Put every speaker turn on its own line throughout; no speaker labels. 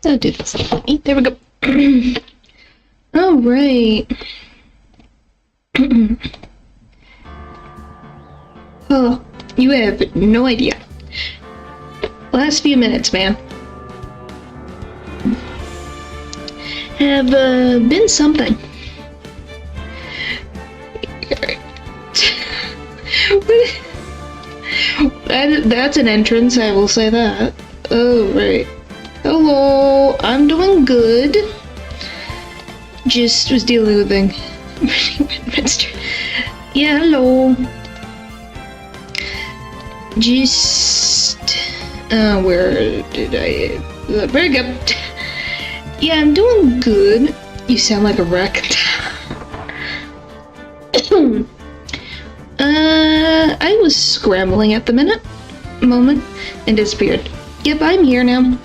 Oh, dude, there we go. All right. Oh, you have no idea. Last few minutes, man, have been something. That's an entrance, I will say that. Oh, right. Hello, I'm doing good. Just was dealing with a thing. Yeah, hello. Just... where did I... There we go. Yeah, I'm doing good. You sound like a wreck. I was scrambling at the moment and disappeared. Yep, I'm here now.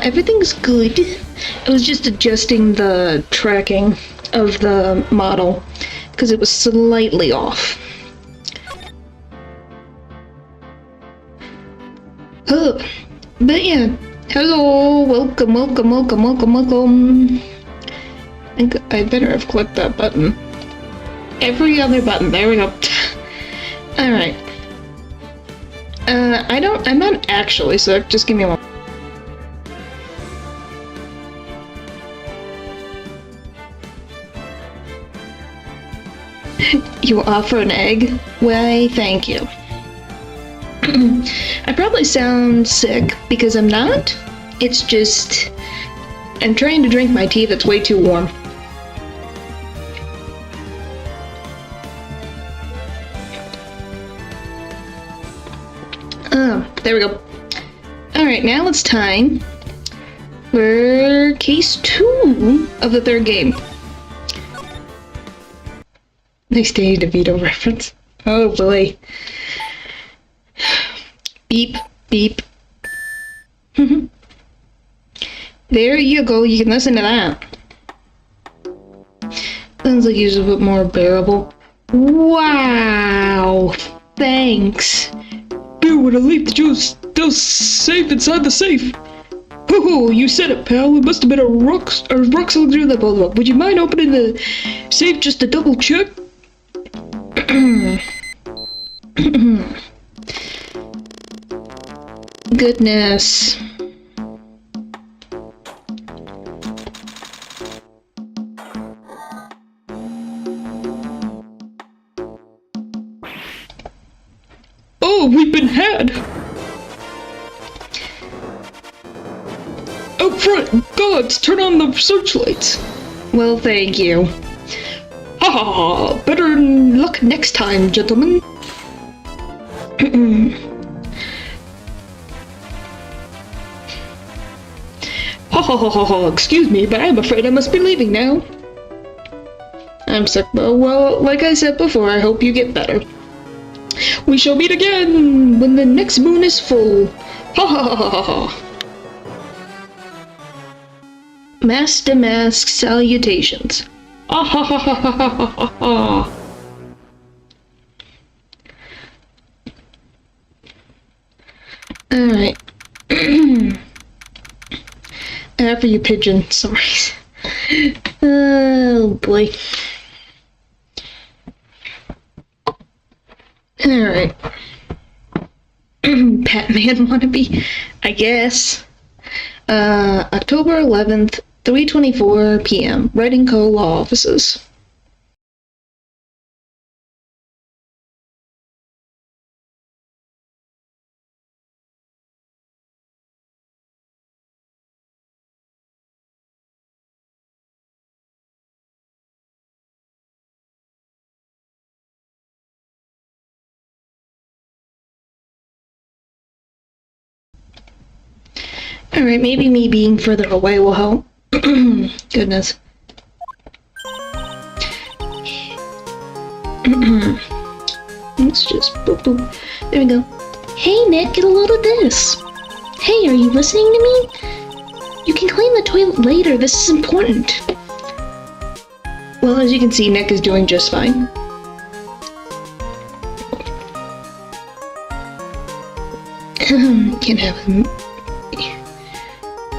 Everything's good. I was just adjusting the tracking of the model because it was slightly off. Oh, but yeah, hello, welcome. I think I better have clicked that button. Every other button, there we go. Alright. I'm not actually sick, just give me one. You offer an egg? Why, thank you. I probably sound sick because I'm not. It's just... I'm trying to drink my tea that's way too warm. Oh, there we go. Alright, now it's time for case 2 of the third game. Nice Danny DeVito reference. Oh boy. Beep, beep. There you go, you can listen to that. Sounds like it's a bit more bearable. Wow! Thanks! Dude, when I leave the juice, still safe inside the safe! Hoo-hoo, you said it, pal. It must have been a rock solid through that bottle. Would you mind opening the safe just to double check? Goodness. Oh, we've been had! Out front! Gods, turn on the searchlights! Well, thank you. Ha ha ha! Better luck next time, gentlemen. Ha ha ha ha ha! Excuse me, but I'm afraid I must be leaving now. I'm sick, but well, like I said before, I hope you get better. We shall meet again when the next moon is full. Ha ha ha ha ha ha. Mask to mask salutations. Ah ha ha ha ha ha ha ha. Alright. After you pigeon, sorry. Oh boy. Alright. Batman wannabe, I guess. October 11th, 3:24 p.m. Wright & Co. Law Offices. Alright, maybe me being further away will help. Goodness. Let's just boop boop. There we go. Hey Nick, get a load of this. Hey, are you listening to me? You can clean the toilet later, this is important. Well, as you can see, Nick is doing just fine. Can't have him.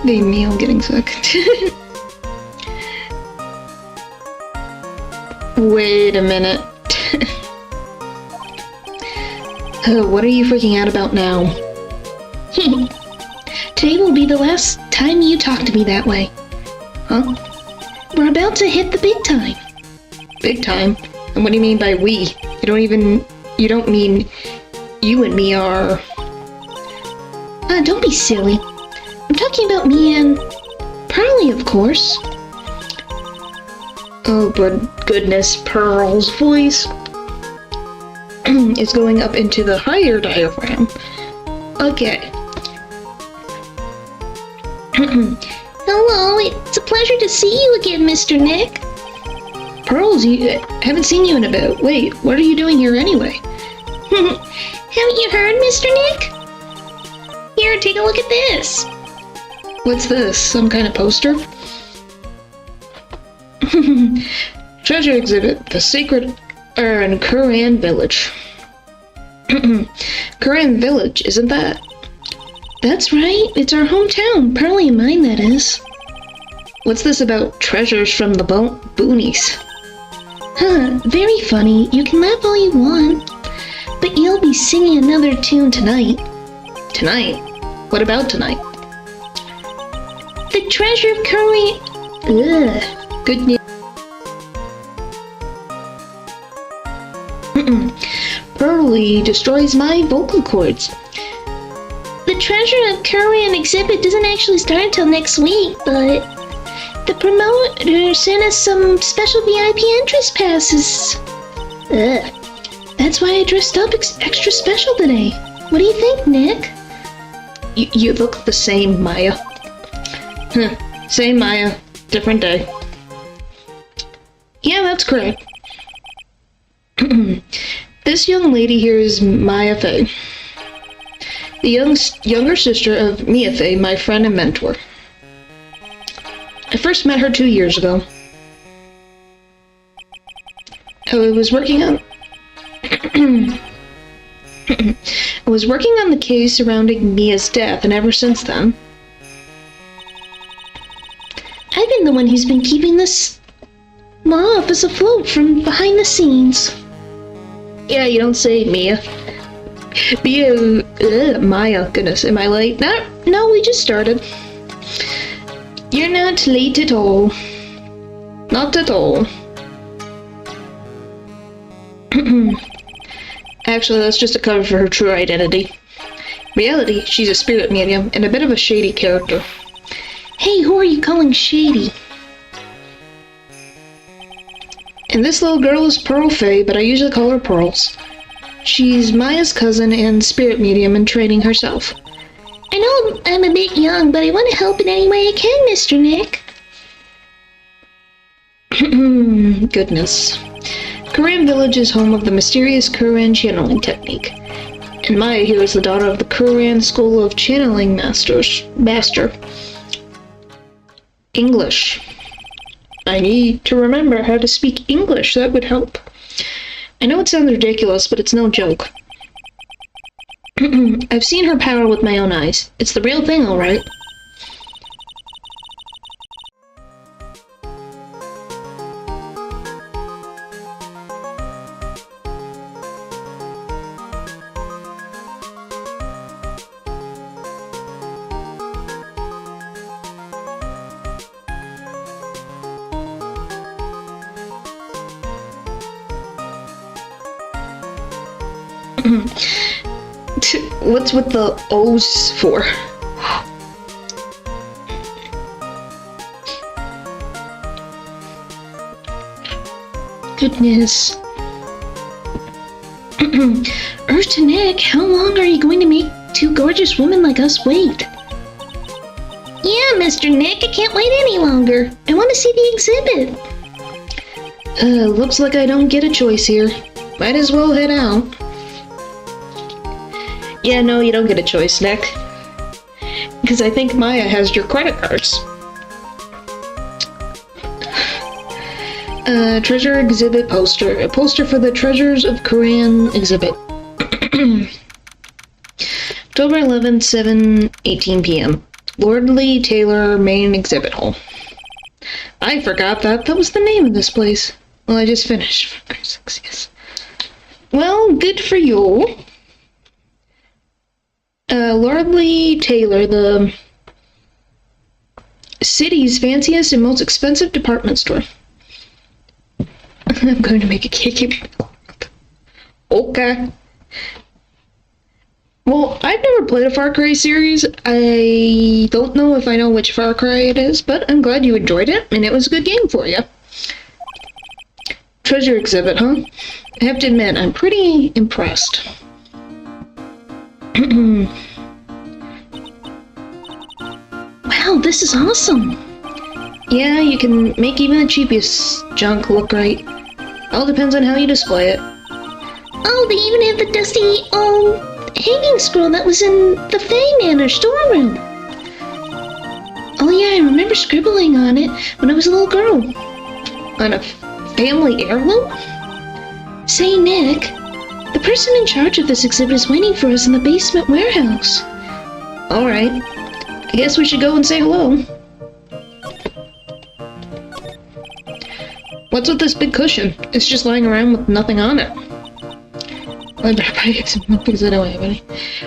The meal getting sick. Wait a minute. What are you freaking out about now? Today will be the last time you talk to me that way. Huh? We're about to hit the big time. Big time? And what do you mean by we? You don't mean you and me are... don't be silly. I'm talking about me and Pearlie, of course. Oh, goodness, Pearl's voice is going up into the higher diaphragm. Okay. Hello, it's a pleasure to see you again, Mr. Nick. Pearls, I haven't seen you in a bit. Wait, what are you doing here anyway? Haven't you heard, Mr. Nick? Here, take a look at this. What's this? Some kind of poster? Treasure exhibit, the sacred urn, Kuran Village. Kuran Village, isn't that? That's right, it's our hometown, Pearlie and mine, that is. What's this about treasures from the boonies? Huh, very funny. You can laugh all you want. But you'll be singing another tune tonight. Tonight? What about tonight? The treasure of Kuran... Ugh, good news. Pearlie destroys my vocal cords. The treasure of Kuran exhibit doesn't actually start until next week, but the promoter sent us some special VIP entrance passes. Ugh. That's why I dressed up extra special today. What do you think, Nick? You look the same, Maya. Same Maya, different day. Yeah, that's correct. This young lady here is Maya Fey, the younger sister of Mia Fey, my friend and mentor. I first met her 2 years ago. I was working on the case surrounding Mia's death, and ever since then, I've been the one who's been keeping this office afloat from behind the scenes. Yeah, you don't say, Mia. Maya, goodness, am I late? No, we just started. You're not late at all. Not at all. Actually, that's just a cover for her true identity. Reality, she's a spirit medium and a bit of a shady character. Hey, who are you calling shady? And this little girl is Pearl Fey, but I usually call her Pearls. She's Maya's cousin and spirit medium in training herself. I know I'm a bit young, but I want to help in any way I can, Mr. Nick. Goodness. Kuran Village is home of the mysterious Kuran channeling technique. And Maya here is the daughter of the Kuran School of Channeling Master. English. I need to remember how to speak English, that would help. I know it sounds ridiculous, but it's no joke. I've seen her power with my own eyes. It's the real thing, alright. What's with the O's for? Goodness. Earth to Nick, how long are you going to make two gorgeous women like us wait? Yeah, Mr. Nick, I can't wait any longer. I want to see the exhibit. Looks like I don't get a choice here. Might as well head out. Yeah, no, you don't get a choice, Nick. Because I think Maya has your credit cards. Treasure exhibit poster. A poster for the Treasures of Kuran exhibit. October 11th, 7:18 p.m. Lordly Taylor Main Exhibit Hall. I forgot that was the name of this place. Well, I just finished. Yes. Well, good for you. Lordly Taylor, the city's fanciest and most expensive department store. I'm going to make a cake. Okay. Well, I've never played a Far Cry series. I don't know if I know which Far Cry it is, but I'm glad you enjoyed it, and it was a good game for you. Treasure exhibit, huh? I have to admit, I'm pretty impressed. Wow, this is awesome! Yeah, you can make even the cheapest junk look right. All depends on how you display it. Oh, they even have the dusty, hanging scroll that was in the Fay Manor storeroom. Oh yeah, I remember scribbling on it when I was a little girl. On a family heirloom? Say, Nick, the person in charge of this exhibit is waiting for us in the basement warehouse. Alright, I guess we should go and say hello. What's with this big cushion? It's just lying around with nothing on it. I better buy some milk because I don't have any.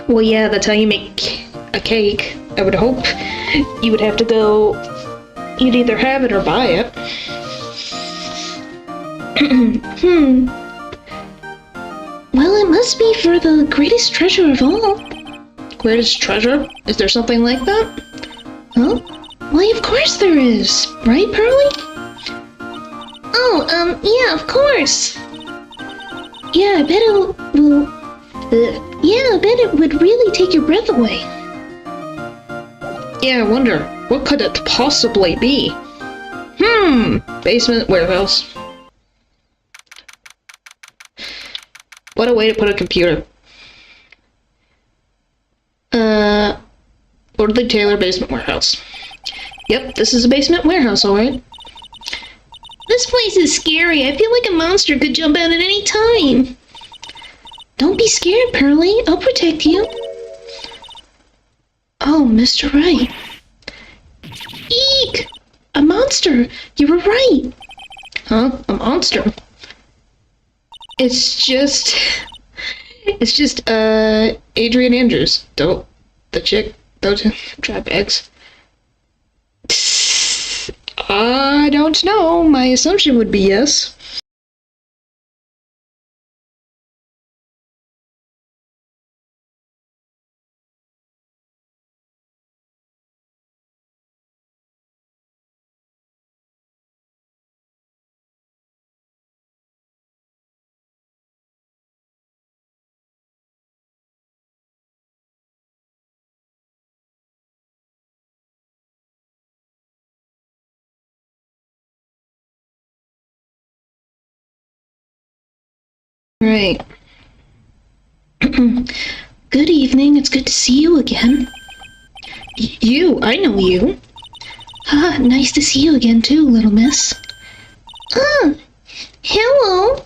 Well, yeah, that's how you make a cake. I would hope you would have to go. You'd either have it or buy it. Well, it must be for the greatest treasure of all. Greatest treasure? Is there something like that? Huh? Why, of course there is. Right, Pearly? Oh, yeah, of course. Yeah, I bet I bet it would really take your breath away. Yeah, I wonder, what could it possibly be? Basement warehouse. What a way to put a computer. Lordly Taylor basement warehouse. Yep, this is a basement warehouse, alright. This place is scary. I feel like a monster could jump out at any time. Don't be scared, Pearly. I'll protect you. Oh, Mr. Wright. Eek! A monster! You were right. Huh? A monster? It's just, Adrian Andrews. Don't drop eggs. I don't know. My assumption would be yes. Right. Good evening. It's good to see you again. You? I know you. Ah, nice to see you again too, little miss. Ah, hello.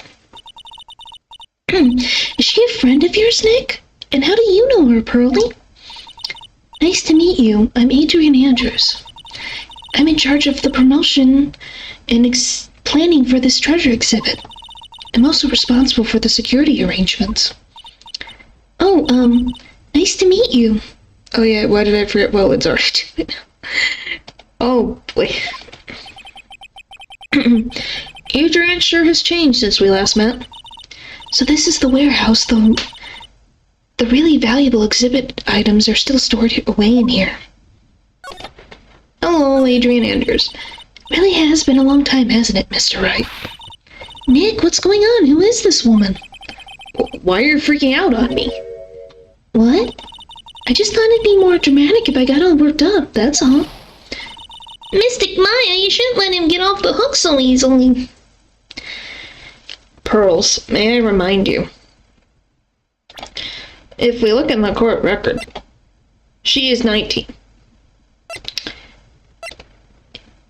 Is she a friend of yours, Nick? And how do you know her, Pearly? Nice to meet you. I'm Adrian Andrews. I'm in charge of the promotion and planning for this treasure exhibit. I'm also responsible for the security arrangements. Oh, nice to meet you. Oh yeah, why did I forget? Well, it's already too late. Oh, boy. Adrian sure has changed since we last met. So this is the warehouse, though. The really valuable exhibit items are still stored away in here. Hello, Adrian Andrews. Really has been a long time, hasn't it, Mr. Wright? Nick, what's going on? Who is this woman? Why are you freaking out on me? What? I just thought it'd be more dramatic if I got all worked up, that's all. Mystic Maya, you shouldn't let him get off the hook so easily. Pearls, may I remind you? If we look in the court record, she is 19.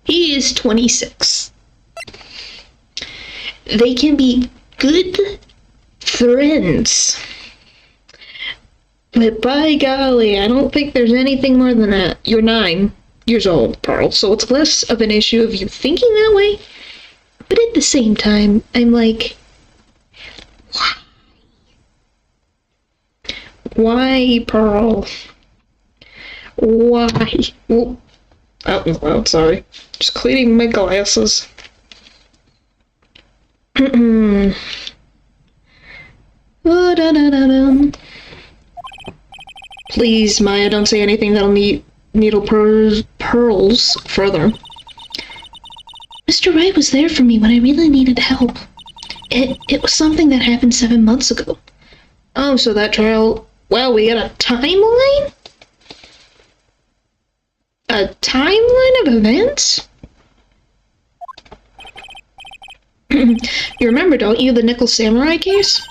He is 26. They can be good friends. But by golly, I don't think there's anything more than that. You're 9 years old, Pearl, so it's less of an issue of you thinking that way. But at the same time, I'm like, why? Why, Pearl? Why? Oh, that was loud, sorry. Just cleaning my glasses. Please, Maya, don't say anything that'll needle pearls further. Mr. Wright was there for me when I really needed help. It was something that happened 7 months ago. Oh, so that trial... Well, we got a timeline? A timeline of events? You remember, don't you, the Nickel Samurai case?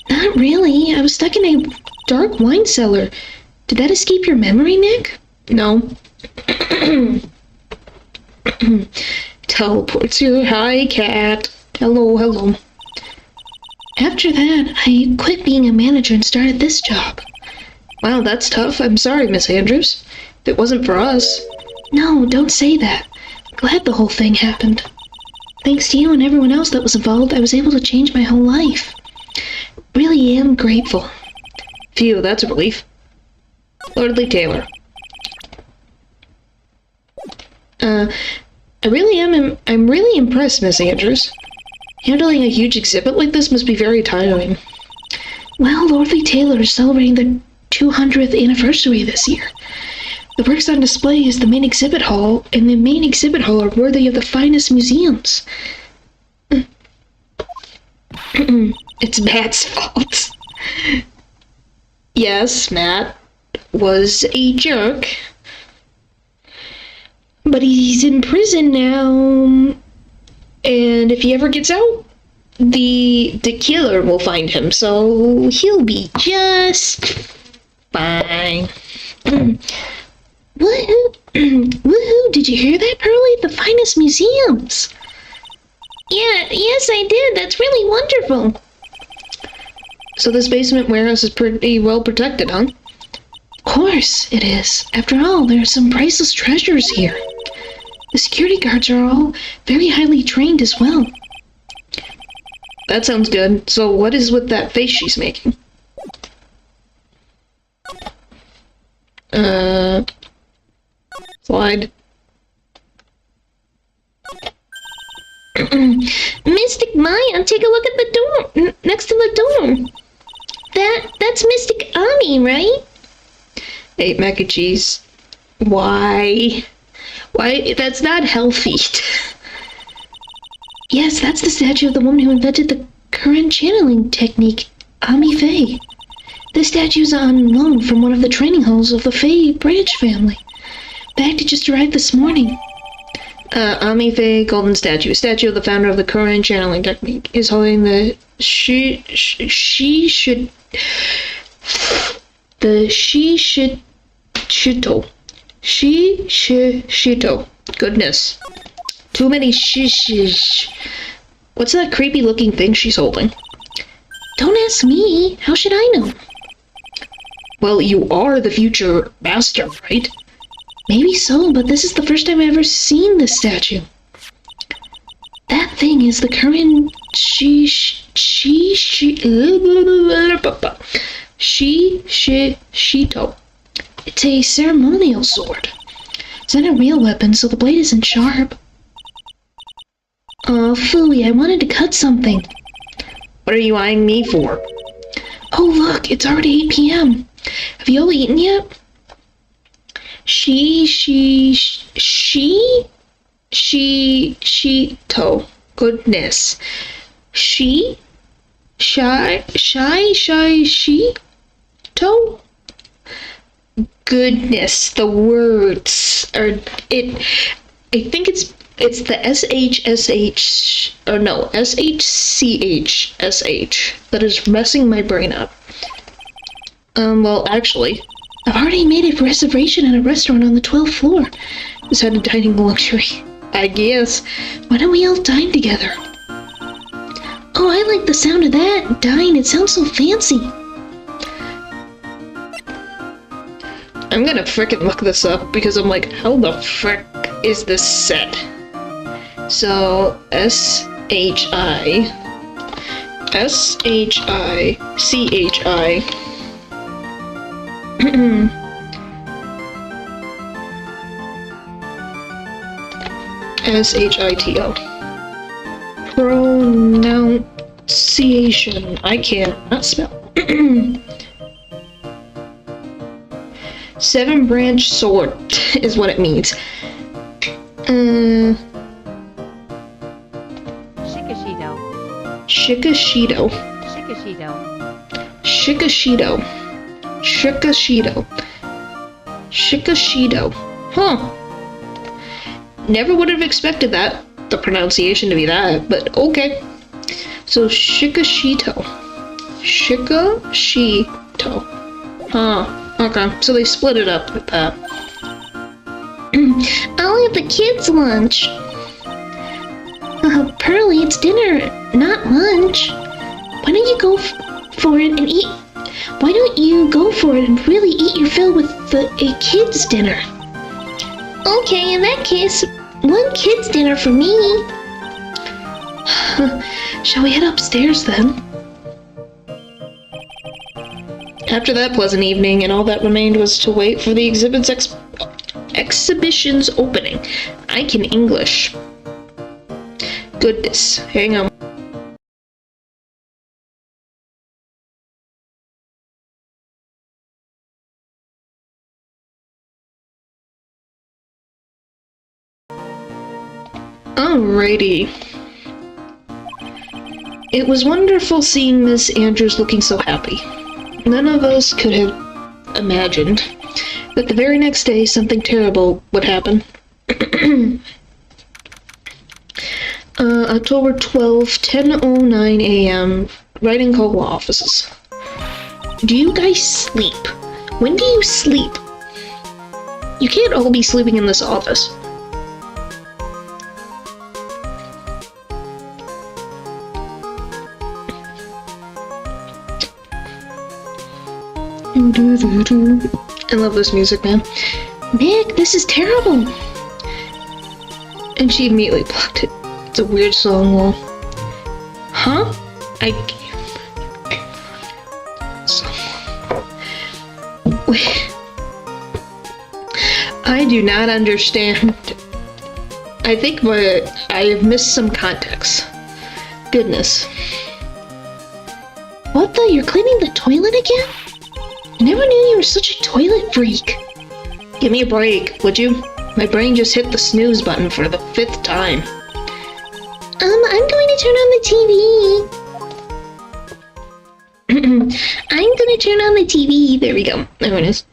Not really. I was stuck in a dark wine cellar. Did that escape your memory, Nick? No. Teleports you. Hi, cat. Hello, hello. After that, I quit being a manager and started this job. Wow, that's tough. I'm sorry, Miss Andrews. If it wasn't for us... No, don't say that. Glad the whole thing happened. Thanks to you and everyone else that was involved, I was able to change my whole life. Really am grateful. Phew, that's a relief. Lordly Taylor. I'm really impressed, Miss Andrews. Handling a huge exhibit like this must be very tiring. Well, Lordly Taylor is celebrating the 200th anniversary this year. The works on display is the main exhibit hall, and the main exhibit hall are worthy of the finest museums. It's Matt's fault. Yes, Matt was a jerk. But he's in prison now, and if he ever gets out, the killer will find him, so he'll be just fine. Woohoo! Woohoo! Did you hear that, Pearlie? The finest museums! Yes, I did. That's really wonderful. So this basement warehouse is pretty well protected, huh? Of course it is. After all, there are some priceless treasures here. The security guards are all very highly trained as well. That sounds good. So what is with that face she's making? Slide. Mystic Maya, take a look at the door, next to the door. That's Mystic Ami, right? Hey, mac and cheese. Why? Why? That's not healthy. Yes, that's the statue of the woman who invented the current channeling technique, Ami Faye. This statue's on loan from one of the training halls of the Faye branch family. The act just arrived this morning. Ami Faye Golden Statue, statue of the founder of the current channeling technique, is holding the Shito. Shito. Goodness. Too many shishes. What's that creepy looking thing she's holding? Don't ask me. How should I know? Well, you are the future master, right? Maybe so, but this is the first time I've ever seen this statue. That thing is the current Shito. It's a ceremonial sword. It's not a real weapon, so the blade isn't sharp. Oh, phooey, I wanted to cut something. What are you eyeing me for? Oh, look, it's already 8 p.m. Have you all eaten yet? Shito. Goodness. Shito? Goodness, the words are I think it's the SHSH, or no, SHCHSH that is messing my brain up. Well, actually, I've already made a reservation at a restaurant on the 12th floor. Is that a dining luxury? I guess. Why don't we all dine together? Oh, I like the sound of that. Dine, it sounds so fancy. I'm gonna frickin' look this up because I'm like, how the frick is this said? So, S-H-I-C-H-I S-H-I-T-O. Pronunciation. I cannot spell. Seven branch sword is what it means. Shikashido. Shikashido. Huh. Never would have expected that, the pronunciation to be that, but okay. So Shikashito. Huh. Okay, so they split it up with that. I'll have the kids' lunch. Pearly, it's dinner, not lunch. Why don't you go for it and eat? Why don't you go for it and really eat your fill with a kids' dinner? Okay, in that case, one kids' dinner for me. Shall we head upstairs then? After that pleasant evening, and all that remained was to wait for the exhibition's opening. I can English. Goodness, hang on. Alrighty. It was wonderful seeing Miss Andrews looking so happy. None of us could have imagined that the very next day something terrible would happen. October 12th, 10:09 a.m., Wright & Co. offices. Do you guys sleep? When do you sleep? You can't all be sleeping in this office. I love this music, man. Nick, this is terrible. And she immediately blocked it. It's a weird song, lol. Huh? Wait. I do not understand. I think I have missed some context. Goodness. What the? You're cleaning the toilet again? I never knew you were such a toilet freak. Give me a break, would you? My brain just hit the snooze button for the 5th time. I'm going to turn on the TV. I'm gonna turn on the TV. There we go. There it is.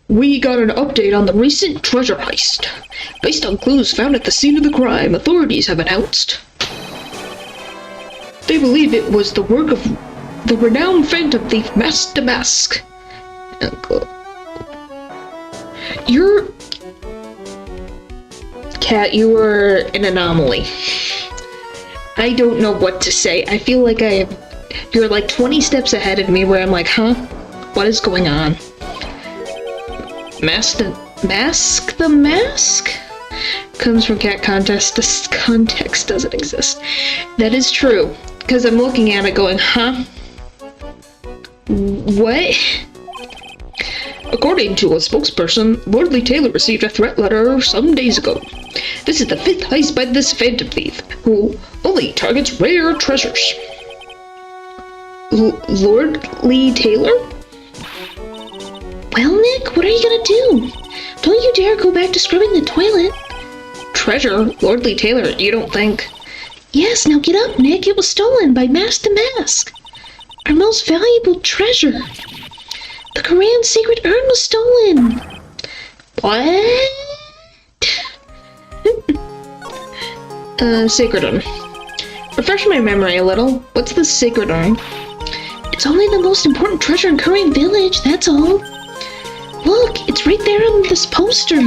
We got an update on the recent treasure heist. Based on clues found at the scene of the crime, authorities have announced they believe it was the work of the renowned phantom thief Mask the Mask. You're... Cat, you were an anomaly. I don't know what to say. I feel like you're like 20 steps ahead of me where I'm like, huh? What is going on? Mask the Mask? Comes from cat contest. This context doesn't exist. That is true. Because I'm looking at it going, huh? What? According to a spokesperson, Lordly Taylor received a threat letter some days ago. This is the 5th heist by this phantom thief, who only targets rare treasures. Lordly Taylor? Well, Nick, what are you gonna do? Don't you dare go back to scrubbing the toilet. Treasure? Lordly Taylor, you don't think? Yes, now get up, Nick. It was stolen by Mask the Mask. Our most valuable treasure. The Korean secret urn was stolen. What? Sacred urn. Refresh my memory a little. What's the sacred urn? It's only the most important treasure in Korean village, that's all. Look, it's right there on this poster.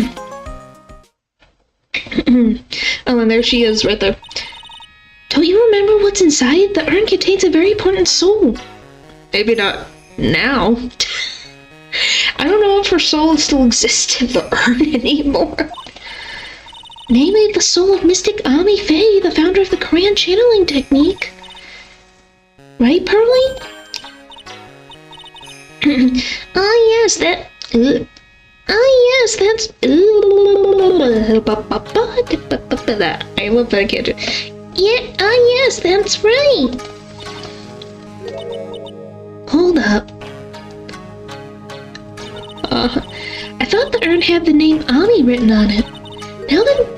Oh, and there she is, right there. Don't you remember what's inside? The urn contains a very important soul. Maybe not now. I don't know if her soul still exists in the urn anymore. Maybe the soul of Mystic Ami Faye, the founder of the Korean channeling technique. Right, Pearly? Yes, that... yes, that's... I love that I can't do. Yeah, yes, that's right. Hold up. I thought the urn had the name Ami written on it.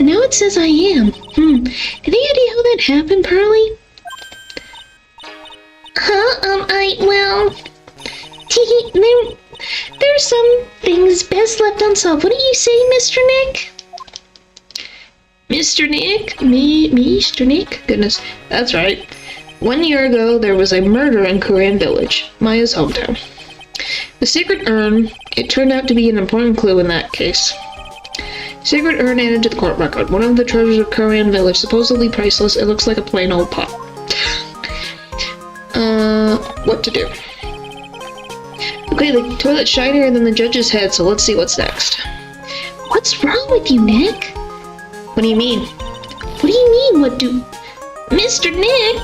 Now it says I am. Any idea how that happened, Pearly? Well... There's some things best left unsolved. What do you say, Mr. Nick? Mr. Nick? Mr. Nick? Goodness, that's right. 1 year ago, there was a murder in Korean Village, Maya's hometown. The secret urn, it turned out to be an important clue in that case. Secret urn added to the court record. One of the treasures of Korean Village, supposedly priceless. It looks like a plain old pot. What to do? Okay, the toilet's shinier than the judge's head, so let's see what's next. What's wrong with you, Nick? What do you mean? What do you mean, what do... Mr. Nick!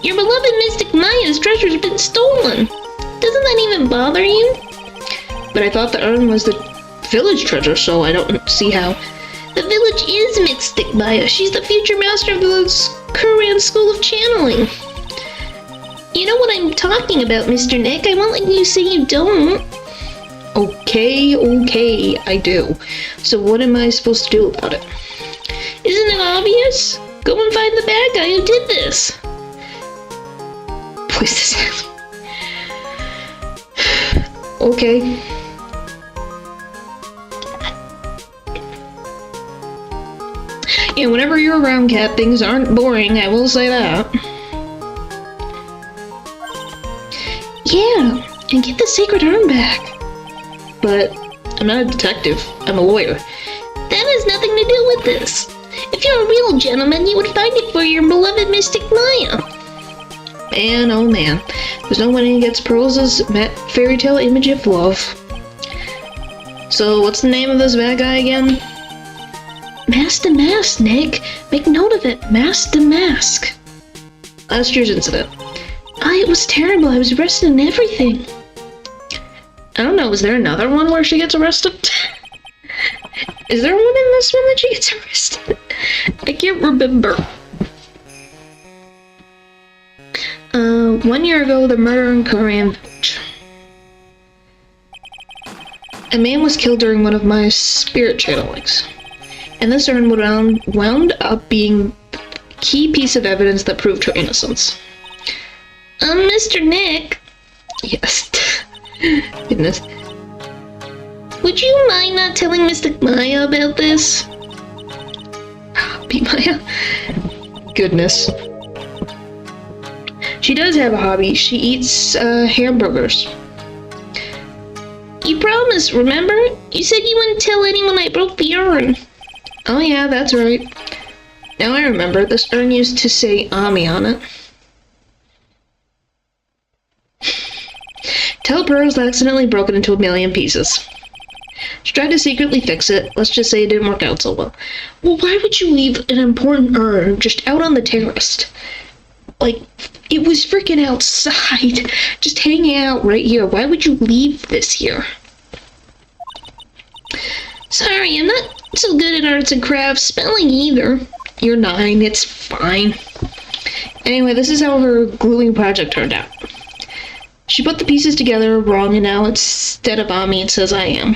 Your beloved Mystic Maya's treasure's been stolen! Doesn't that even bother you? But I thought the urn was the village treasure, so I don't see how. The village is Mystic Maya. She's the future master of the Korean School of Channeling. You know what I'm talking about, Mr. Nick. I won't let you say you don't. Okay, I do. So what am I supposed to do about it? Isn't it obvious? Go and find the bad guy who did this. Please, this Okay. Yeah, whenever you're around, Cat, things aren't boring, I will say that. Yeah, and get the sacred urn back. But I'm not a detective, I'm a lawyer. That has nothing to do with this. If you're a real gentleman, you would find it for your beloved Mystic Maya. Man, oh man. There's no winning against Pearl's fairy tale image of love. So, what's the name of this bad guy again? Mask to Mask, Nick. Make note of it. Mask to Mask. Last year's incident. It was terrible. I was arrested and everything. I don't know. Is there another one where she gets arrested? Is there one in this one that she gets arrested? I can't remember. 1 year ago, the murder in Korean Village. A man was killed during one of my spirit channelings. And this urn wound up being the key piece of evidence that proved her innocence. Mr. Nick? Yes. Goodness. Would you mind not telling Mystic Maya about this? Hobby Maya? Goodness. She does have a hobby. She eats hamburgers. You promised, remember? You said you wouldn't tell anyone I broke the urn. Oh yeah, that's right. Now I remember. This urn used to say Ami on it. Tell Pearl's accidentally broken into a million pieces. She tried to secretly fix it. Let's just say it didn't work out so well. Well, why would you leave an important urn just out on the terrace? Like, it was freaking outside. Just hanging out right here. Why would you leave this here? Sorry, I'm not so good at arts and crafts. Spelling either. You're 9. It's fine. Anyway, this is how her gluing project turned out. She put the pieces together wrong, and now instead of Ami, it says I am.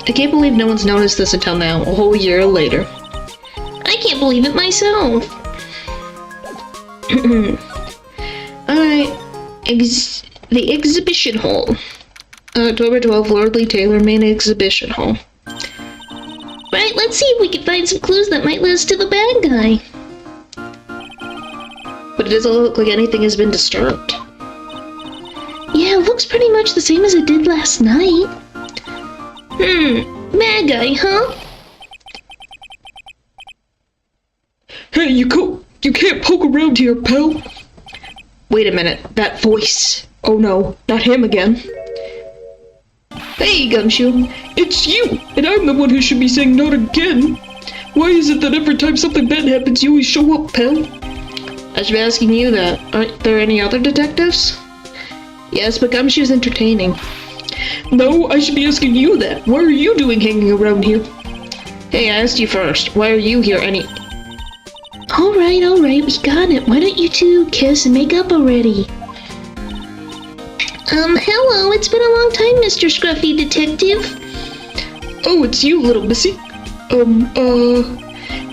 I can't believe no one's noticed this until now, a whole year later. I can't believe it myself. Alright. The exhibition hall. October 12th, Lordly Taylor main exhibition hall. Right, let's see if we can find some clues that might lead us to the bad guy. But it doesn't look like anything has been disturbed. Yeah, it looks pretty much the same as it did last night. Bad guy, huh? Hey, you can't poke around here, pal. Wait a minute, that voice. Oh no, not him again. Hey, Gumshoe. It's you, and I'm the one who should be saying not again. Why is it that every time something bad happens, you always show up, pal? I should be asking you that. Aren't there any other detectives? Yes, but Gumshoe's entertaining. No, I should be asking you that. What are you doing hanging around here? Hey, I asked you first. Why are you here Alright, we got it. Why don't you two kiss and make up already? Hello, it's been a long time, Mr. Scruffy Detective. Oh, it's you, little missy.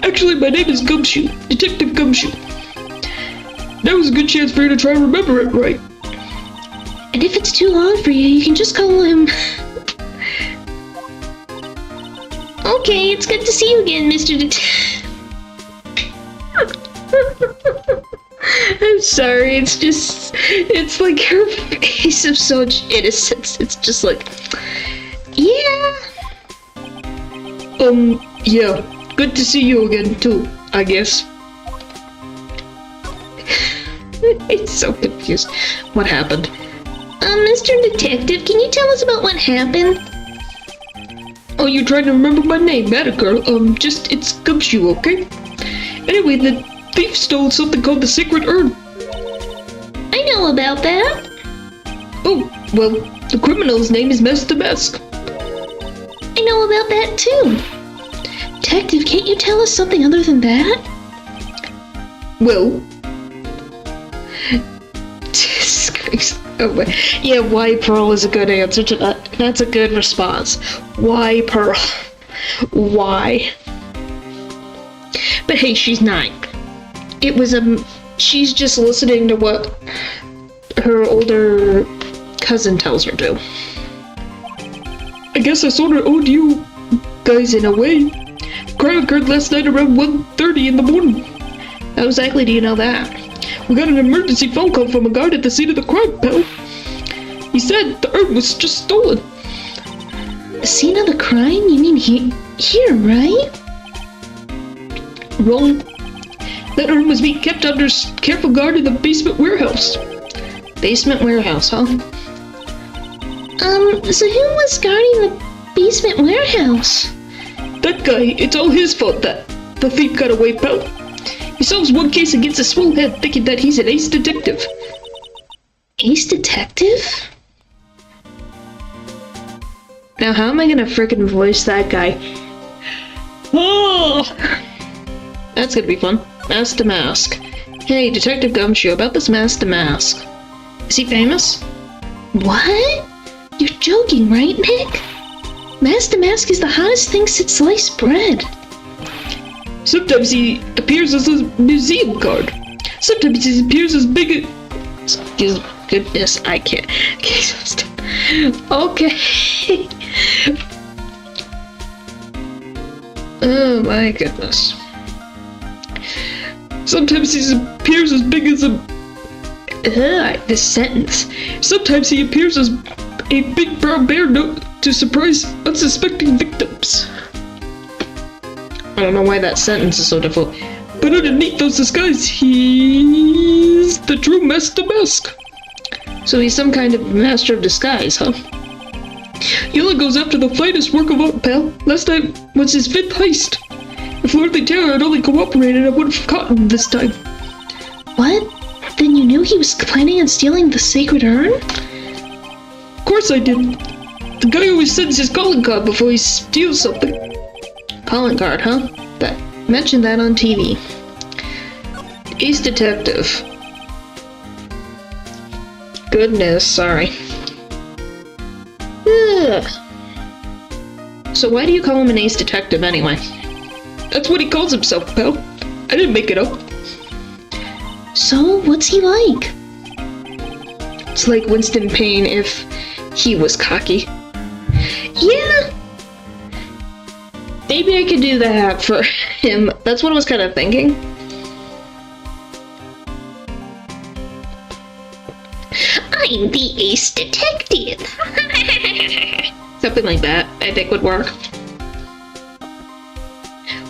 Actually, my name is Gumshoe, Detective Gumshoe. That was a good chance for you to try and remember it right. And if it's too long for you, you can just call him... Okay, it's good to see you again, Mr. I'm sorry, it's like her face of such innocence. It's just like, yeah. Yeah, good to see you again too, I guess. It's so confused. What happened? Mr. Detective, can you tell us about what happened? Oh, you're trying to remember my name, that a girl. It's Gumshoe, okay? Anyway, the thief stole something called the Sacred Urn. I know about that. Oh, well, the criminal's name is Master Mask. I know about that too. Detective, can't you tell us something other than that? Well... Oh, yeah, why Pearl is a good answer to that. That's a good response. Why Pearl? Why? But hey, she's 9. It was she's just listening to what her older cousin tells her to. I guess I sort of owed you guys in a way. Crime occurred last night around 1:30 in the morning. How exactly do you know that? We got an emergency phone call from a guard at the scene of the crime, pal. He said the urn was just stolen. The scene of the crime? You mean here, right? Wrong. That urn was being kept under careful guard in the basement warehouse. Basement warehouse, huh? So who was guarding the basement warehouse? That guy. It's all his fault that the thief got away, pal. He solves one case and gets a swole head thinking that he's an ace detective. Ace detective? Now how am I gonna frickin' voice that guy? Oh! That's gonna be fun. Mask to Mask. Hey, Detective Gumshoe, about this Mask to Mask. Is he famous? What? You're joking, right, Nick? Mask to Mask is the hottest thing since sliced bread. Sometimes he appears as a museum guard. Sometimes he appears as big as... Goodness, I can't. Okay. Oh my goodness. Sometimes he appears as big as a... this sentence. Sometimes he appears as a big brown bear to surprise unsuspecting victims. I don't know why that sentence is so difficult. But underneath those disguises, he's the true Master Mask. So he's some kind of master of disguise, huh? He only goes after the finest work of art, pal. Last time was his 5th heist. If Lord Taylor had only cooperated, I would have caught him this time. What? Then you knew he was planning on stealing the Sacred Urn? Of course I did. The guy always sends his calling card before he steals something. Calling card, huh? Mentioned that on TV. Ace Detective. Goodness, sorry. Ugh. So why do you call him an ace detective anyway? That's what he calls himself, pal. I didn't make it up. So, what's he like? It's like Winston Payne if he was cocky. Yeah. Maybe I could do that for him. That's what I was kind of thinking. I'm the ace detective. Something like that, I think would work.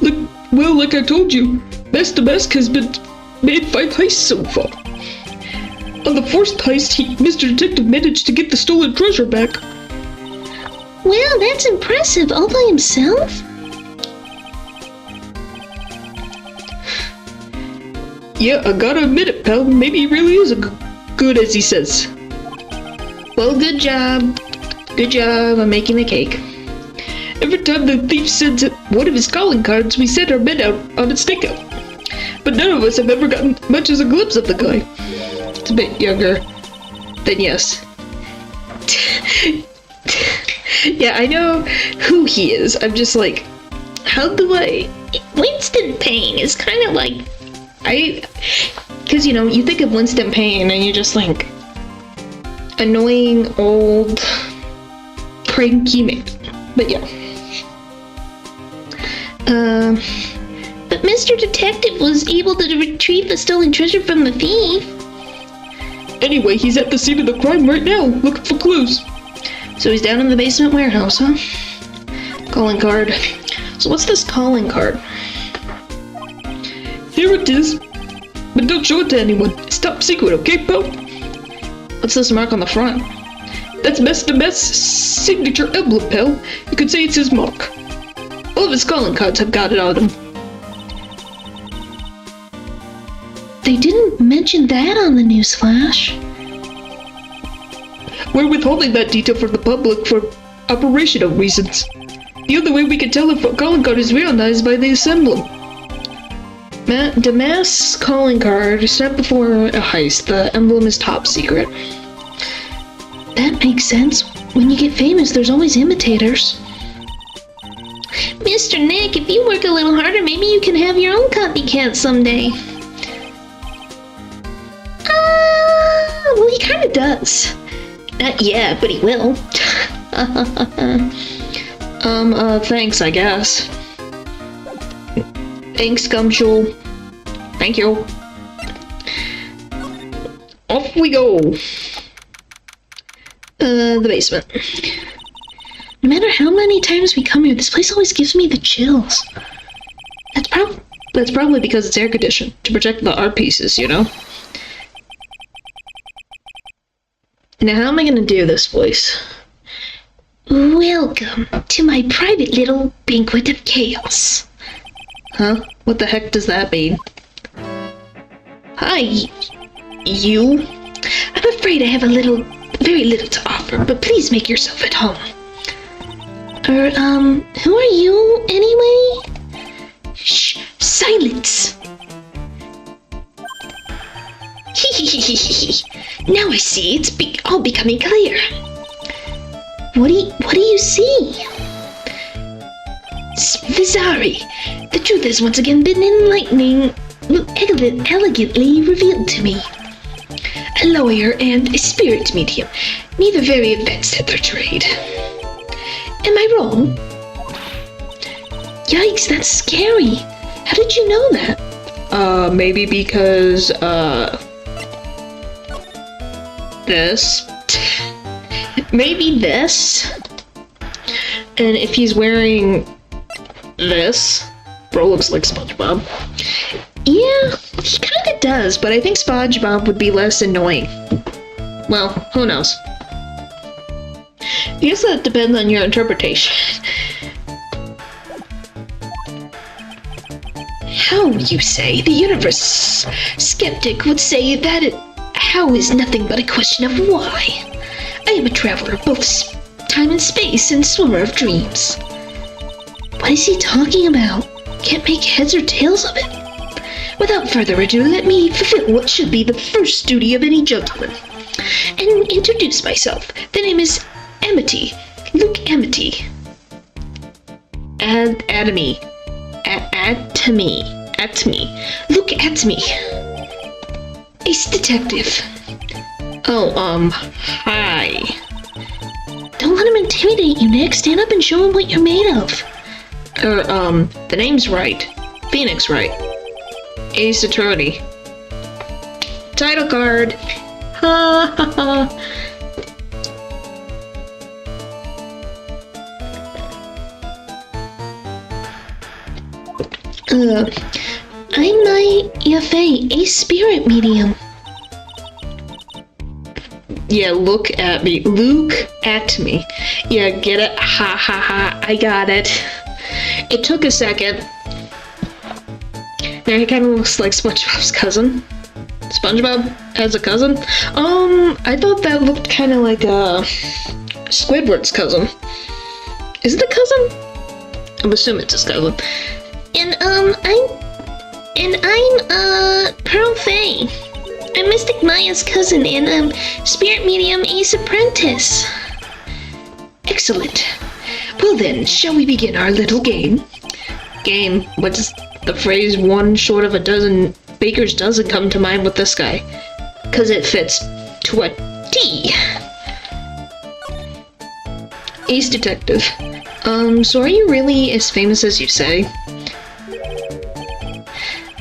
Look, well, like I told you, Master Mask has been made 5 heists so far.
On the first heist, Mr. Detective managed to get the stolen treasure back.
Well, that's impressive, all by himself?
Yeah, I gotta admit it, pal. Maybe he really is good as he says.
Well, good job. Good job on making the cake.
Every time the thief sends one of his calling cards, we send our men out on a stakeout. But none of us have ever gotten much as a glimpse of the guy. It's a bit younger. Then yes. Yeah, I know who he is. I'm just like, how do I...
Winston Payne is kind of like...
Because, you know, you think of Winston Payne and you just think... annoying, old... cranky man. But yeah.
But Mr. Detective was able to retrieve the stolen treasure from the thief.
Anyway, he's at the scene of the crime right now, looking for clues.
So he's down in the basement warehouse, huh?
Calling card.
So what's this calling card?
Here it is. But don't show it to anyone. It's top secret, okay, pal?
What's this mark on the front?
That's Mr. Mess' signature emblem, pal. You could say it's his mark. All of his calling cards have got it on them.
They didn't mention that on the newsflash.
We're withholding that detail from the public for operational reasons. The only way we can tell if a calling card is real is by this emblem.
The mass calling card is sent before a heist. The emblem is top secret. That makes sense. When you get famous, there's always imitators. Mr. Nick, if you work a little harder, maybe you can have your own copycat someday. Well, he kind of does. Not yet, but he will.
Thanks, I guess.
Thanks, Gumshoe.
Thank you. Off we go.
The basement. No matter how many times we come here, this place always gives me the chills.
That's probably because it's air conditioned to protect the art pieces, you know?
Now, how am I gonna do this voice? Welcome to my private little banquet of chaos.
Huh? What the heck does that mean?
Hi, you. I'm afraid I have very little to offer, but please make yourself at home. Who are you, anyway? Shh, silence! Now I see, it's all becoming clear. What do you see? Vizari, the truth has once again been elegantly revealed to me. A lawyer and a spirit medium, neither very advanced at their trade. Am I wrong? Yikes, that's scary. How did you know that?
Maybe because, this.
Maybe this.
And if he's wearing this, bro looks like SpongeBob.
Yeah, he kind of does, but I think SpongeBob would be less annoying.
Well, who knows? I guess that depends on your interpretation.
How, you say? The universe skeptic would say that how is nothing but a question of why. I am a traveler of both time and space and swimmer of dreams. What is he talking about? Can't make heads or tails of it. Without further ado, let me fulfill what should be the first duty of any gentleman, and introduce myself. The name is Amity. Luke Amity.
Atomy.
Look at me. Ace detective.
Oh, hi.
Don't let him intimidate you, Nick. Stand up and show him what you're made of.
The name's Wright. Phoenix Wright. Ace Attorney. Title card. Ha ha ha.
I'm my Yafe, a spirit medium.
Yeah, look at me. Look at me. Yeah, get it? Ha ha ha. I got it. It took a second. Now he kind of looks like SpongeBob's cousin. SpongeBob has a cousin? I thought that looked kind of like Squidward's cousin. Is it a cousin? I'm assuming it's his cousin.
And I'm Pearl Faye. I'm Mystic Maya's cousin and Spirit Medium Ace Apprentice.
Excellent. Well then, shall we begin our little game? Game? What does the phrase one short of a dozen baker's dozen come to mind with this guy? 'Cause it fits to a T. Ace Detective. So are you really as famous as you say?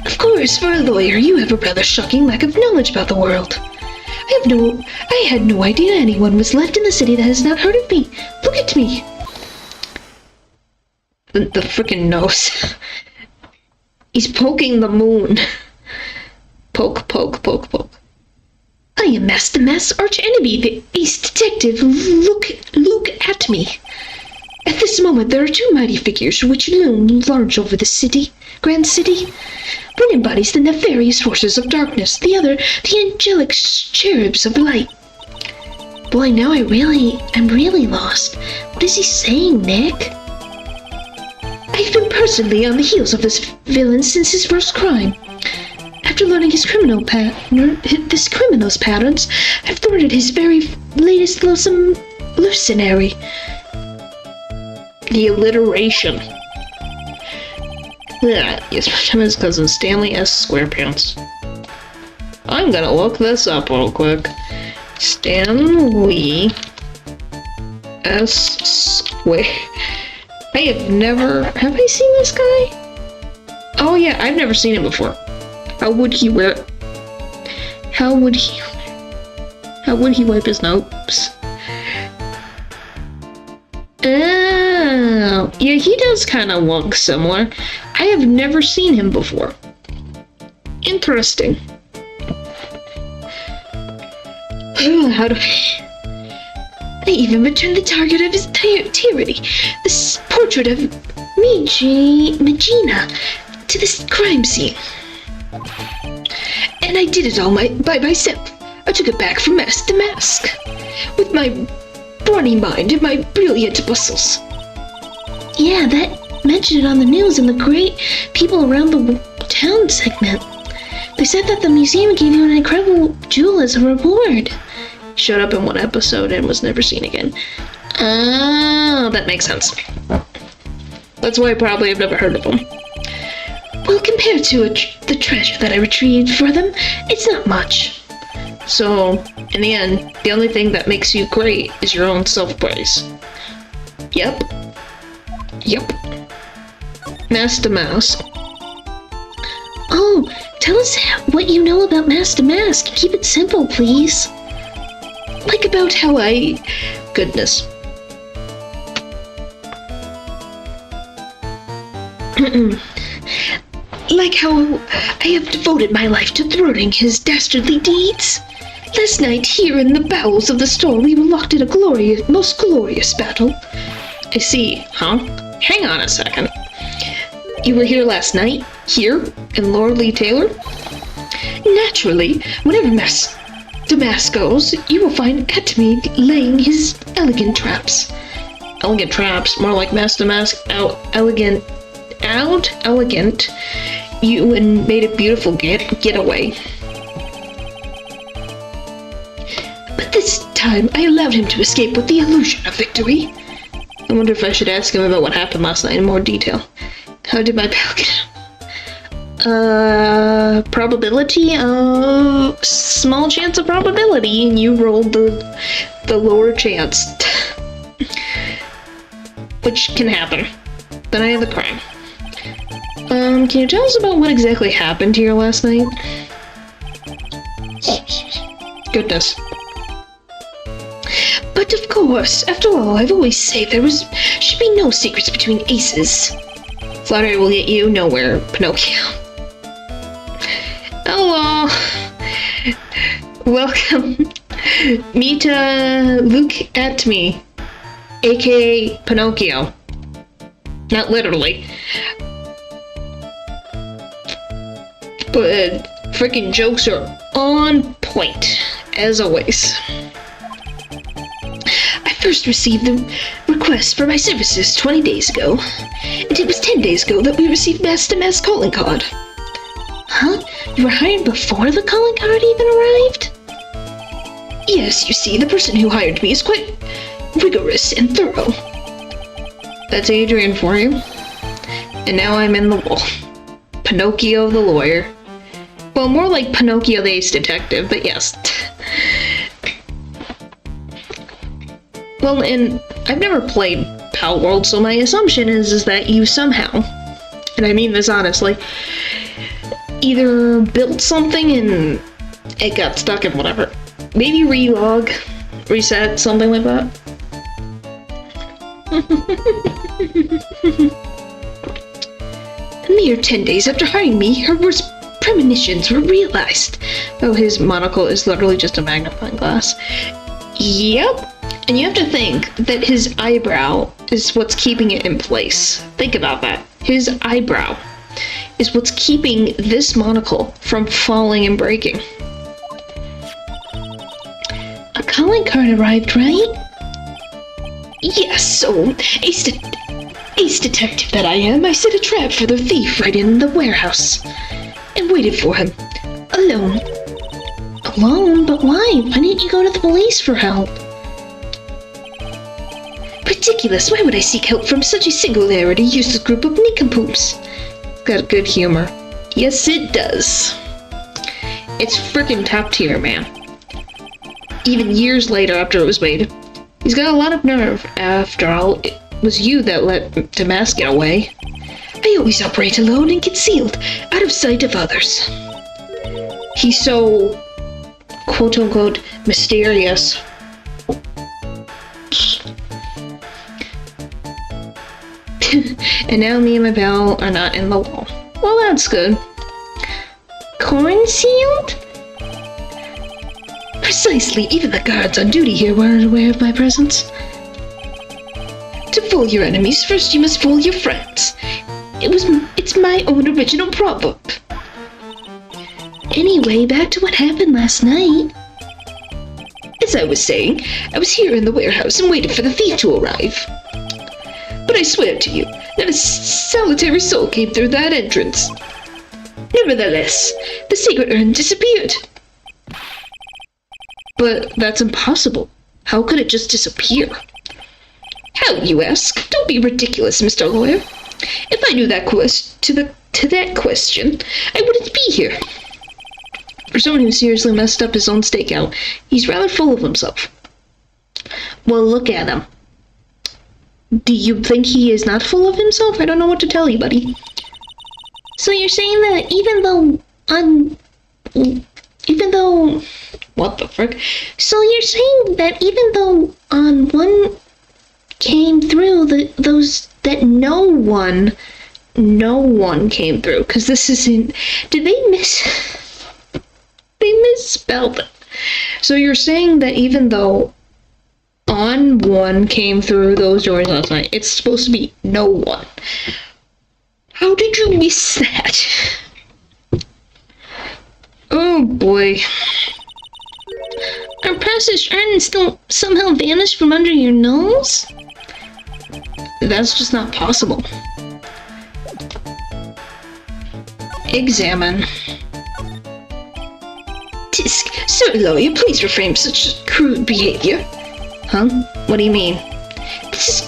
Of course, for a lawyer, you have a rather shocking lack of knowledge about the world. I had no idea anyone was left in the city that has not heard of me. Look at me.
The frickin' nose. He's poking the moon. Poke, poke, poke, poke.
I am Master Mask's arch enemy, the Ace Detective. Look at me. At this moment, there are two mighty figures which loom large over the grand city. One embodies the nefarious forces of darkness, the other, the angelic cherubs of light. Boy, now I'm really lost. What is he saying, Nick? I've been personally on the heels of this villain since his first crime. After learning his criminal's patterns, I've thwarted his very latest hallucinatory.
The alliteration. Yeah, yes, his cousin Stanley S. Squarepants. I'm gonna look this up real quick. Stanley S. Square. Have I seen this guy? Oh yeah, I've never seen him before. How would he wipe his nose? Oh, yeah, he does kind of look similar. I have never seen him before. Interesting. How do
I even returned the target of his tyranny, this portrait of Magina, to this crime scene. And I did it all by myself. I took it back from mask to mask, with my brawny mind and my brilliant muscles. Yeah, that mentioned it on the news in the great people around the town segment. They said that the museum gave you an incredible jewel as a reward.
Showed up in one episode and was never seen again. Oh, that makes sense. That's why I probably have never heard of him.
Well, compared to the treasure that I retrieved for them, it's not much.
So, in the end, the only thing that makes you great is your own self-praise. Yep. Yep. Master Mask.
Oh, tell us what you know about Master Mask. Keep it simple, please.
Like about how Goodness.
Like how I have devoted my life to thwarting his dastardly deeds. Last night, here in the bowels of the storm, we were locked in a most glorious battle.
I see, huh? Hang on a second. You were here last night? Here? In Lord Lee Taylor?
Naturally, whenever Master Mask goes, you will find Atme laying his elegant traps.
Elegant traps? More like Master Mask elegant. You and made a beautiful getaway.
But this time, I allowed him to escape with the illusion of victory.
I wonder if I should ask him about what happened last night in more detail. How did my pal get probability of small chance of probability, and you rolled the lower chance. Which can happen. Then I have the crime. Can you tell us about what exactly happened here last night? Goodness.
But of course, after all, I've always said should be no secrets between aces.
Flattery will get you nowhere, Pinocchio. Hello. Welcome Look at me, aka Pinocchio. Not literally. But freaking jokes are on point, as always. I first received the request for my services 20 days ago, and it was 10 days ago that we received mass-to-mass calling card. Huh? You were hired before the calling card even arrived? Yes, you see, the person who hired me is quite rigorous and thorough. That's Adrian for you. And now I'm in the wall. Pinocchio the lawyer. Well, more like Pinocchio the ace detective, but yes. Well, and I've never played Pal World, so my assumption is that you somehow, and I mean this honestly, either built something and it got stuck in whatever. Maybe relog, reset, something like that. A mere 10 days after hiring me, her worst premonitions were realized. Oh, his monocle is literally just a magnifying glass. Yep. And you have to think that his eyebrow is what's keeping it in place. Think about that. His eyebrow is what's keeping this monocle from falling and breaking. A calling card arrived, right? Yes, so ace detective that I am, I set a trap for the thief right in the warehouse and waited for him, alone. Alone? But why? Why didn't you go to the police for help? Ridiculous! Why would I seek help from such a singularity useless group of nincompoops? Got good humor. Yes, it does. It's frickin' top tier, man. Even years later after it was made. He's got a lot of nerve. After all, it was you that let Damask get away. I always operate alone and concealed, out of sight of others. He's so, quote-unquote, mysterious. And now me and my pal are not in the wall. Well, that's good. Corn sealed? Precisely, even the guards on duty here weren't aware of my presence. To fool your enemies, first you must fool your friends. It's my own original proverb. Anyway, back to what happened last night. As I was saying, I was here in the warehouse and waited for the thief to arrive. But I swear to you, not a solitary soul came through that entrance. Nevertheless, the secret urn disappeared. But that's impossible. How could it just disappear? How, you ask? Don't be ridiculous, Mr. Lawyer. If I knew that to that question, I wouldn't be here. For someone who seriously messed up his own stakeout, he's rather full of himself. Well, look at him. Do you think he is not full of himself? I don't know what to tell you, buddy. So you're saying that even though, what the frick? So you're saying that even though on one came through, that no one came through, because this isn't, did they misspelled it. So you're saying that even though on one came through those doors last night, it's supposed to be no one. How did you miss that? Oh boy. Our precious urn still somehow vanished from under your nose? That's just not possible. Examine. Tisk, sir lawyer, please refrain such crude behavior. Huh? What do you mean? This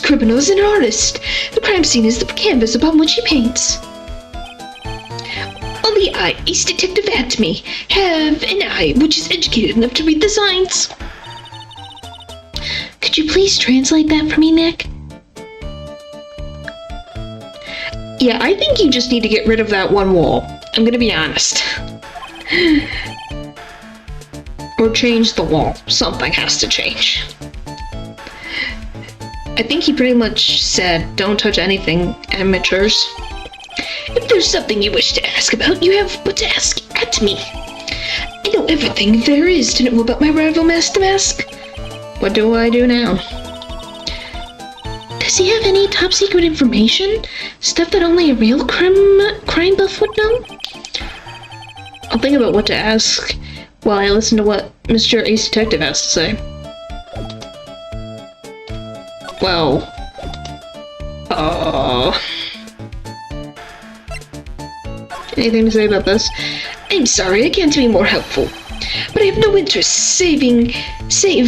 criminal is an artist. The crime scene is the canvas upon which he paints. Only I, ace detective Atme, have an eye which is educated enough to read the signs. Could you please translate that for me, Nick? Yeah, I think you just need to get rid of that one wall. I'm gonna be honest. Or change the wall. Something has to change. I think he pretty much said, don't touch anything, amateurs. If there's something you wish to ask about, you have but to ask at me. I know everything there is to know about my rival Master Mask. What do I do now?
Does he have any top secret information? Stuff that only a real crime buff would know?
I'll think about what to ask while I listen to what Mr. Ace Detective has to say. Well... Anything to say about this? I'm sorry, I can't be more helpful. But I have no interest save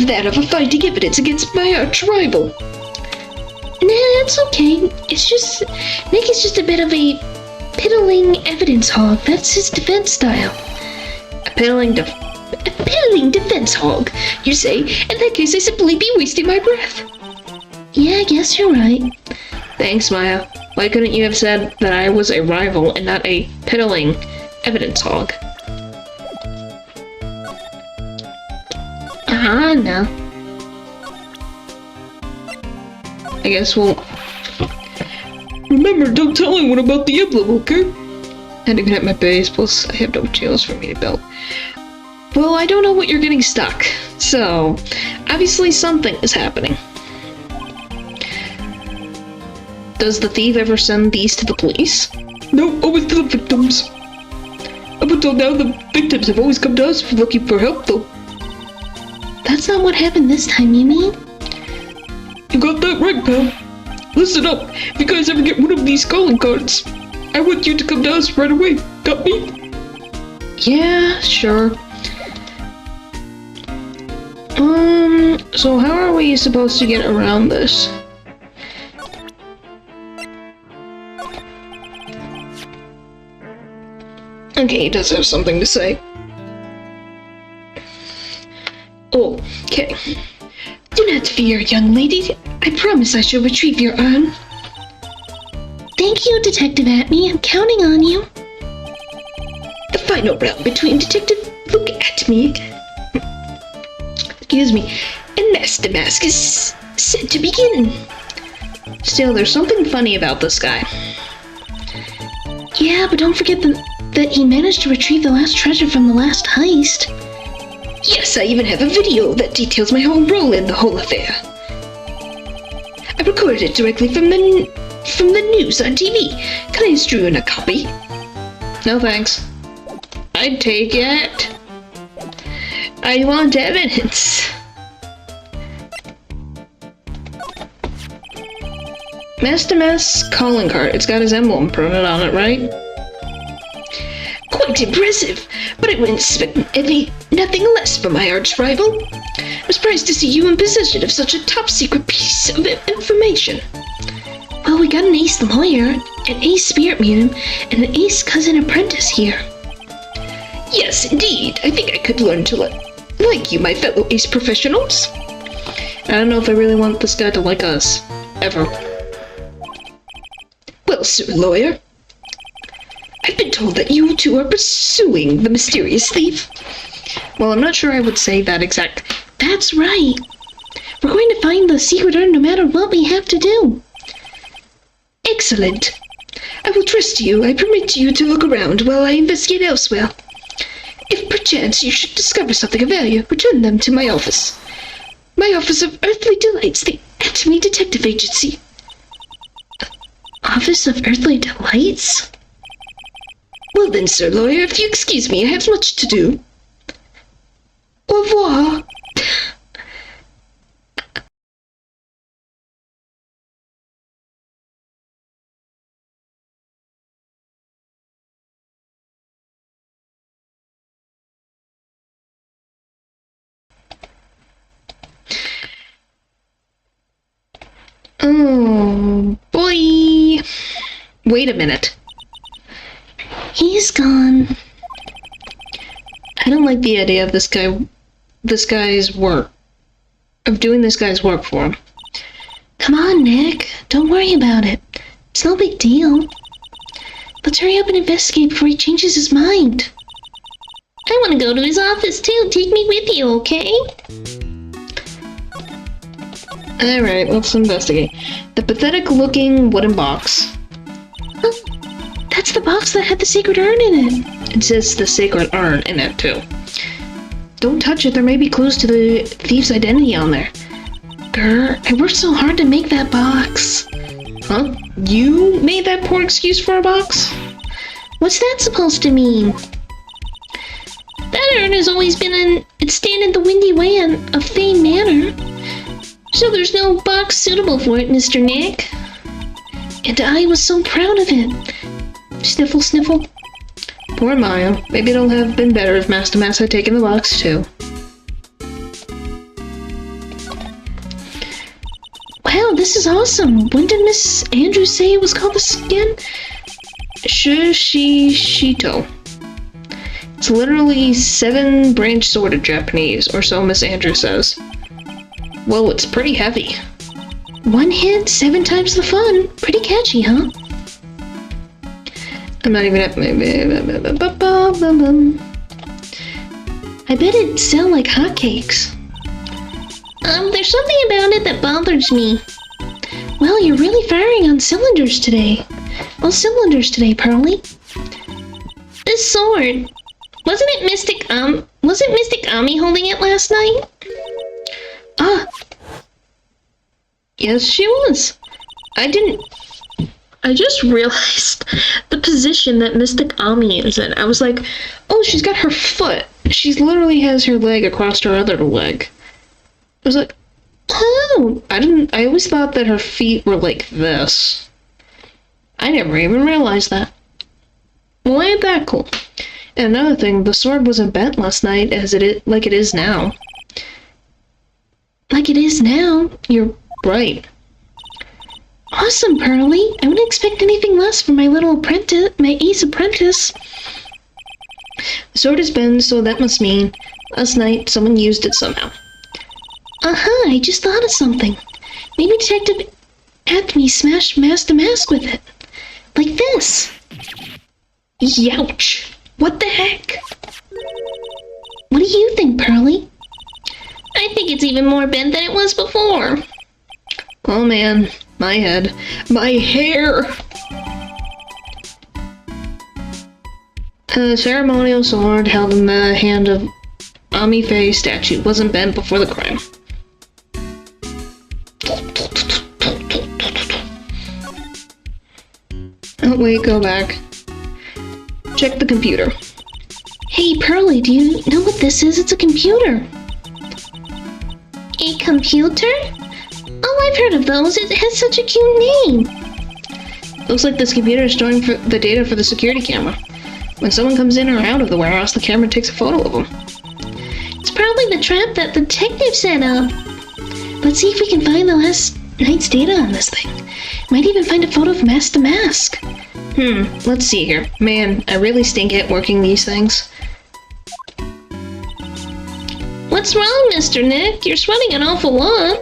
that of finding evidence against my arch rival.
Nah, it's okay. It's just... Nick is just a bit of a piddling evidence hog. That's his defense style.
A piddling defense hog, you say? In that case, I simply be wasting my breath.
Yeah, I guess you're right.
Thanks, Maya. Why couldn't you have said that I was a rival and not a piddling evidence hog?
No.
I guess we'll... Remember, don't tell anyone about the emblem, okay? And even at my base, plus I have no jails for me to build. Well, I don't know what you're getting stuck, so obviously something is happening. Does the thief ever send these to the police? No, always to the victims. Up until now, the victims have always come to us looking for help, though.
That's not what happened this time, you mean?
You got that right, pal. Listen up, if you guys ever get one of these calling cards, I want you to come to us right away. Got me? Yeah, sure. So how are we supposed to get around this? Okay, he does have something to say. Okay. Do not fear, young lady. I promise I shall retrieve your urn.
Thank you, Detective Atme. I'm counting on you.
The final round between Detective Look at me. Excuse me. And Master Mask is set to begin. Still, there's something funny about this guy.
Yeah, but don't forget that he managed to retrieve the last treasure from the last heist.
Yes, I even have a video that details my whole role in the whole affair. I recorded it directly from the news on TV. Can I strew in a copy? No thanks. I'd take it. I want evidence. Master Mask's calling card. It's got his emblem printed on it, right? Quite impressive, but I wouldn't expect nothing less from my arch rival. I'm surprised to see you in possession of such a top secret piece of information.
Well, we got an ace lawyer, an ace spirit medium, and an ace cousin apprentice here.
Yes, indeed. I think I could learn to like you, my fellow ace professionals. I don't know if I really want this guy to like us. Ever. Well, sir lawyer, I've been told that you two are pursuing the mysterious thief. Well, I'm not sure I would say that exact.
That's right. We're going to find the secret urn no matter what we have to do.
Excellent. I will trust you. I permit you to look around while I investigate elsewhere. If perchance you should discover something of value, return them to my office. My Office of Earthly Delights, the Atme Detective Agency.
Office of Earthly Delights?
Well then, sir lawyer, if you excuse me, I have much to do. Au revoir. Oh, boy. Wait a minute.
He's gone.
I don't like the idea of doing this guy's work for him.
Come on, Nick. Don't worry about it. It's no big deal. Let's hurry up and investigate before he changes his mind. I want to go to his office too. Take me with you, okay?
Alright, let's investigate. The pathetic-looking wooden box.
Oh, that's the box that had the sacred urn in it.
It says the sacred urn in it, too.
Don't touch it. There may be clues to the thief's identity on there. Grr, I worked so hard to make that box.
Huh? You made that poor excuse for a box?
What's that supposed to mean? That urn has always been it's stand in the windy way of Fane Manor. So there's no box suitable for it, Mr. Nick. And I was so proud of it. Sniffle, sniffle.
Poor Maya. Maybe it'll have been better if Master Mass had taken the box too.
Wow, this is awesome. When did Miss Andrews say it was called this again?
Shishito. It's literally 7-branch sword in Japanese, or so Miss Andrews says. Well, it's pretty heavy.
One hit, 7 times the fun. Pretty catchy, huh?
I'm not even at
I bet it'd sell like hotcakes. There's something about it that bothers me. Well, you're really firing on cylinders today. All cylinders today, Pearly. This sword. Wasn't Mystic Ami holding it last night? Ah.
Yes, she was. I just realized the position that Mystic Ami is in. I was like, oh, she's got her foot. She literally has her leg across her other leg. I was like, oh, I always thought that her feet were like this. I never even realized that. Well, ain't that cool? And another thing, the sword wasn't bent last night like it is now.
Like it is now?
You're right.
Awesome, Pearly. I wouldn't expect anything less from my little apprentice, my ace apprentice.
The sword is bent, so that must mean last night someone used it somehow.
I just thought of something. Maybe Detective Acme smashed Master Mask with it. Like this.
Youch! What the heck?
What do you think, Pearly?
I think it's even more bent than it was before.
Oh man, my head. My hair! A ceremonial sword held in the hand of Ami Faye statue wasn't bent before the crime. Oh wait, go back. Check the computer.
Hey, Pearly, do you know what this is? It's a computer.
A computer? Oh, I've heard of those. It has such a cute name.
Looks like this computer is storing the data for the security camera. When someone comes in or out of the warehouse, the camera takes a photo of them.
It's probably the trap that the detective set up.
Let's see if we can find the last night's data on this thing. Might even find a photo of Master Mask.
Let's see here. Man, I really stink at working these things.
What's wrong, Mr. Nick? You're sweating an awful lot.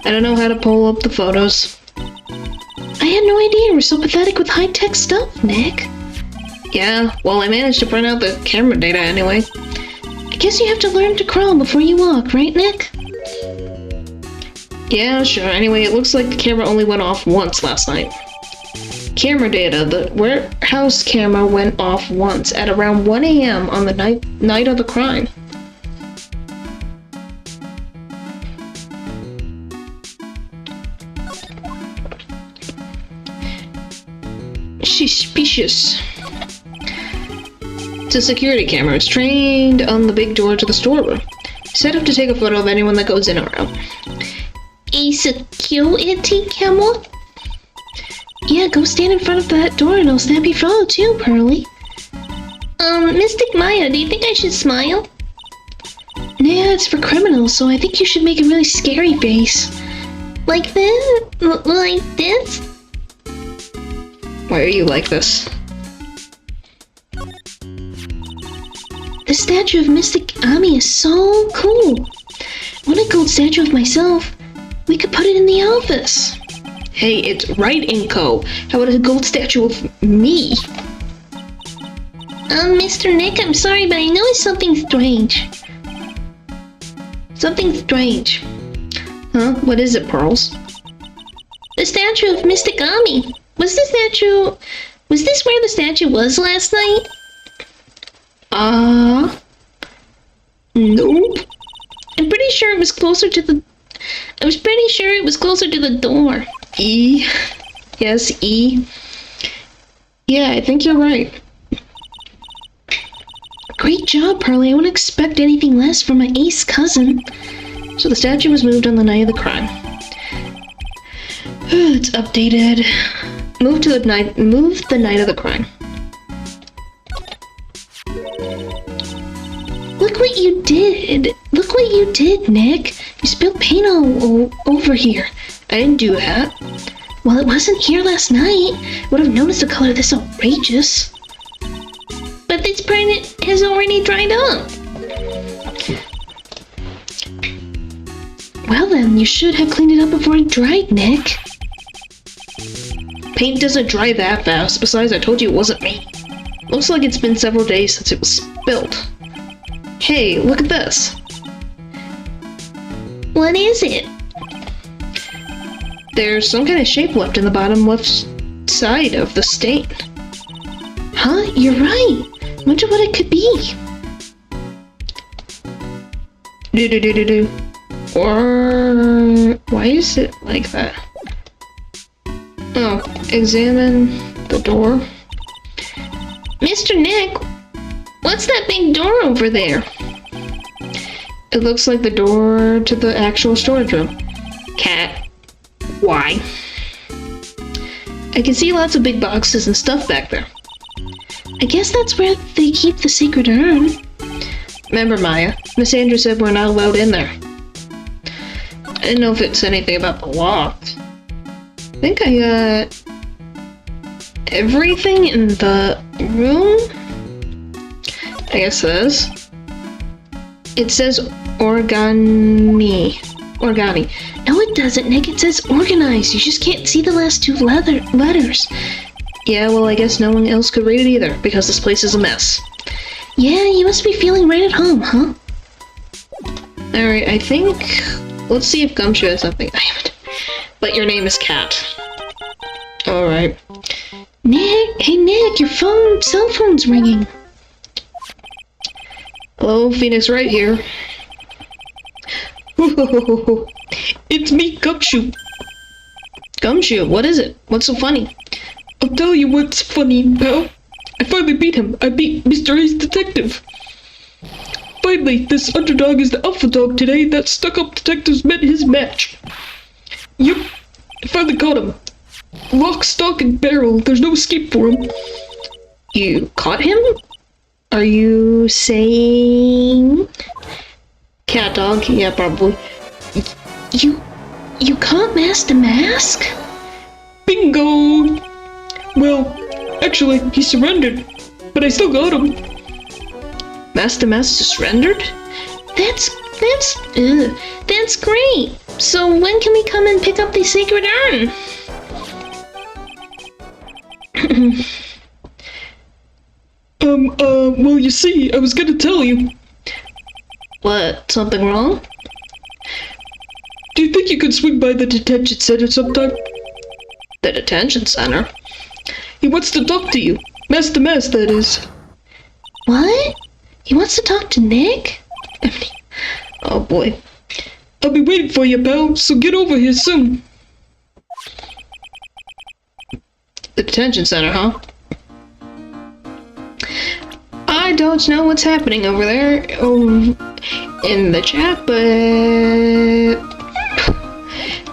I don't know how to pull up the photos.
I had no idea we're so pathetic with high-tech stuff, Nick.
Yeah, well, I managed to print out the camera data anyway.
I guess you have to learn to crawl before you walk, right, Nick?
Yeah, sure. Anyway, it looks like the camera only went off once last night. Camera data. The warehouse camera went off once at around 1 a.m. on the night of the crime. Suspicious. It's a security camera. It's trained on the big door to the storeroom. Set up to take a photo of anyone that goes in or out.
A security camera?
Yeah, go stand in front of that door and I'll snap your photo too, Pearly.
Mystic Maya, do you think I should smile?
Nah, it's for criminals, so I think you should make a really scary face.
Like this? Like this?
Why are you like this?
The statue of Mystic Ami is so cool. I want a gold statue of myself. We could put it in the office.
Hey, it's Wright & Co. How about a gold statue of me?
Mr. Nick, I'm sorry, but I noticed something strange.
Something strange. Huh? What is it, Pearls?
The statue of Mystic Ami. Was this where the statue was last night?
Nope.
I'm pretty sure it was closer to the... I was pretty sure it was closer to the door.
E. Yes, E. Yeah, I think you're right.
Great job, Pearly. I wouldn't expect anything less from my ace cousin.
So the statue was moved on the night of the crime. It's updated. Move the night of the crime.
Look what you did. Look what you did, Nick. You spilled paint all over here.
I didn't do that.
Well, it wasn't here last night. Would have noticed a color this outrageous. But this paint has already dried up. Well then, you should have cleaned it up before it dried, Nick.
Paint doesn't dry that fast. Besides, I told you it wasn't me. Looks like it's been several days since it was spilled. Hey, look at this.
What is it?
There's some kind of shape left in the bottom left side of the stain.
Huh? You're right. Wonder what it could be.
Do. Or why is it like that? Oh, examine the door.
Mr. Nick, what's that big door over there?
It looks like the door to the actual storage room.
Cat.
Why? I can see lots of big boxes and stuff back there.
I guess that's where they keep the sacred urn.
Remember, Maya, Miss Andrews said we're not allowed in there. I didn't know if it said anything about the lock. I think I got everything in the room. I guess it says organi.
No, it doesn't, Nick. It says organized. You just can't see the last two letters.
Yeah, well, I guess no one else could read it either, because this place is a mess.
Yeah, you must be feeling right at home, huh?
Alright, I think... Let's see if Gumshoe has something. But your name is Cat. Alright.
Nick! Hey, Nick! Your cell phone's ringing.
Hello, Phoenix Wright here. It's me, Gumshoe. Gumshoe, what is it? What's so funny? I'll tell you what's funny, pal. I finally beat him. I beat Mr. Ace Detective. Finally, this underdog is the alpha dog today. That stuck-up detective's met his match. Yep, I finally caught him. Lock, stock, and barrel. There's no escape for him. You caught him? Are you saying... Cat dog? Yeah, probably.
You caught Master Mask?
Bingo! Well, actually, he surrendered, but I still got him. Master Mask surrendered?
That's great. So when can we come and pick up the sacred urn?
Well, you see, I was gonna tell you. What? Something wrong? Do you think you could swing by the detention center sometime? The detention center? He wants to talk to you. Master Mask, that is.
What? He wants to talk to Nick?
Oh boy. I'll be waiting for you, pal, so get over here soon. The detention center, huh? I don't know what's happening over there in the chat, but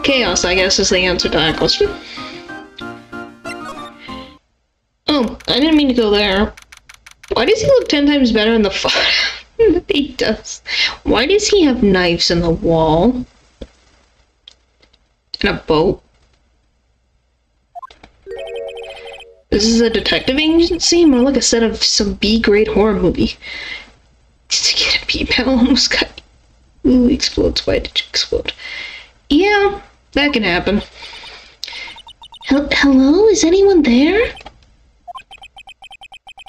chaos, I guess, is the answer to that question. Oh, I didn't mean to go there. Why does he look 10 times better in the photo? He does. Why does he have knives in the wall? And a boat? This is a detective agency? More like a set of some B-grade horror movie. To get a pee-pal almost got... Ooh, explodes. Why did you explode? Yeah, that can happen.
Hello? Is anyone there?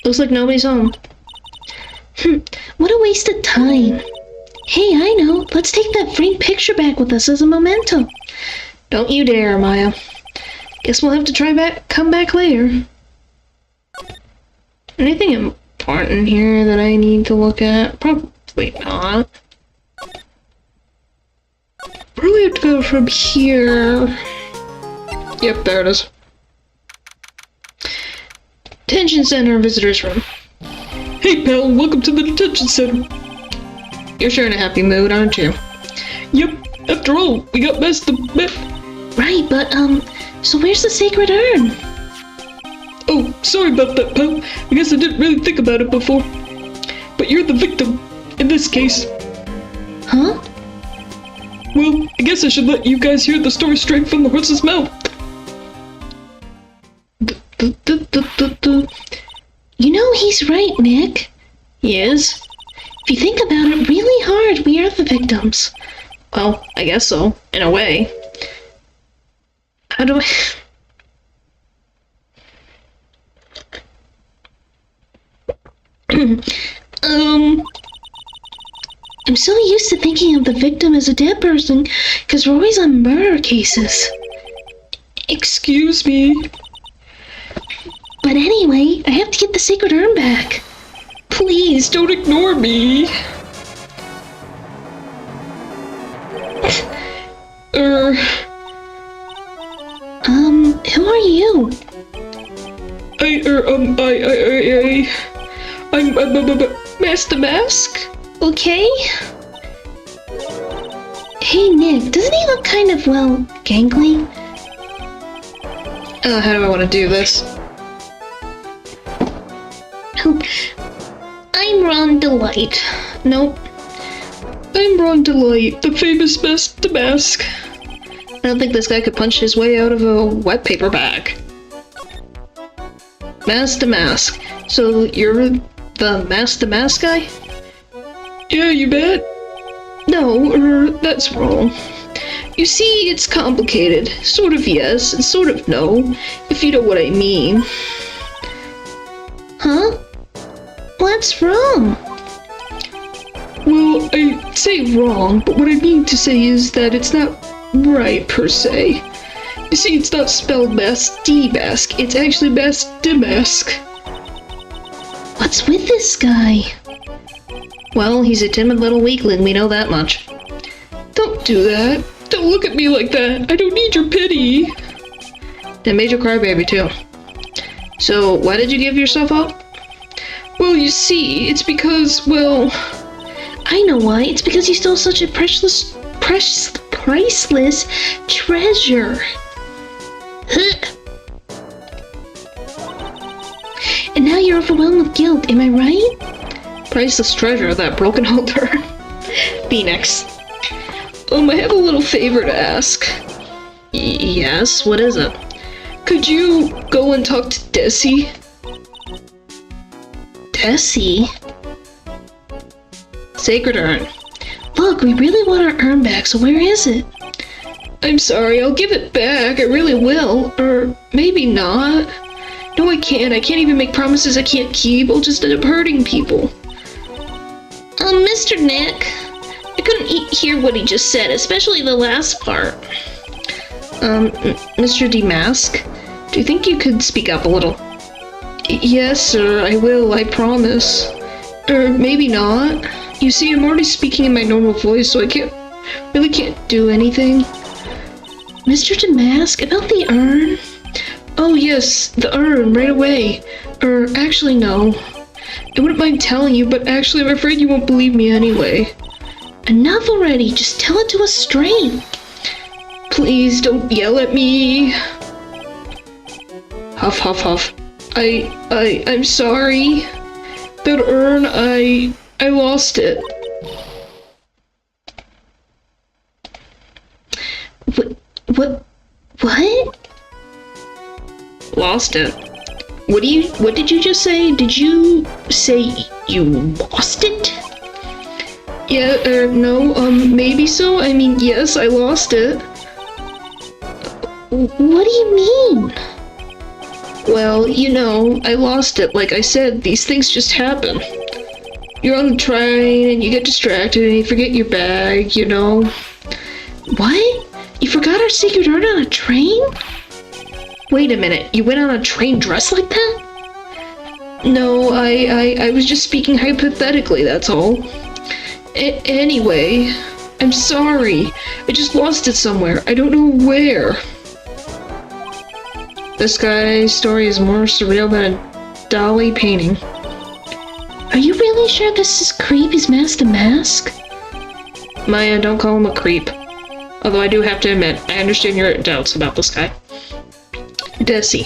Looks like nobody's home.
What a waste of time. Hey, I know. Let's take that framed picture back with us as a memento.
Don't you dare, Maya. Guess we'll have to come back later. Anything important here that I need to look at? Wait, not. Probably have to go from here. Yep, there it is. Detention Center Visitors Room. Hey pal, welcome to the detention center. You're sure in a happy mood, aren't you? Yep, after all, we got best of best.
Right, but, so where's the sacred urn?
Oh, sorry about that, pal. I guess I didn't really think about it before. But you're the victim, in this case.
Huh?
Well, I guess I should let you guys hear the story straight from the horse's mouth.
You know he's right, Nick.
He is?
If you think about it really hard, we are the victims.
Well, I guess so, in a way.
How do I... I'm so used to thinking of the victim as a dead person, because we're always on murder cases.
Excuse me.
But anyway, I have to get the sacred urn back.
Please, don't ignore me.
Who are you?
I'm Master Mask?
Okay? Hey, Nick, doesn't he look kind of, well, gangly?
How do I want to do this?
I'm Ron Delight.
Nope. I'm Ron Delight, the famous Master Mask. I don't think this guy could punch his way out of a wet paper bag. Master Mask. So you're the Master Mask guy? Yeah, you bet. No, that's wrong. You see, it's complicated. Sort of yes, and sort of no, if you know what I mean.
Huh? What's wrong?
Well, I say wrong, but what I mean to say is that it's not right, per se. You see, it's not spelled Mask-D-Mask, it's actually Mask-D-Mask.
What's with this guy?
Well, he's a timid little weakling, we know that much. Don't do that. Don't look at me like that. I don't need your pity. And made you crybaby, too. So, why did you give yourself up? Well, you see, it's because, well...
I know why. It's because you stole such a priceless treasure. And now you're overwhelmed with guilt, am I right?
Priceless treasure, that broken altar. Phoenix. I have a little favor to ask. Yes, what is it? Could you go and talk to Desi?
Desi?
Sacred urn.
Look, we really want our urn back, so where is it?
I'm sorry, I'll give it back, I really will. Or maybe not. No, I can't. I can't even make promises I can't keep. I'll just end up hurting people.
Mr. Nick, I couldn't hear what he just said, especially the last part.
Mr. D-Mask, do you think you could speak up a little? Yes, sir, I will, I promise. Or maybe not. You see, I'm already speaking in my normal voice, so I really can't do anything.
Mr. Damask, about the urn?
Oh yes, the urn, right away. Actually no. I wouldn't mind telling you, but actually I'm afraid you won't believe me anyway.
Enough already, just tell it to us straight.
Please don't yell at me. Huff, huff, huff. I'm sorry. That urn, I lost it.
What?
Lost it. What did you just say? Did you say you lost it? Yeah, no, maybe so. I mean, yes, I lost it.
What do you mean?
Well, you know, I lost it. Like I said, these things just happen. You're on the train, and you get distracted, and you forget your bag, you know.
What? You forgot our secret urn on a train?
Wait a minute, you went on a train dressed like that? No, I was just speaking hypothetically, that's all. Anyway, I'm sorry. I just lost it somewhere. I don't know where. This guy's story is more surreal than a Dali painting.
Are you really sure this is Creepy's Master Mask?
Maya, don't call him a creep. Although I do have to admit, I understand your doubts about this guy. Desi.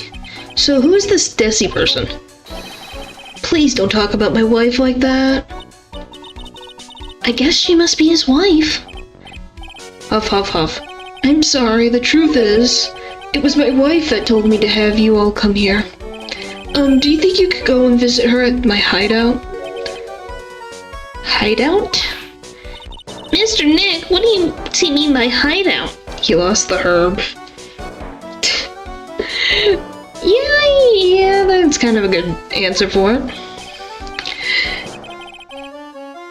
So who is this Desi person? Please don't talk about my wife like that.
I guess she must be his wife.
Huff, huff, huff. I'm sorry, the truth is, it was my wife that told me to have you all come here. Do you think you could go and visit her at my hideout?
Hideout? Mr. Nick, what do you mean by hideout?
He lost the herb. Yeah, that's kind of a good answer for it.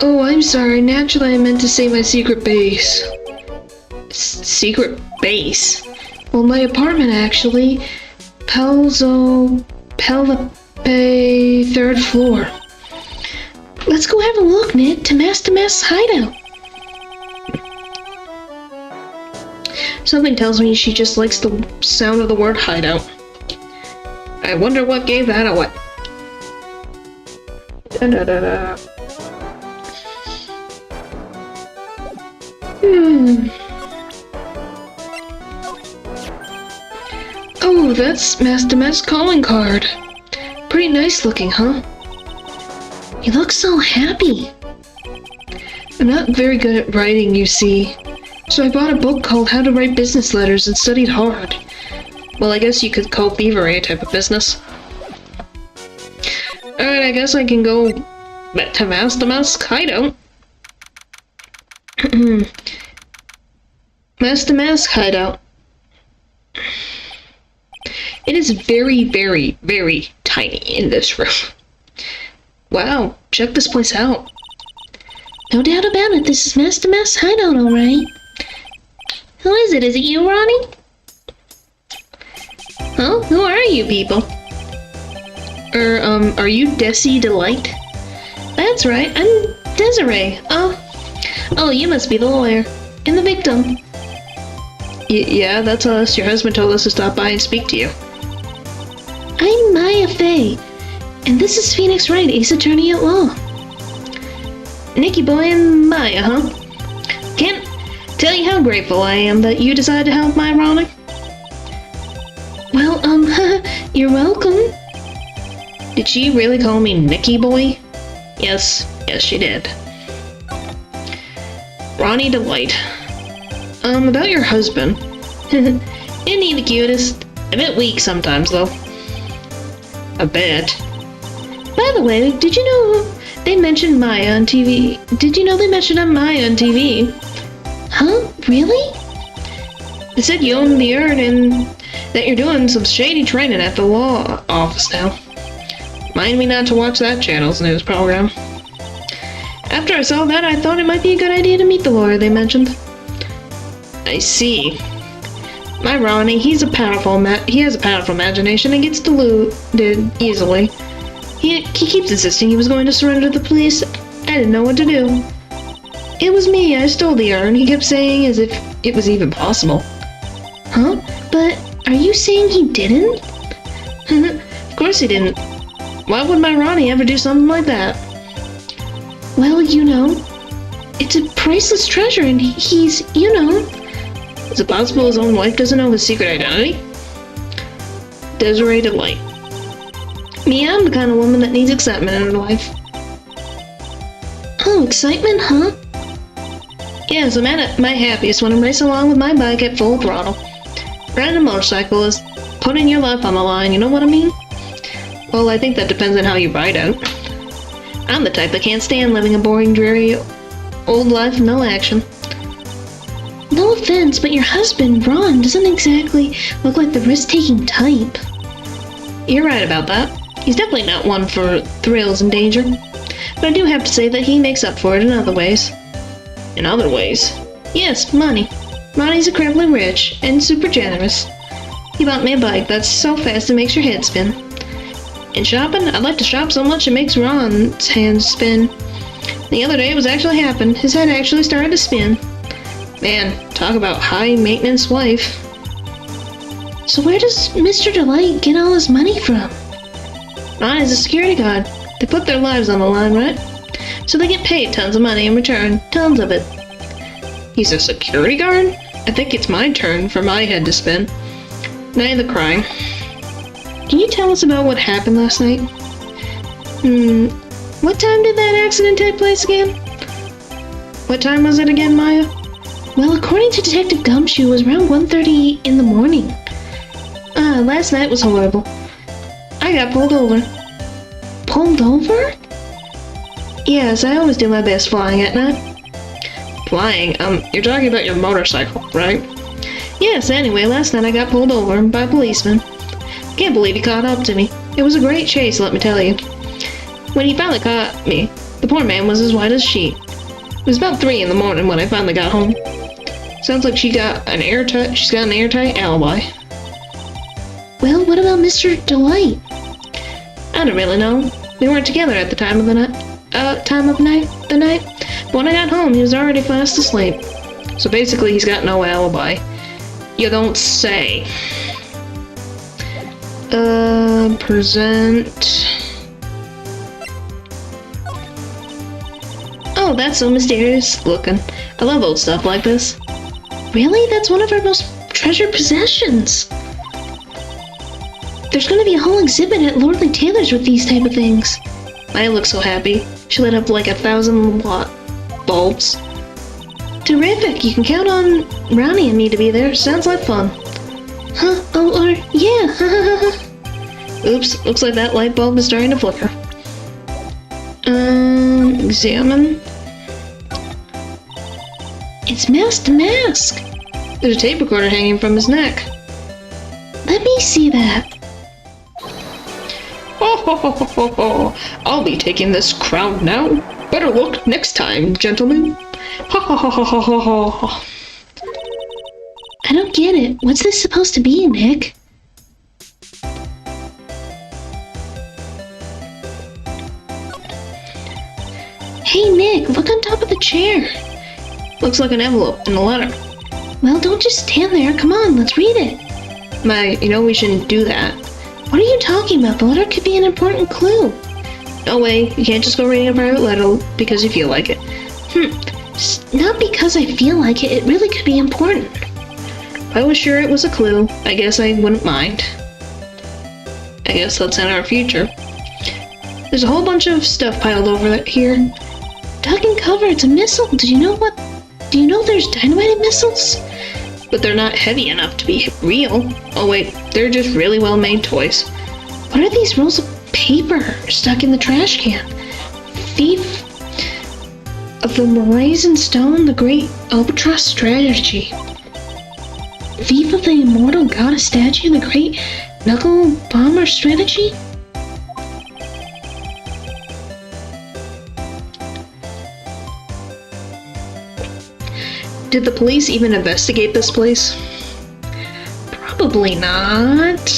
Oh, I'm sorry. Naturally, I meant to say my secret base. Secret base? Well, my apartment, actually. Pelpe, 3rd floor.
Let's go have a look, Nick, to Master Mask's hideout.
Something tells me she just likes the sound of the word hideout. I wonder what gave that away. Da-da-da-da. Oh, that's Master Mask's calling card. Pretty nice looking, huh?
You look so happy.
I'm not very good at writing, you see. So I bought a book called How to Write Business Letters and studied hard. Well, I guess you could call thievery a type of business. Alright, I guess I can go back to Master Mask's hideout. Master Mask hideout. It is very, very, very tiny in this room. Wow, check this place out.
No doubt about it, this is Master Mask's hideout, alright. Who is it? Is it you, Ronnie?
Huh? Who are you people? Are you Desi Delight?
That's right, I'm Desiree. Oh, you must be the lawyer. And the victim.
Yeah, that's us. Your husband told us to stop by and speak to you.
I'm Maya Fey. And this is Phoenix Wright, Ace Attorney at Law.
Nicky Boy and Maya, huh? Can't tell you how grateful I am that you decided to help my Ronnie.
Well, you're welcome.
Did she really call me Nicky Boy? Yes, she did. Ronnie Delight. About your husband. Isn't he the cutest? A bit weak sometimes, though. A bit.
By the way, did you know they mentioned Maya on TV? Did you know they mentioned Maya on TV? Huh? Really?
They said you own the urn and that you're doing some shady training at the law office now. Mind me not to watch that channel's news program. After I saw that, I thought it might be a good idea to meet the lawyer they mentioned. I see. My Ronnie, he has a powerful imagination and gets deluded easily. He keeps insisting he was going to surrender to the police. I didn't know what to do. It was me, I stole the urn, he kept saying as if it was even possible.
Huh? But are you saying he didn't?
Of course he didn't. Why would my Ronnie ever do something like that?
Well, you know, it's a priceless treasure and he's, you know...
Is it possible his own wife doesn't know his secret identity? Desiree Delight. Me, I'm the kind of woman that needs excitement in her life.
Oh, excitement, huh?
Yes, I'm at my happiest when I'm racing along with my bike at full throttle. Riding a motorcycle is putting your life on the line, you know what I mean? Well, I think that depends on how you ride it. I'm the type that can't stand living a boring, dreary, old life with no action.
No offense, but your husband, Ron, doesn't exactly look like the risk-taking type.
You're right about that. He's definitely not one for thrills and danger. But I do have to say that he makes up for it in other ways. In other ways? Yes, money. Ronnie's incredibly rich and super generous. He bought me a bike that's so fast it makes your head spin. In shopping, I like to shop so much it makes Ron's hands spin. The other day it was actually happened. His head actually started to spin. Man, talk about high-maintenance wife.
So where does Mr. Delight get all his money from?
Ron is a security guard. They put their lives on the line, right? So they get paid tons of money in return. Tons of it. He's a security guard? I think it's my turn for my head to spin. Night of the crime. Can you tell us about what happened last night? What time did that accident take place again? What time was it again, Maya?
Well, according to Detective Gumshoe, it was around 1:30 in the morning.
Last night was horrible. I got pulled over.
Pulled over?
Yes, I always do my best flying at night. Flying? You're talking about your motorcycle, right? Yes, anyway, last night I got pulled over by a policeman. Can't believe he caught up to me. It was a great chase, let me tell you. When he finally caught me, the poor man was as white as a sheet. It was about 3 in the morning when I finally got home. Sounds like she's got an airtight alibi.
Well, what about Mr. Delight?
I don't really know. We weren't together at the time of the night. But when I got home, he was already fast asleep. So basically, he's got no alibi. You don't say. Present. Oh, that's so mysterious looking. I love old stuff like this.
Really? That's one of our most treasured possessions. There's gonna be a whole exhibit at Lordly Taylor's with these type of things.
I look so happy. She lit up like 1,000-watt bulbs. Terrific! You can count on Ronnie and me to be there. Sounds like fun.
Huh? Oh, or yeah.
Oops, looks like that light bulb is starting to flicker. Examine.
It's mask to mask.
There's a tape recorder hanging from his neck.
Let me see that.
Ho! I'll be taking this crown now. Better look next time, gentlemen. Ha!
I don't get it. What's this supposed to be, Nick? Hey, Nick, look on top of the chair.
Looks like an envelope and a letter.
Well, don't just stand there. Come on, let's read it.
We shouldn't do that.
What are you talking about? The letter could be an important clue.
No way. You can't just go reading a private letter because you feel like it.
Not because I feel like it. It really could be important.
If I was sure it was a clue, I guess I wouldn't mind. I guess that's in our future. There's a whole bunch of stuff piled over here.
Duck and cover, it's a missile. Do you know there's dynamite missiles?
But they're not heavy enough to be real. Oh wait, they're just really well-made toys.
What are these rolls of paper stuck in the trash can? Thief of the Horizon Stone, the Great Albatross Strategy. Thief of the Immortal Goddess Statue, the Great Knuckle Bomber Strategy?
Did the police even investigate this place? Probably not.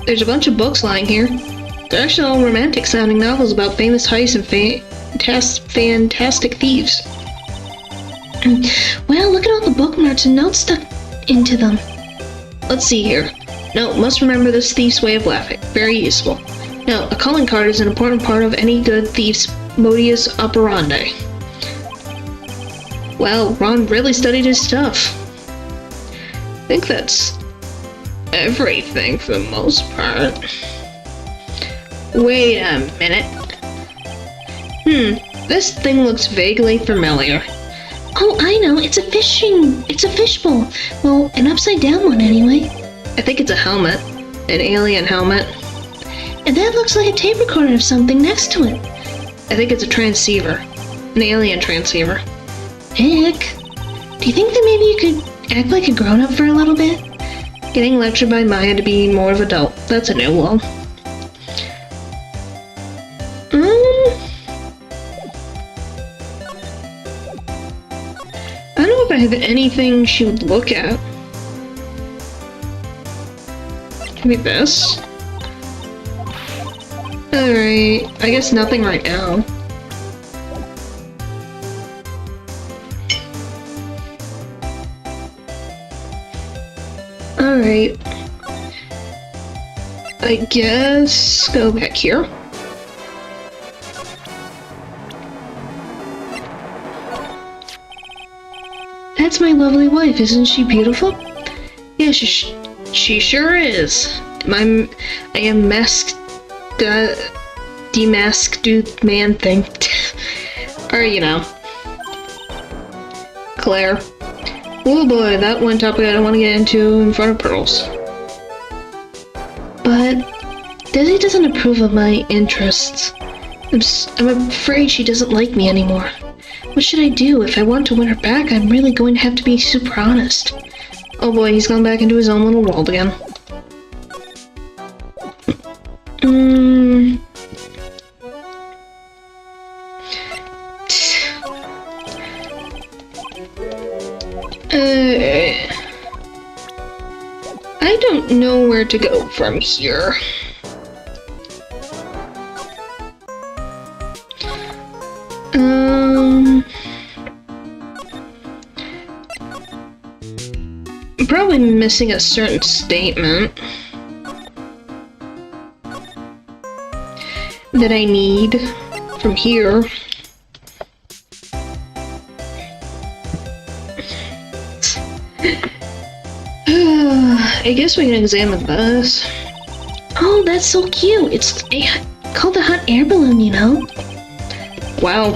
There's a bunch of books lying here. They're actually all romantic-sounding novels about famous heists and fantastic thieves.
Well, look at all the bookmarks and notes stuck into them.
Let's see here. No, must remember this thief's way of laughing. Very useful. Now, a calling card is an important part of any good thief's modus operandi. Well, Ron really studied his stuff. I think that's everything for the most part. Wait a minute. This thing looks vaguely familiar.
Oh, I know, it's a fishbowl. Well, an upside down one anyway.
I think it's a helmet. An alien helmet.
And that looks like a tape recorder of something next to it.
I think it's a transceiver. An alien transceiver.
Nick, do you think that maybe you could act like a grown-up for a little bit?
Getting lectured by Maya to be more of an adult. That's a new one. I don't know if I have anything she would look at. Maybe this? Alright, I guess nothing right now. Alright. I guess go back here.
That's my lovely wife, isn't she beautiful?
Yeah, she sure is. I am masked, demasked dude man thing. Or, you know. Claire. Oh boy, that one topic I don't want to get into in front of Pearls.
But Desi doesn't approve of my interests. I'm afraid she doesn't like me anymore. What should I do? If I want to win her back, I'm really going to have to be super honest.
Oh boy, he's gone back into his own little world again. I don't know where to go from here. I'm probably missing a certain statement that I need from here. I guess we can examine this.
Oh, that's so cute. It's called a hot air balloon, you know?
Wow,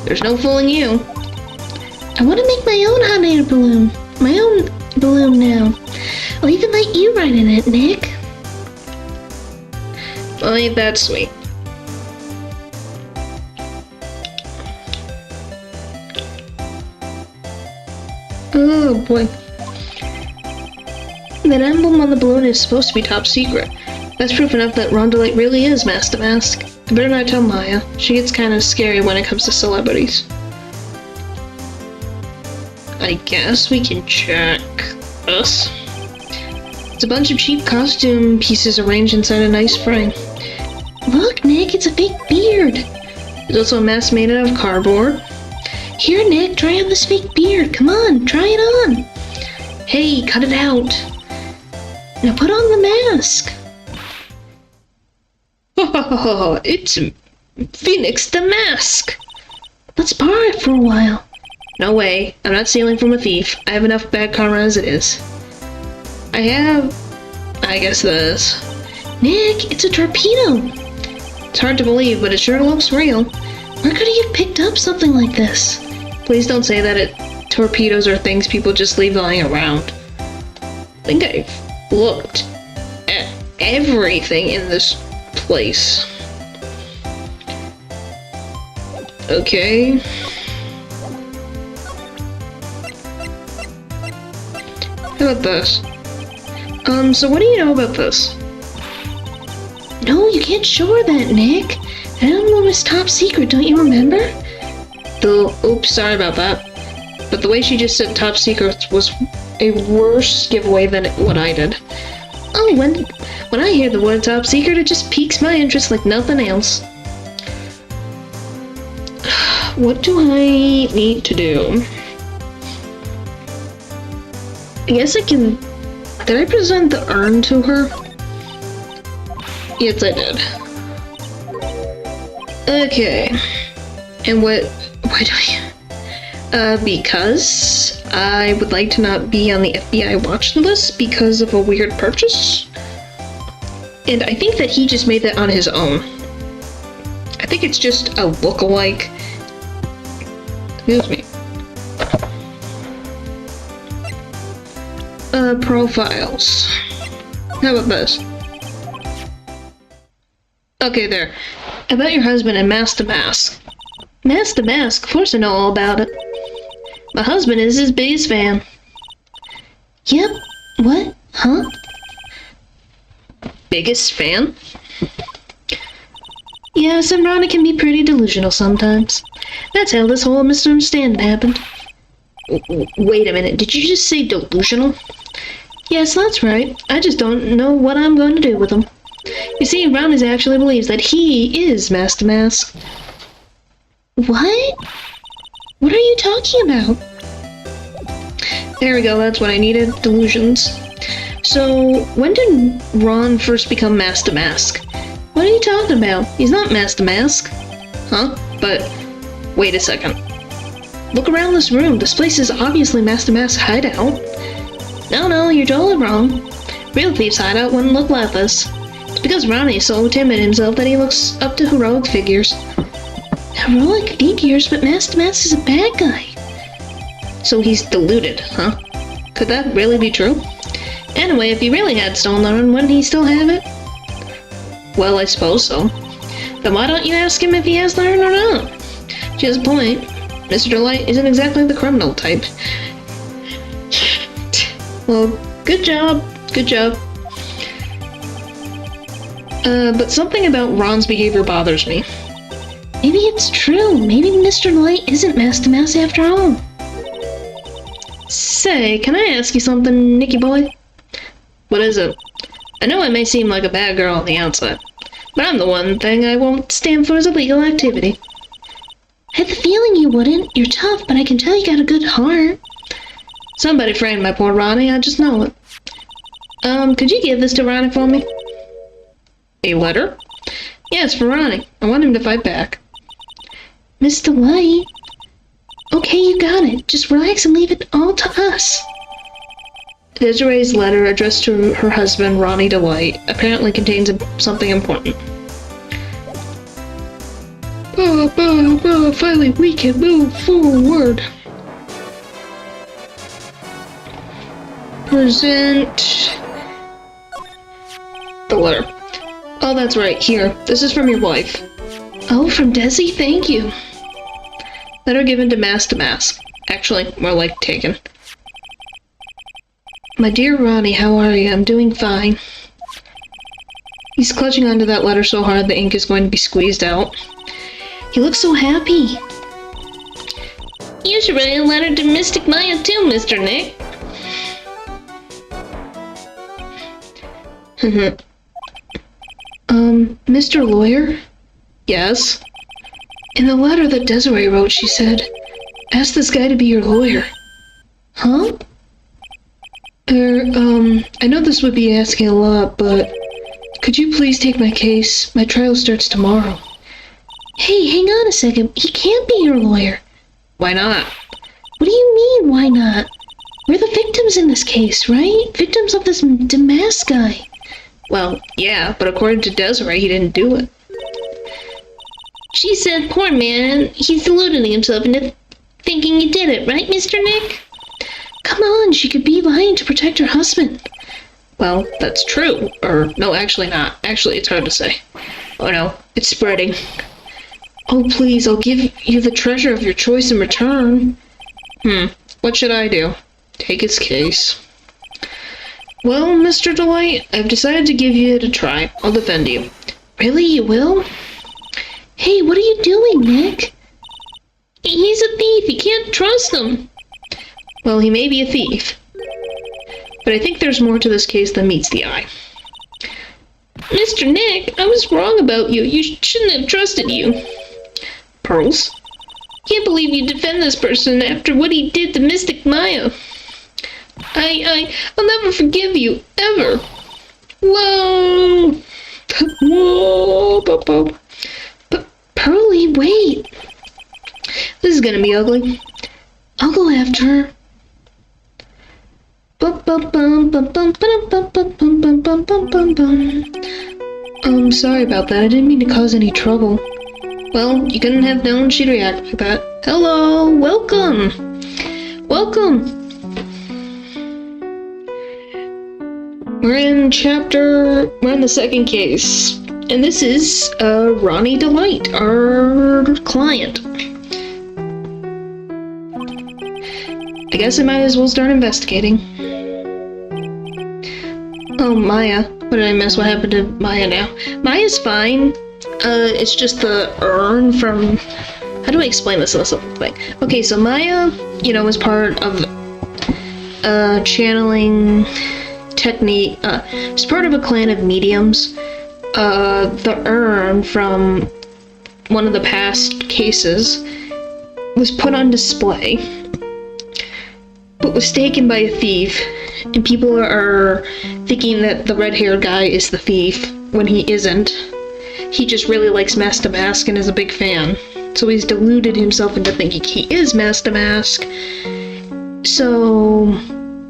there's no fooling you.
I want to make my own hot air balloon. My own balloon now. I'll even let you ride in it, Nick.
Well, ain't that sweet. Oh boy. That emblem on the balloon is supposed to be top secret. That's proof enough that Rondelite really is mask to mask. I better not tell Maya. She gets kind of scary when it comes to celebrities. I guess we can check this. It's a bunch of cheap costume pieces arranged inside a nice frame.
Look, Nick, it's a fake beard.
There's also a mask made out of cardboard.
Here, Nick, try on this fake beard. Come on, try it on.
Hey, cut it out.
Now put on the mask.
Oh, it's Phoenix the Mask.
Let's borrow it for a while.
No way. I'm not stealing from a thief. I have enough bad karma as it is. I guess this.
Nick, it's a torpedo.
It's hard to believe, but it sure looks real.
Where could he have picked up something like this?
Please don't say that torpedoes are things people just leave lying around. I think I've looked at everything in this place. Okay. How about this? So what do you know about this?
No, you can't show her that, Nick. That emblem is top secret, don't you remember?
Oops, sorry about that. But the way she just said top secret was a worse giveaway than what I did.
Oh,
When I hear the word top secret, it just piques my interest like nothing else. What do I need to do? I guess I can... Did I present the urn to her? Yes, I did. Okay. And why do I... because I would like to not be on the FBI watch list because of a weird purchase. And I think that he just made that on his own. I think it's just a look-alike. Excuse me. Profiles. How about this? Okay, there. About your husband and Mask to Mask. Mask to Mask? Of course I know all about it. My husband is his biggest fan.
Yep. What? Huh?
Biggest fan?
Yes, and Ronna can be pretty delusional sometimes. That's how this whole misunderstanding happened.
Wait a minute, did you just say delusional?
Yes, that's right. I just don't know what I'm going to do with him. You see, Ronnie actually believes that he is Master Mask. What? What are you talking about?
There we go, that's what I needed. Delusions. So, when did Ron first become Master Mask?
What are you talking about?
He's not Master Mask. Huh? But, wait a second. Look around this room. This place is obviously Master Mask's hideout.
No, you're totally wrong. Real Thief's hideout wouldn't look like this. It's because Ronnie's so timid himself that he looks up to heroic figures. Heroic figures? But Master Mask is a bad guy.
So he's deluded, huh? Could that really be true?
Anyway, if he really had stolen the urn, wouldn't he still have it?
Well, I suppose so.
Then why don't you ask him if he has the urn or not?
She has a point. Mr. Delight isn't exactly the criminal type. Well, good job. Good job. But something about Ron's behavior bothers me.
Maybe it's true. Maybe Mr. Delight isn't Master Mask after all.
Say, can I ask you something, Nicky boy? What is it? I know I may seem like a bad girl on the outside, but I'm the one thing I won't stand for is illegal activity.
I had the feeling you wouldn't. You're tough, but I can tell you got a good heart.
Somebody framed my poor Ronnie, I just know it.
Could you give this to Ronnie for me?
A letter? Yes, for Ronnie. I want him to fight back.
Miss Delight? Okay, you got it. Just relax and leave it all to us.
Desiree's letter addressed to her husband, Ronnie Delight, apparently contains something important. Finally, we can move forward. Present the letter. Oh, that's right. Here. This is from your wife.
Oh, from Desi? Thank you.
Letter given to Master Mask. Actually, more like taken. My dear Ronnie, how are you? I'm doing fine. He's clutching onto that letter so hard the ink is going to be squeezed out.
He looks so happy.
You should write a letter to Mystic Maya too, Mr. Nick.
Mr. Lawyer?
Yes?
In the letter that Desiree wrote, she said, ask this guy to be your lawyer. Huh?
I know this would be asking a lot, but could you please take my case? My trial starts tomorrow.
Hey, hang on a second. He can't be your lawyer.
Why not?
What do you mean, why not? We're the victims in this case, right? Victims of this Damask guy.
Well, yeah, but according to Desiree, he didn't do it.
She said, poor man, he's deluding himself into thinking he did it, right, Mr. Nick?
Come on, she could be lying to protect her husband.
Well, that's true. Or, no, actually not. Actually, it's hard to say. Oh no, it's spreading. Oh, please, I'll give you the treasure of your choice in return. What should I do? Take his case. Well, Mr. Delight, I've decided to give you it a try. I'll defend you.
Really, you will? Hey, what are you doing, Nick?
He's a thief. You can't trust him.
Well, he may be a thief. But I think there's more to this case than meets the eye.
Mr. Nick, I was wrong about you. You shouldn't have trusted you.
Pearls?
Can't believe you defend this person after what he did to Mystic Maya. I'll never forgive you, ever.
Whoa! Whoa!
But Pearlie, wait.
This is gonna be ugly.
I'll go after her.
Sorry about that. I didn't mean to cause any trouble. Well, you couldn't have known she'd react like that. Hello! Welcome! Welcome! We're in the second case. And this is, Ronnie Delight, our client. I guess I might as well start investigating. Oh, Maya. What did I miss? What happened to Maya now? Maya's fine. It's just the urn from... How do I explain this in a simple thing? Okay, so Maya, is part of channeling technique. She's part of a clan of mediums. the urn from one of the past cases was put on display, but was taken by a thief, and people are thinking that the red-haired guy is the thief when he isn't. He just really likes Master Mask and is a big fan. So he's deluded himself into thinking he is Master Mask. So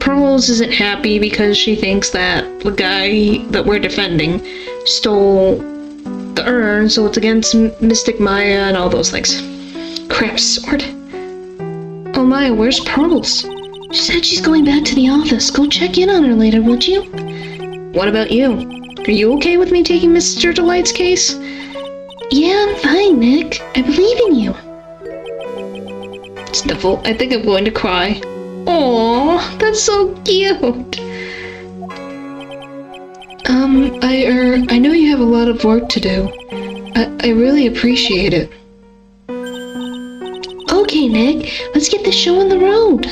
Pearls isn't happy because she thinks that the guy that we're defending stole the urn, so it's against Mystic Maya and all those things. Crap, sword.
Oh, Maya, where's Pearls? She said she's going back to the office. Go check in on her later, would you?
What about you? Are you okay with me taking Mr. Delight's case?
Yeah, I'm fine, Nick. I believe in you.
Sniffle, I think I'm going to cry. Aww, that's so cute.
I know you have a lot of work to do. I really appreciate it. Okay, Nick, let's get this show on the road.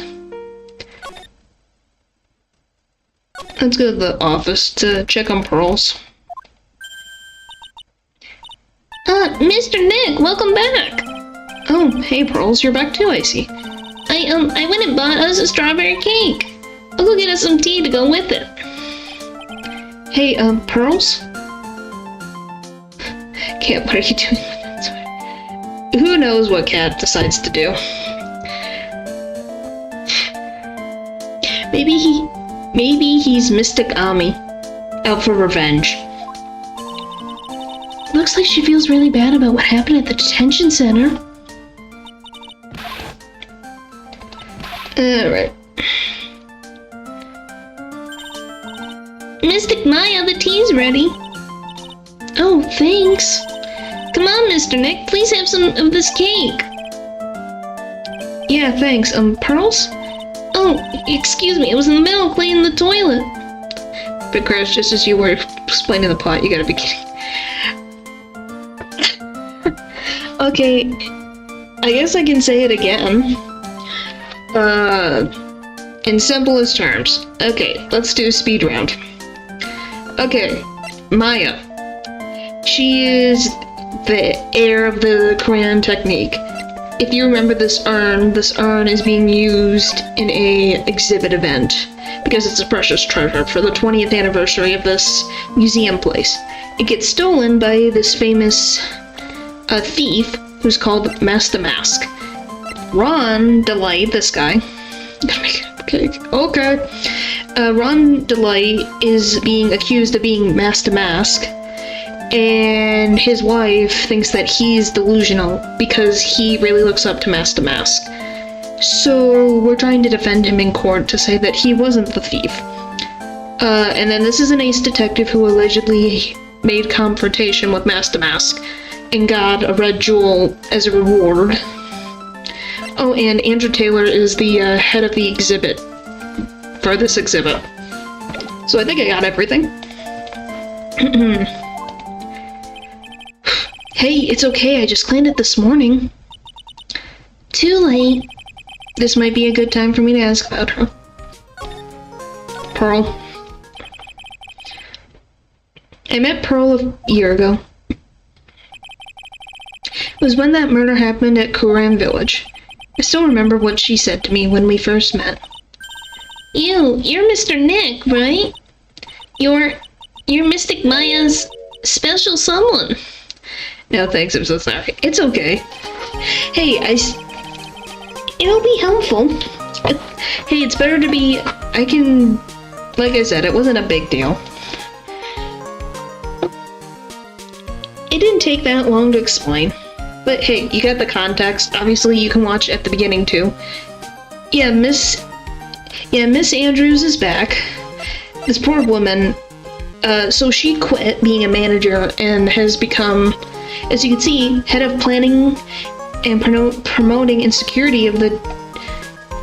Let's go to the office to check on Pearls.
Mr. Nick, welcome back.
Oh, hey Pearls, you're back too, I see.
I went and bought us a strawberry cake. I'll go get us some tea to go with it.
Hey, Pearls? Cat, what are you doing with that sweater? Who knows what Cat decides to do? Maybe he's Mystic Ami, out for revenge.
Looks like she feels really bad about what happened at the detention center.
Alright.
Mystic Maya, the tea's ready.
Oh, thanks.
Come on, Mr. Nick, please have some of this cake.
Yeah, thanks. Pearls?
Oh, excuse me, I was in the middle of cleaning the toilet.
But Crash, just as you were explaining the plot, you gotta be kidding. Okay, I guess I can say it again. In simplest terms. Okay, let's do a speed round. Okay, Maya. She is the heir of the Korean technique. If you remember this urn is being used in a exhibit event because it's a precious treasure for the 20th anniversary of this museum place. It gets stolen by this famous thief who's called Master Mask. Ron Delight, this guy. Gotta make it cake. Okay. Ron Delight is being accused of being Master Mask, and his wife thinks that he's delusional because he really looks up to Master Mask. So we're trying to defend him in court to say that he wasn't the thief. And then this is an ace detective who allegedly made confrontation with Master Mask and got a red jewel as a reward. Oh, and Andrew Taylor is the head of the exhibit for this exhibit. So I think I got everything. Hey, it's okay, I just cleaned it this morning.
Too late.
This might be a good time for me to ask about her. Pearl. I met Pearl a year ago. It was when that murder happened at Kuran Village. I still remember what she said to me when we first met.
You're Mr. Nick, right? You're Mystic Maya's special someone.
No thanks, I'm so sorry. It's okay. Hey, it'll be helpful. Hey, it's better to be... Like I said, it wasn't a big deal. It didn't take that long to explain. But hey, you got the context. Obviously, you can watch at the beginning too. Yeah, Miss Andrews is back. This poor woman. So she quit being a manager and has become, as you can see, head of planning and promoting and security of the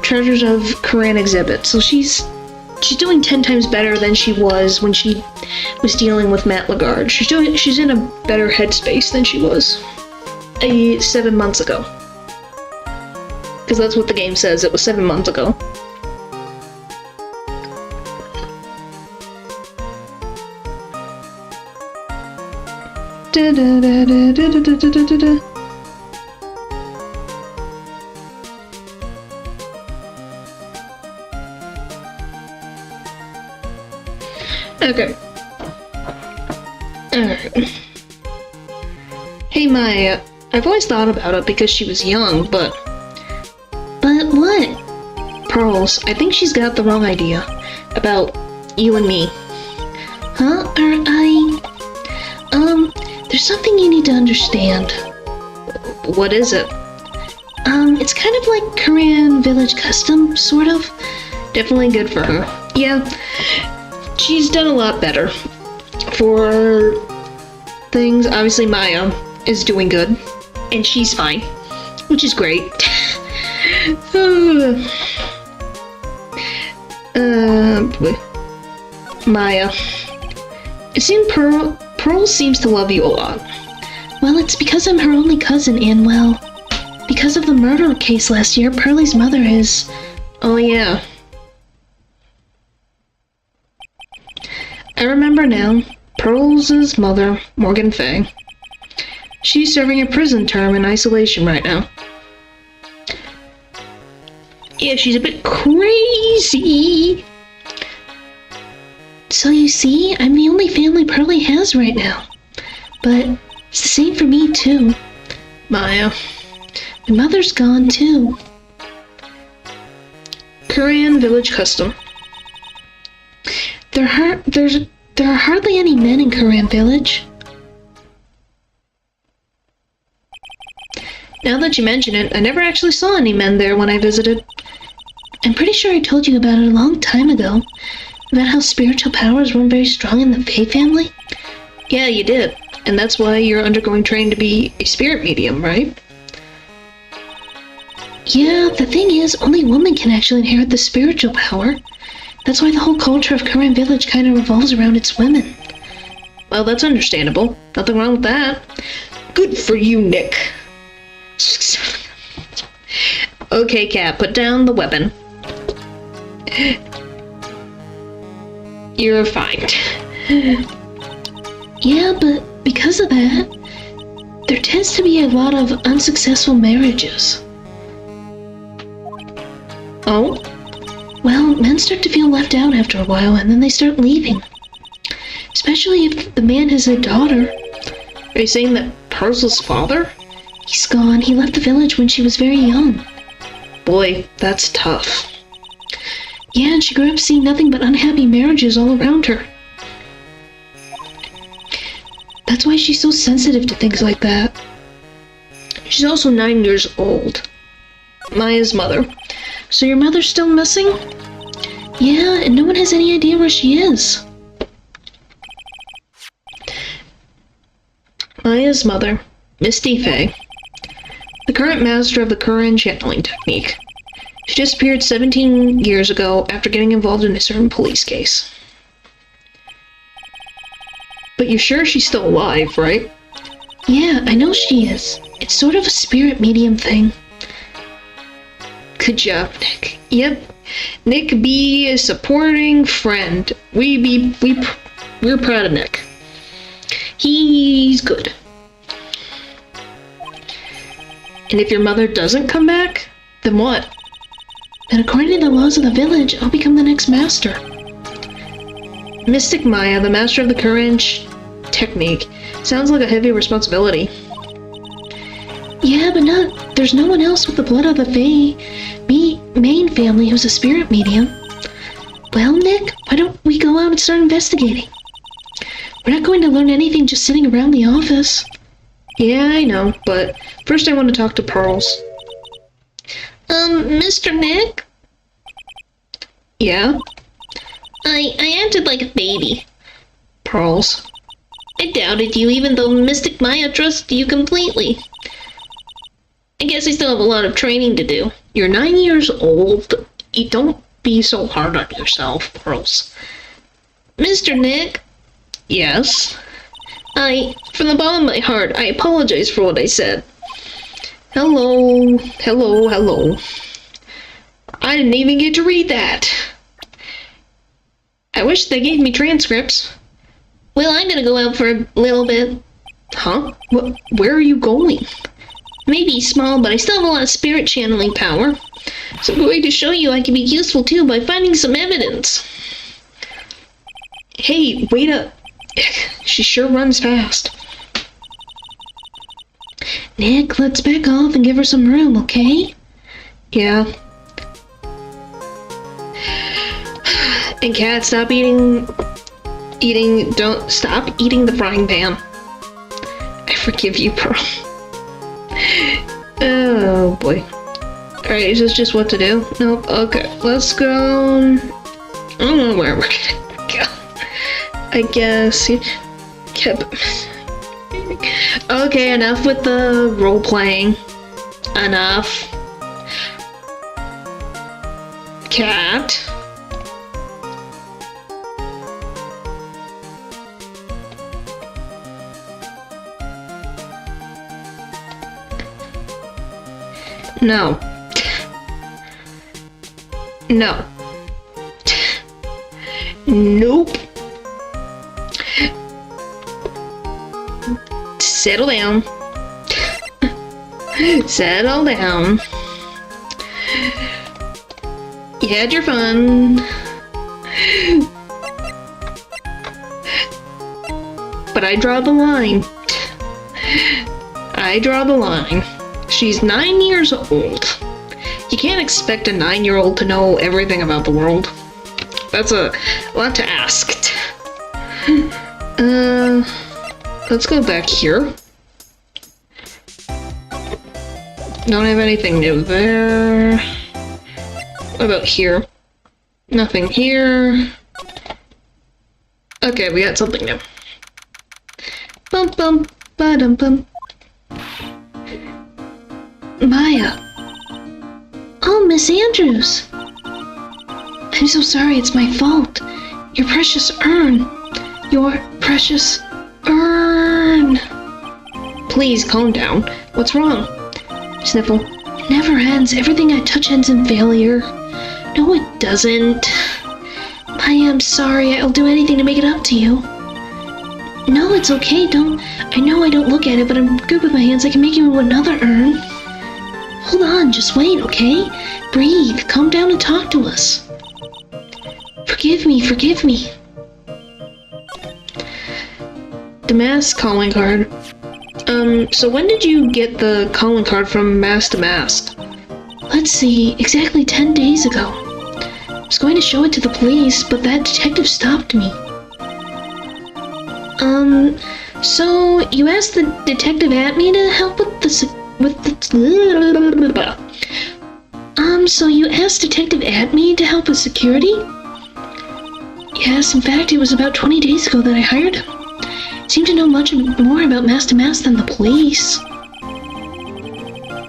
Treasures of Koran exhibit. So she's doing 10 times better than she was when she was dealing with Matt Lagarde. She's in a better headspace than she was 7 months ago. Because that's what the game says, it was 7 months ago. Da-da-da-da-da-da-da-da-da. Okay. Alright. Hey Maya, I've always thought about it because she was young, but
what?
Pearls, I think she's got the wrong idea about you and me.
Huh? There's something you need to understand.
What is it?
It's kind of like Korean village custom, sort of.
Definitely good for her. Yeah, she's done a lot better. For things, obviously Maya is doing good, and she's fine, which is great. Maya, it seems Pearl seems to love you a lot.
Well, it's because I'm her only cousin, and well, because of the murder case last year, Pearlie's mother is...
Oh yeah. I remember now. Pearl's mother, Morgan Fay. She's serving a prison term in isolation right now. Yeah, she's a bit crazy.
So you see, I'm the only family Pearlie has right now. But it's the same for me, too.
Maya.
My mother's gone, too.
Korean village custom.
There are hardly any men in Korean village.
Now that you mention it, I never actually saw any men there when I visited.
I'm pretty sure I told you about it a long time ago. About how spiritual powers weren't very strong in the Fay family.
Yeah, you did. And that's why you're undergoing training to be a spirit medium, right?
Yeah, the thing is, only women can actually inherit the spiritual power. That's why the whole culture of Korean village kind of revolves around its women.
Well, that's understandable. Nothing wrong with that. Good for you, Nick. Okay, Cat, put down the weapon. You're fine.
Yeah, but because of that, there tends to be a lot of unsuccessful marriages.
Oh?
Well, men start to feel left out after a while, and then they start leaving. Especially if the man has a daughter.
Are you saying that Pearl's father?
He's gone. He left the village when she was very young.
Boy, that's tough.
Yeah, and she grew up seeing nothing but unhappy marriages all around her. That's why she's so sensitive to things like that.
She's also 9 years old. Maya's mother. So your mother's still missing?
Yeah, and no one has any idea where she is.
Maya's mother, Misty Fay, the current master of the Korean channeling technique. She disappeared 17 years ago after getting involved in a certain police case. But you're sure she's still alive, right?
Yeah, I know she is. It's sort of a spirit medium thing.
Good job, Nick. Yep. Nick be a supporting friend. We're proud of Nick. He's good. And if your mother doesn't come back, then what?
Then according to the laws of the village, I'll become the next master.
Mystic Maya, the master of the Korean technique. Sounds like a heavy responsibility.
Yeah, but there's no one else with the blood of the Fay main family who's a spirit medium. Well, Nick, why don't we go out and start investigating? We're not going to learn anything just sitting around the office.
Yeah, I know, but first I want to talk to Pearls.
Mr. Nick?
Yeah?
I acted like a baby.
Pearls.
I doubted you even though Mystic Maya trusted you completely. I guess I still have a lot of training to do.
You're 9 years old. You don't be so hard on yourself, Pearls.
Mr. Nick?
Yes?
From the bottom of my heart, I apologize for what I said.
Hello. I didn't even get to read that. I wish they gave me transcripts.
Well, I'm gonna go out for a little bit.
Huh? Where are you going?
Maybe small, but I still have a lot of spirit channeling power. So I'm going to show you I can be useful too by finding some evidence.
Hey, wait up. She sure runs fast.
Nick, let's back off and give her some room, okay?
Yeah. And Cat, stop don't stop eating the frying pan. I forgive you, Pearl. Oh boy. Alright, is this just what to do? Nope, okay. Let's go. I don't know where we're gonna go. I guess. Okay, enough with the role playing. Enough. Cat. No. No. Nope. Settle down. Settle down. You had your fun. But I draw the line. I draw the line. She's 9 years old. You can't expect a 9-year-old to know everything about the world. That's a lot to ask. Let's go back here. Don't have anything new there. What about here? Nothing here. Okay, we got something new. Bum bum ba dum bum.
Maya. Oh, Miss Andrews. I'm so sorry, it's my fault. Your precious urn. Your precious urn.
Please calm down. What's wrong? Sniffle.
It never ends. Everything I touch ends in failure.
No, it doesn't.
Maya, I'm sorry. I'll do anything to make it up to you. No, it's okay. I know I don't look at it, but I'm good with my hands. I can make you another urn. Hold on, just wait, okay? Breathe, calm down and talk to us. Forgive me.
The mask calling card. So when did you get the calling card from Mask to Mask?
Let's see, exactly 10 days ago. I was going to show it to the police, but that detective stopped me.
So you asked the detective at me to help with the
So you asked Detective Atme to help with security? Yes, in fact, it was about 20 days ago that I hired him. Seemed to know much more about Mask to Mask than the police.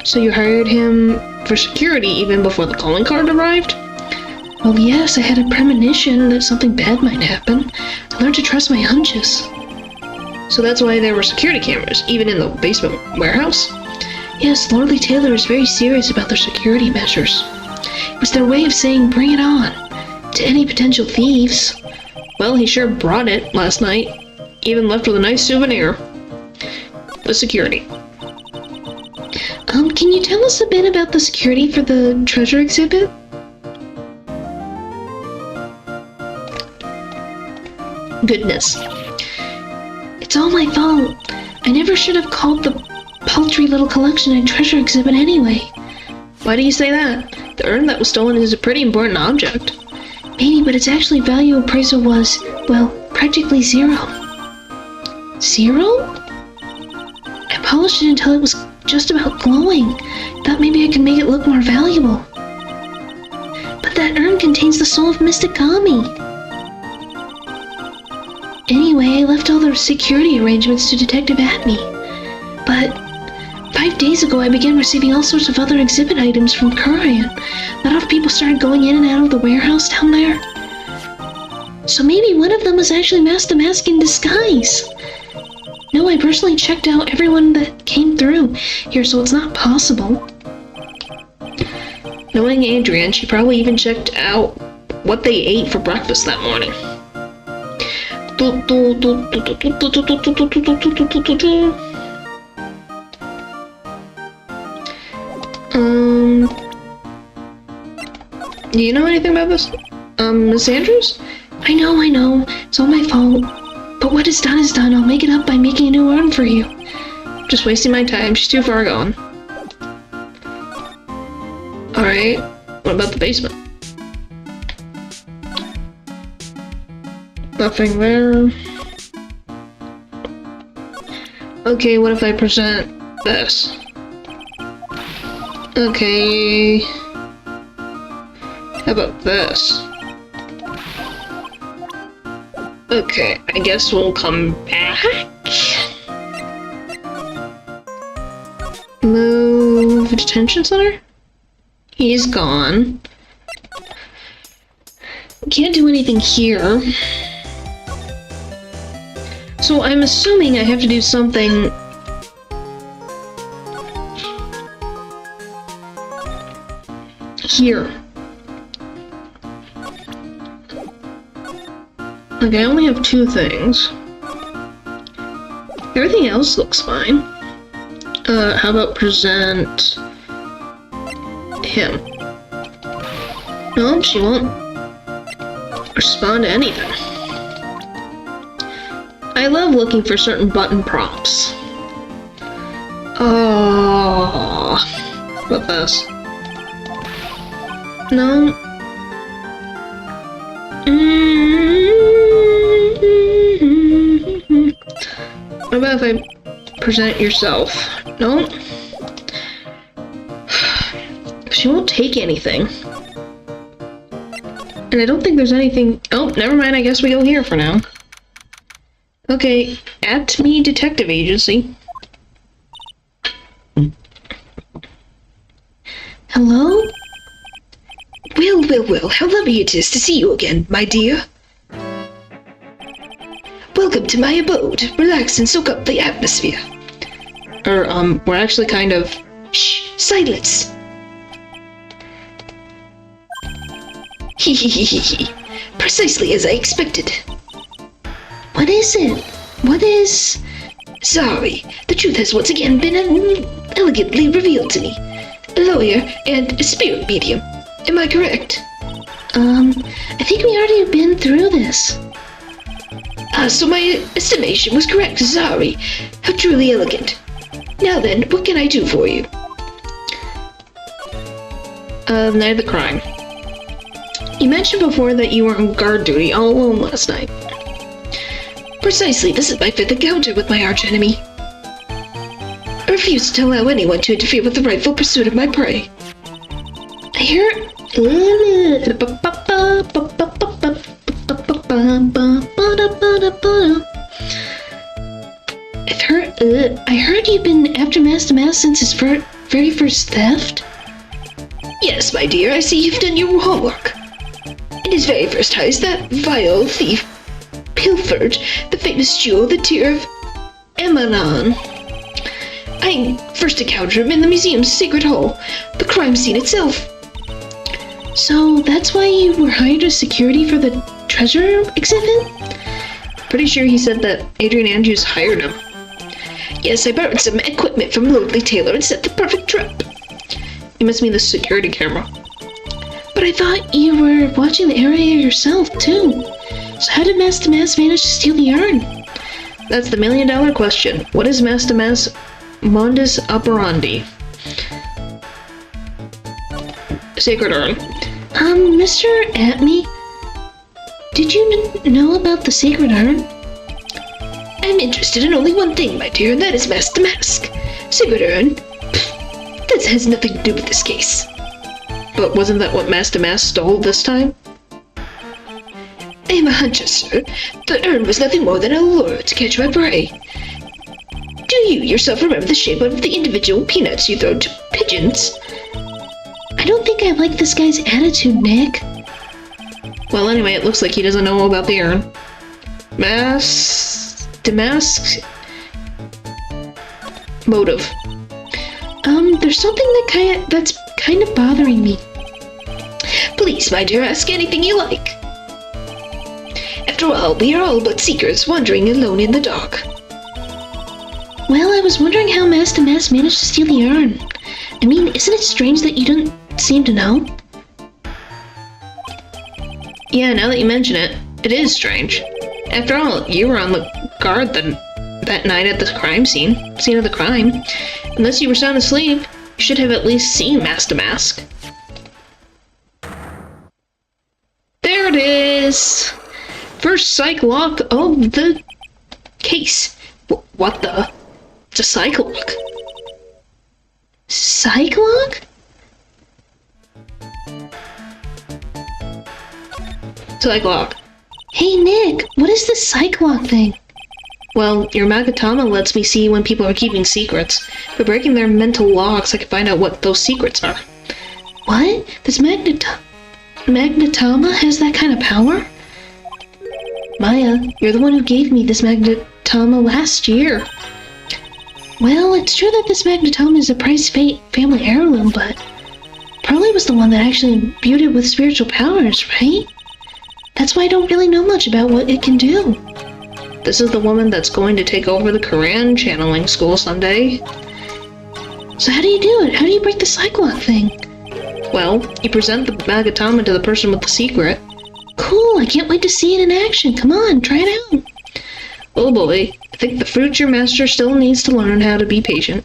So you hired him for security even before the calling card arrived?
Well, yes, I had a premonition that something bad might happen. I learned to trust my hunches.
So that's why there were security cameras, even in the basement warehouse?
Yes, Lordly Taylor is very serious about their security measures. It was their way of saying, bring it on, to any potential thieves.
Well, he sure brought it last night. Even left with a nice souvenir. The security.
Can you tell us a bit about the security for the treasure exhibit?
Goodness.
It's all my fault. I never should have called the paltry little collection a treasure exhibit anyway.
Why do you say that? The urn that was stolen is a pretty important object.
Maybe, but its actually value appraisal was, well, practically zero. Zero? I polished it until it was just about glowing. Thought maybe I could make it look more valuable. But that urn contains the soul of Mystic Kami. Anyway, I left all the security arrangements to Detective Atme. But 5 days ago, I began receiving all sorts of other exhibit items from Kurian. A lot of people started going in and out of the warehouse down there. So maybe one of them was actually Mask to Mask in disguise. No, I personally checked out everyone that came through here, so it's not possible.
Knowing Adrian, she probably even checked out what they ate for breakfast that morning. Do you know anything about this? Miss Andrews?
I know. It's all my fault. But what is done is done. I'll make it up by making a new urn for you.
Just wasting my time. She's too far gone. Alright. What about the basement? Nothing there. Okay, what if I present this? Okay. How about this? Okay, I guess we'll come back. Move detention center? He's gone. Can't do anything here. So I'm assuming I have to do something here. Okay, I only have 2 things. Everything else looks fine. How about present him? No, she won't respond to anything. I love looking for certain button prompts. Oh, what this? No. What about if I present yourself? No. She won't take anything. And I don't think there's anything... Oh, never mind. I guess we go here for now. Okay, at me detective agency.
Hello?
Well, how lovely it is to see you again, my dear. Welcome to my abode. Relax and soak up the atmosphere.
We're actually kind of...
Shh, silence. Hee. Precisely as I expected.
What is it? What is...
Sorry, the truth has once again been elegantly revealed to me. A lawyer and a spirit medium. Am I correct?
I think we already been through this.
So my estimation was correct. Sorry. How truly elegant. Now then, what can I do for you?
Night of the crime. You mentioned before that you were on guard duty all alone last night.
Precisely, this is my 5th encounter with my archenemy. I refuse to allow anyone to interfere with the rightful pursuit of my prey.
I hear... I heard you've been after Master Mass since his very first theft?
Yes, my dear, I see you've done your homework. In his very first heist, that vile thief pilfered the famous jewel, the Tear of Emanon. I first encountered him in the museum's secret hall, the crime scene itself.
So that's why you were hired as security for the treasure exhibit?
Pretty sure he said that Adrian Andrews hired him.
Yes, I borrowed some equipment from Lordly Taylor and set the perfect trap.
You must mean the security camera.
But I thought you were watching the area yourself, too. So how did Master Mass manage to steal the urn?
That's the $1,000,000 question. What is Master Mass modus operandi? Sacred urn.
Mr. Atme, did you know about the sacred urn?
I'm interested in only one thing, my dear, and that is Master Mask. Sacred urn? Pfft, that has nothing to do with this case.
But wasn't that what Master Mass stole this time?
I am a hunter, sir. The urn was nothing more than a lure to catch my prey. Do you yourself remember the shape of the individual peanuts you throw to pigeons?
I don't think I like this guy's attitude, Nick.
Well, anyway, it looks like he doesn't know about the urn. Damask motive.
There's something that's kind of bothering me.
Please, my dear, ask anything you like. After After all, we are all but seekers wandering alone in the dark.
Well, I was wondering how Master Mass managed to steal the urn. I mean, isn't it strange that you don't seem to know?
Yeah, now that you mention it, it is strange. After all, you were on the guard that night at the crime scene of the crime. Unless you were sound asleep, you should have at least seen Master Mask. There it is! First psych lock of the case. What the? It's a psych lock.
Psych lock?
Psych lock.
Hey Nick, what is this psych lock thing?
Well, your Magatama lets me see when people are keeping secrets. By breaking their mental locks, I can find out what those secrets are.
What? This Magnetama has that kind of power? Maya, you're the one who gave me this Magnetama last year. Well, it's true that this Magnetama is a prized family heirloom, but Pearlie was the one that actually imbued it with spiritual powers, right? That's why I don't really know much about what it can do.
This is the woman that's going to take over the Quran channeling school someday.
So how do you do it? How do you break the psych lock thing?
Well, you present the Magatama to the person with the secret.
Cool, I can't wait to see it in action. Come on, try it out.
Oh boy, I think the future master still needs to learn how to be patient.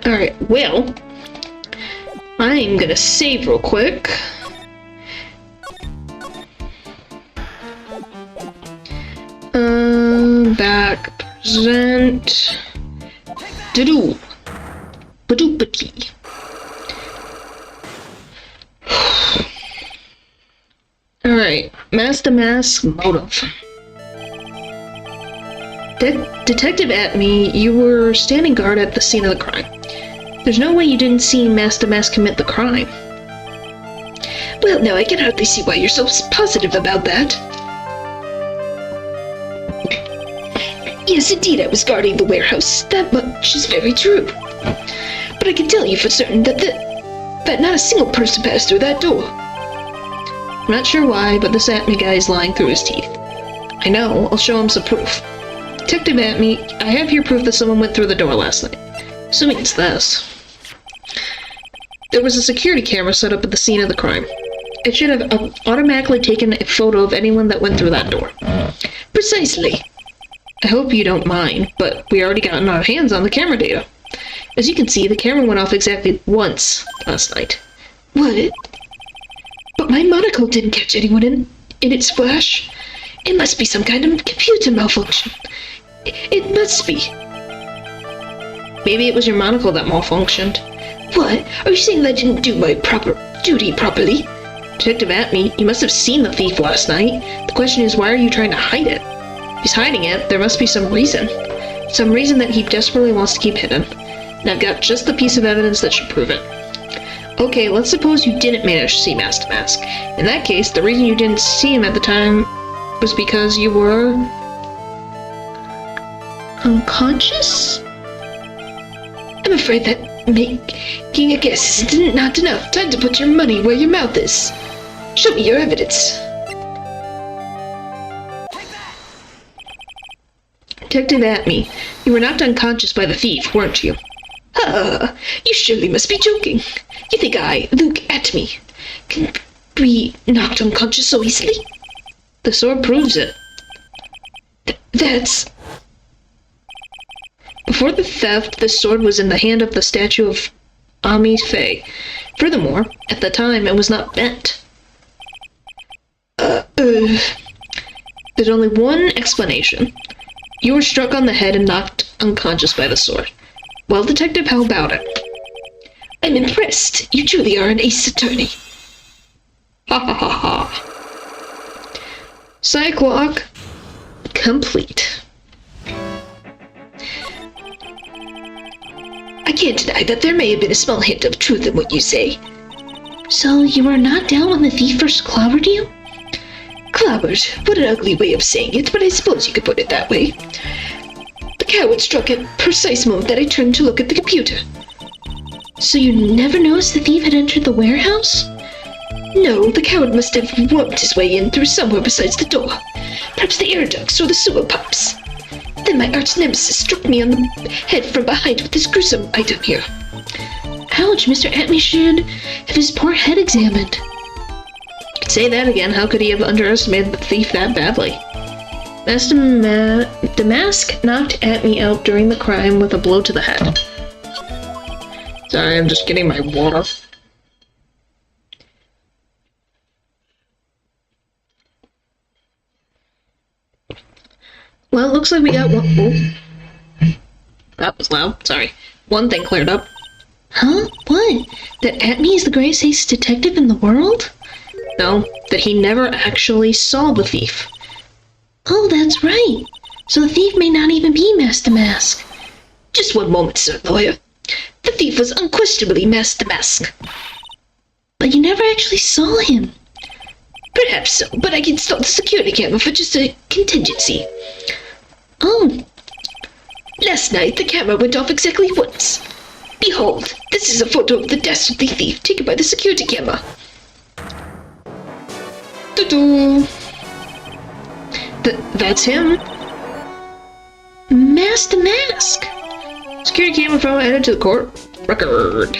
Alright, well, I'm gonna save real quick. Back, present, do-do, ba-doop-a-tee. Alright, Master Mask motive. Detective Atme, you were standing guard at the scene of the crime. There's no way you didn't see Master Mask commit the crime.
Well, now I can hardly see why you're so positive about that. Yes, indeed, I was guarding the warehouse. That much is very true. But I can tell you for certain that not a single person passed through that door.
I'm not sure why, but this Atme guy is lying through his teeth. I know, I'll show him some proof. Detective Atme, I have here proof that someone went through the door last night. Assuming it's this. There was a security camera set up at the scene of the crime. It should have automatically taken a photo of anyone that went through that door.
Precisely.
I hope you don't mind, but we already gotten our hands on the camera data. As you can see, the camera went off exactly once last night.
What? But my monocle didn't catch anyone in its flash. It must be some kind of computer malfunction. It must be.
Maybe it was your monocle that malfunctioned.
What? Are you saying that I didn't do my duty properly?
Detective Atme, you must have seen the thief last night. The question is, why are you trying to hide it? If he's hiding it, there must be some reason. Some reason that he desperately wants to keep hidden. And I've got just the piece of evidence that should prove it. Okay, let's suppose you didn't manage to see Master Mask. In that case, the reason you didn't see him at the time was because you were unconscious?
I'm afraid that making a guess is not enough. Time to put your money where your mouth is. Show me your evidence.
Detective Atme, you were knocked unconscious by the thief, weren't you?
You surely must be joking. You think I, Luke Atme, can be knocked unconscious so easily?
The sword proves it.
That's...
Before the theft, this sword was in the hand of the statue of Ami Faye. Furthermore, at the time, it was not bent. There's only one explanation. You were struck on the head and knocked unconscious by the sword. Well, Detective, how about it?
I'm impressed. You truly are an ace attorney.
Ha ha ha ha. Psych lock complete.
I can't deny that there may have been a small hint of truth in what you say.
So you were knocked down when the thief first clobbered you?
Clobbered? What an ugly way of saying it, but I suppose you could put it that way. The coward struck at the precise moment that I turned to look at the computer.
So you never noticed the thief had entered the warehouse?
No, the coward must have wormed his way in through somewhere besides the door. Perhaps the air ducts or the sewer pipes. Then my arch nemesis struck me on the head from behind with this gruesome item here.
Ouch, Mr. Atme should have his poor head examined.
Say that again. How could he have underestimated the thief that badly? The mask knocked Atme out during the crime with a blow to the head. Sorry, I'm just getting my water. Well, it looks like we got one. Oh. That was loud. Sorry. One thing cleared up.
Huh? What? That Atme is the greatest ace detective in the world?
No, that he never actually saw the thief.
Oh, that's right. So the thief may not even be Master Mask.
Just one moment, sir lawyer. The thief was unquestionably Master Mask.
But you never actually saw him.
Perhaps so, but I installed the security camera for just a contingency.
Oh.
Last night, the camera went off exactly once. Behold, this is a photo of the dastardly thief taken by the security camera.
Doo-doo. That's him.
Master Mask.
Security camera photo added to the court record.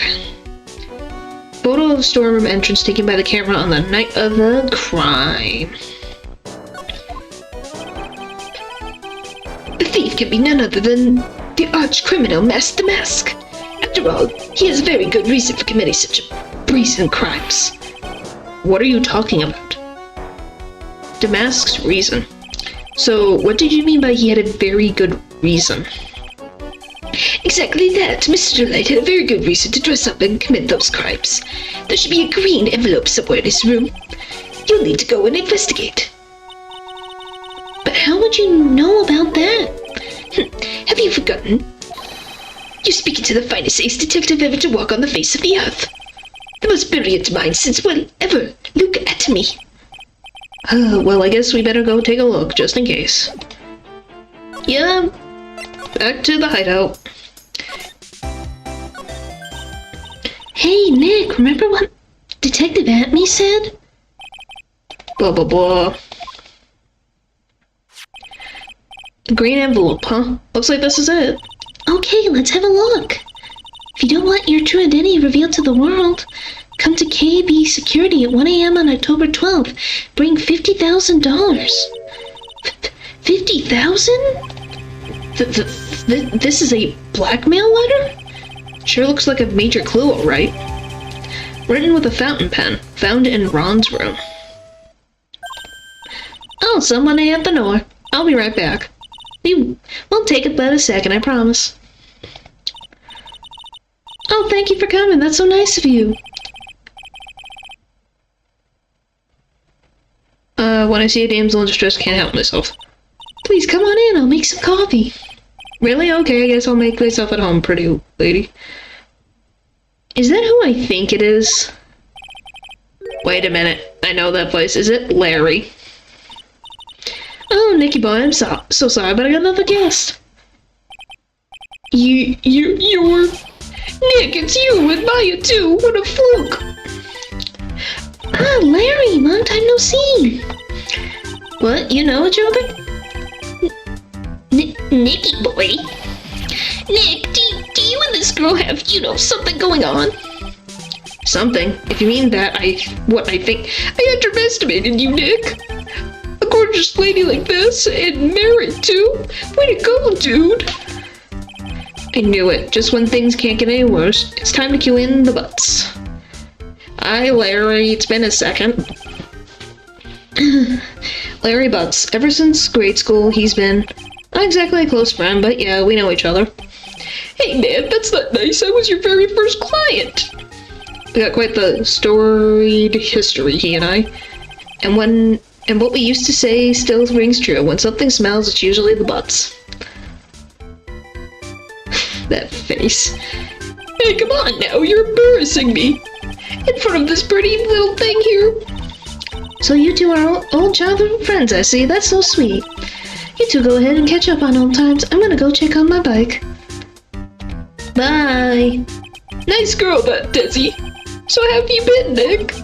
Photo of storeroom entrance taken by the camera on the night of the crime.
The thief can be none other than the arch criminal Master Mask. After all, he has very good reason for committing such brazen crimes.
What are you talking about? Damask's reason. So, what did you mean by he had a very good reason?
Exactly that. Mr. Wright had a very good reason to dress up and commit those crimes. There should be a green envelope somewhere in his room. You'll need to go and investigate.
But how would you know about that?
Have you forgotten? You're speaking to the finest ace detective ever to walk on the face of the earth. The most brilliant mind since, well, ever. Look at me.
Well, I guess we better go take a look, just in case. Yeah, back to the hideout.
Hey, Nick, remember what Detective Atme said?
Blah, blah, blah. Green envelope, huh? Looks like this is it.
Okay, let's have a look. If you don't want your true identity revealed to the world, come to KB Security at 1 a.m. on October 12th. Bring $50,000.
50,000?
This is a blackmail letter? Sure looks like a major clue, alright. Written with a fountain pen, found in Ron's room. Oh, somebody at the door. I'll be right back. We won't take it but a second, I promise. Oh, thank you for coming. That's so nice of you. When I see a damsel in distress, can't help myself.
Please come on in. I'll make some coffee.
Really? Okay, I guess I'll make myself at home, pretty lady. Is that who I think it is? Wait a minute. I know that voice. Is it Larry? Oh, Nicky boy, I'm so sorry, but I got another guest.
You're... Nick, it's you with Maya too. What a fluke.
Ah, Larry, long time no see.
What? You know each other?
Nicky boy. Nick, do you and this girl have, something going on?
Something? If you mean that, I think...
I underestimated you, Nick. A gorgeous lady like this, and married too. Way to go, dude.
I knew it. Just when things can't get any worse, it's time to cue in the butts. Hi, Larry. It's been a second. Larry Butts. Ever since grade school, he's been not exactly a close friend, but yeah, we know each other.
Hey, man, that's not nice. I was your very first client.
We got quite the storied history, he and I. And what we used to say still rings true. When something smells, it's usually the butts. That face.
Hey, come on now, you're embarrassing me. In front of this pretty little thing here.
So you two are old childhood friends, I see. That's so sweet. You two go ahead and catch up on old times. I'm gonna go check on my bike. Bye. Nice girl, that Desi. So how have you been, Nick?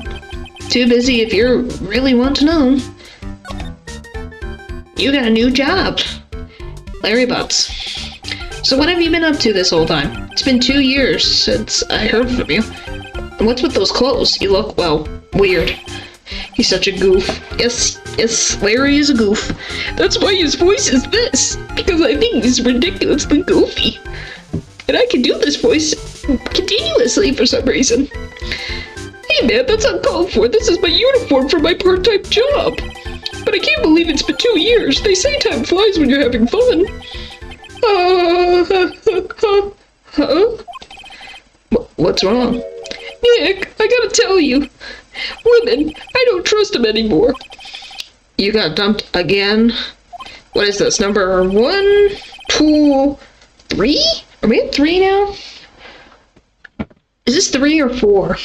Too busy if you really want to know. You got a new job. Larry Butts. So what have you been up to this whole time? It's been 2 years since I heard from you. And what's with those clothes? You look, well, weird. He's such a goof. Yes, Larry is a goof.
That's why his voice is this. Because I think he's ridiculously goofy. And I can do this voice continuously for some reason. Hey man, that's uncalled for. This is my uniform for my part-time job. But I can't believe it's been 2 years. They say time flies when you're having fun.
What's wrong?
Nick, I gotta tell you. Women, I don't trust them anymore.
You got dumped again? What is this, number 1, 2, 3? Are we at 3 now? Is this 3 or 4?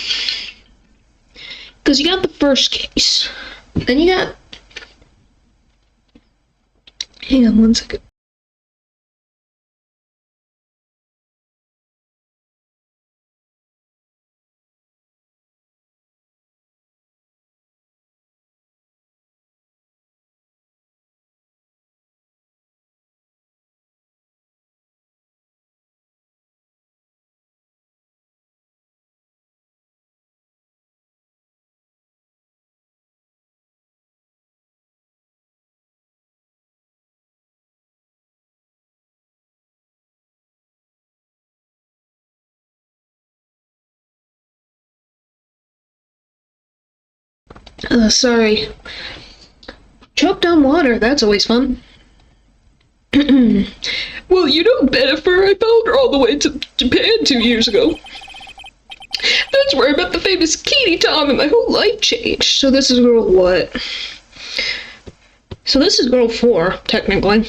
Because you got the first case. Then you got... Hang on 1 second. Sorry. Choked on water, that's always fun.
Well, you know Bennifer, I followed her all the way to Japan 2 years ago. That's where I met the famous Katie Tom and my whole life changed.
So this is girl what? So this is girl 4, technically.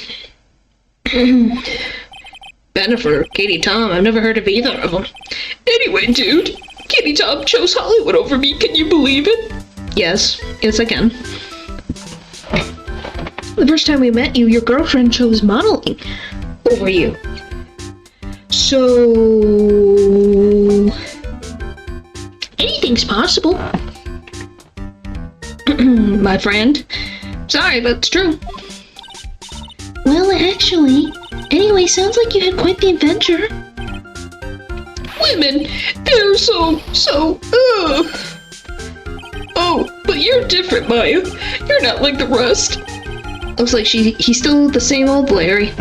Bennifer, Katie Tom, I've never heard of either of them.
Anyway, dude, Katie Tom chose Hollywood over me, can you believe it?
Yes I can.
The first time we met you, your girlfriend chose modeling over you.
So...
Anything's possible.
My friend. Sorry, but it's true.
Well, actually, anyway, sounds like you had quite the adventure.
Women, they're so, Oh, but you're different, Maya. You're not like the rest.
Looks like he's still the same old Larry.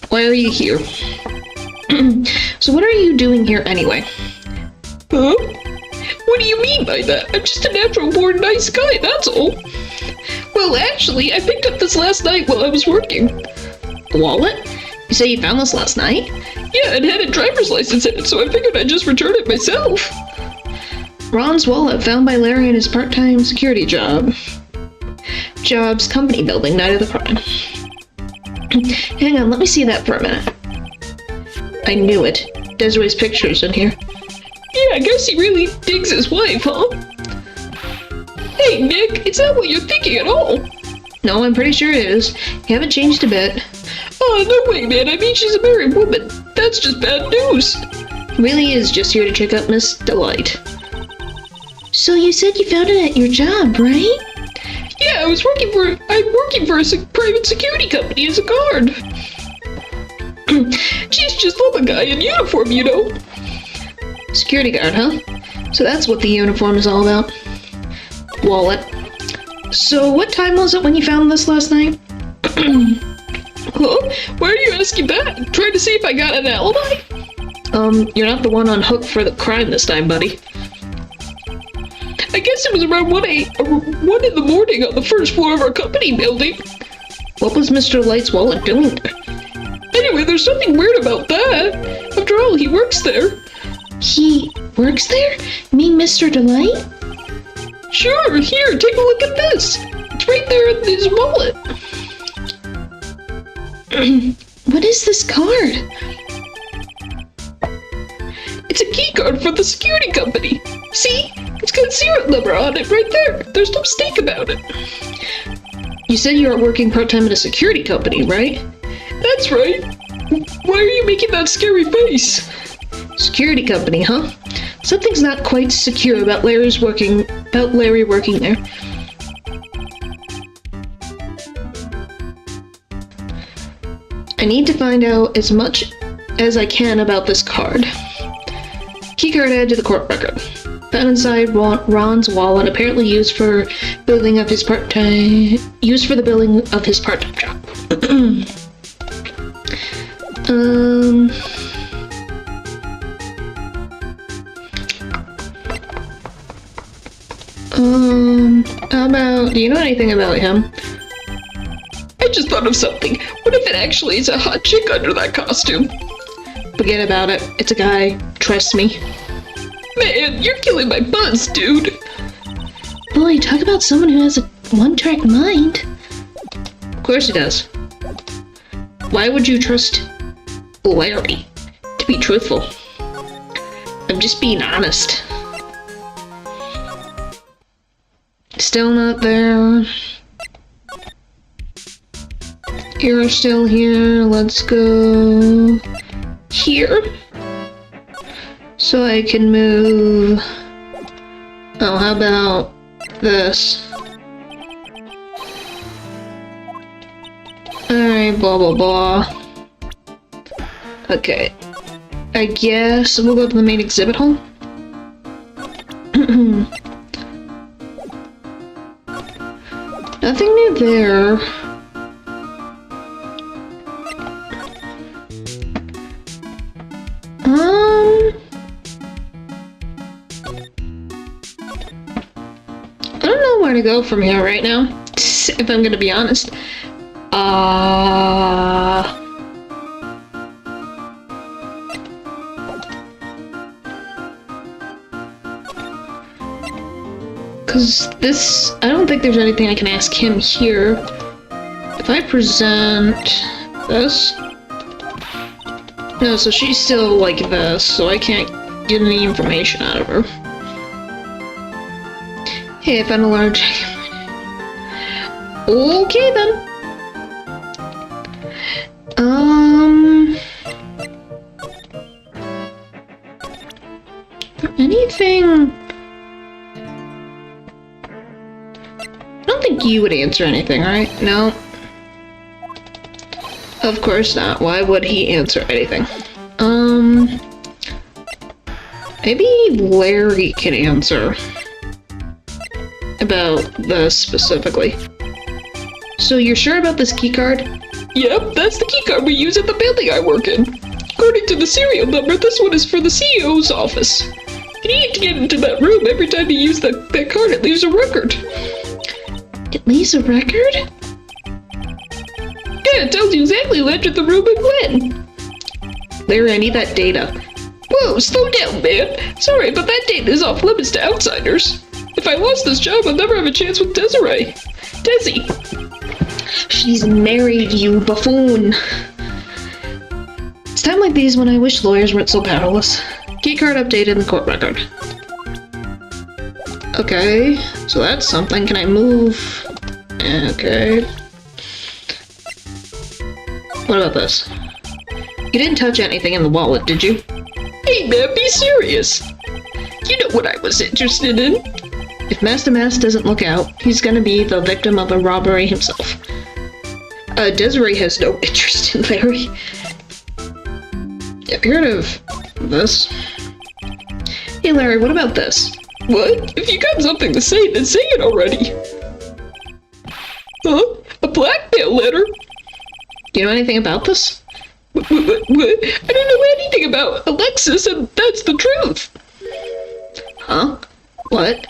Why are you here? So what are you doing here anyway?
Huh? What do you mean by that? I'm just a natural-born nice guy, that's all. Well, actually, I picked up this last night while I was working.
The wallet? You say you found this last night?
Yeah, it had a driver's license in it, so I figured I'd just return it myself.
Ron's wallet found by Larry in his part-time security job. Jobs, company building, night of the crime. Hang on, let me see that for a minute. I knew it. Desiree's picture's in here.
Yeah, I guess he really digs his wife, huh? Hey, Nick, it's not what you're thinking at all.
No, I'm pretty sure it is. You haven't changed a bit.
Oh, no way, man. I mean, she's a married woman. That's just bad news.
Really is just here to check up Miss Delight.
So you said you found it at your job, right?
Yeah, I'm working for a private security company as a guard. She's just love a guy in uniform, you know.
Security guard, huh? So that's what the uniform is all about. Wallet. So what time was it when you found this last night?
Huh? Why are you asking that? Trying to see if I got an alibi?
You're not the one on hook for the crime this time, buddy.
I guess it was around 1 in the morning on the first floor of our company building.
What was Mr. Light's wallet doing there?
Anyway, there's something weird about that. After all, he works there.
He works there? You mean Mr. Delight?
Sure, here, take a look at this. It's right there in his wallet.
What is this card?
It's a key card for the security company. See? It's got a serial number on it right there. There's no mistake about it.
You said you were working part-time at a security company, right?
That's right. Why are you making that scary face? Security company, huh? Something's not quite secure about Larry working there. I need to find out as much as I can about this card. Keycard added to the court record. Found inside Ron's wallet, apparently used for the building of his part-time job. How about, do you know anything about him?
I just thought of something. What if it actually is a hot chick under that costume?
Forget about it. It's a guy. Trust me.
Man, you're killing my buzz, dude.
Boy, talk about someone who has a one-track mind.
Of course he does. Why would you trust Larry? To be truthful. I'm just being honest. Still not there. You're still here. Let's go here. So I can move. Oh, how about this? Alright, blah blah blah. Okay. I guess we'll go to the main exhibit hall. Nothing new there. I don't know where to go from here right now, if I'm gonna be honest. Cause this, I don't think there's anything I can ask him here. If I present this, no, so she's still like this, so I can't get any information out of her. Hey, I found a large. Okay then. Anything? I don't think you would answer anything, right? No. Of course not. Why would he answer anything? Maybe Larry can answer about this specifically. So you're sure about this keycard?
Yep, that's the keycard we use at the building I work in. According to the serial number, this one is for the CEO's office. You need to get into that room. Every time you use that card, it leaves a record.
It leaves a record?
Yeah, it tells you exactly who entered the room and when.
Larry, I need that data.
Whoa, slow down, man. Sorry, but that data is off limits to outsiders. If I lost this job, I'd never have a chance with Desiree. Desi.
She's married, you buffoon. It's time like these when I wish lawyers weren't so powerless. Keycard updated in the court record. Okay, so that's something. Can I move? Okay. What about this? You didn't touch anything in the wallet, did you?
Hey man, be serious. You know what I was interested in.
If Master Mass doesn't look out, he's gonna be the victim of a robbery himself. Desiree has no interest in Larry. Have you heard of this? Hey Larry, what about this?
What? If you got something to say, then say it already. Huh? A blackmail letter?
Do you know anything about this?
What? I don't know anything about Alexis, and that's the truth.
Huh? What?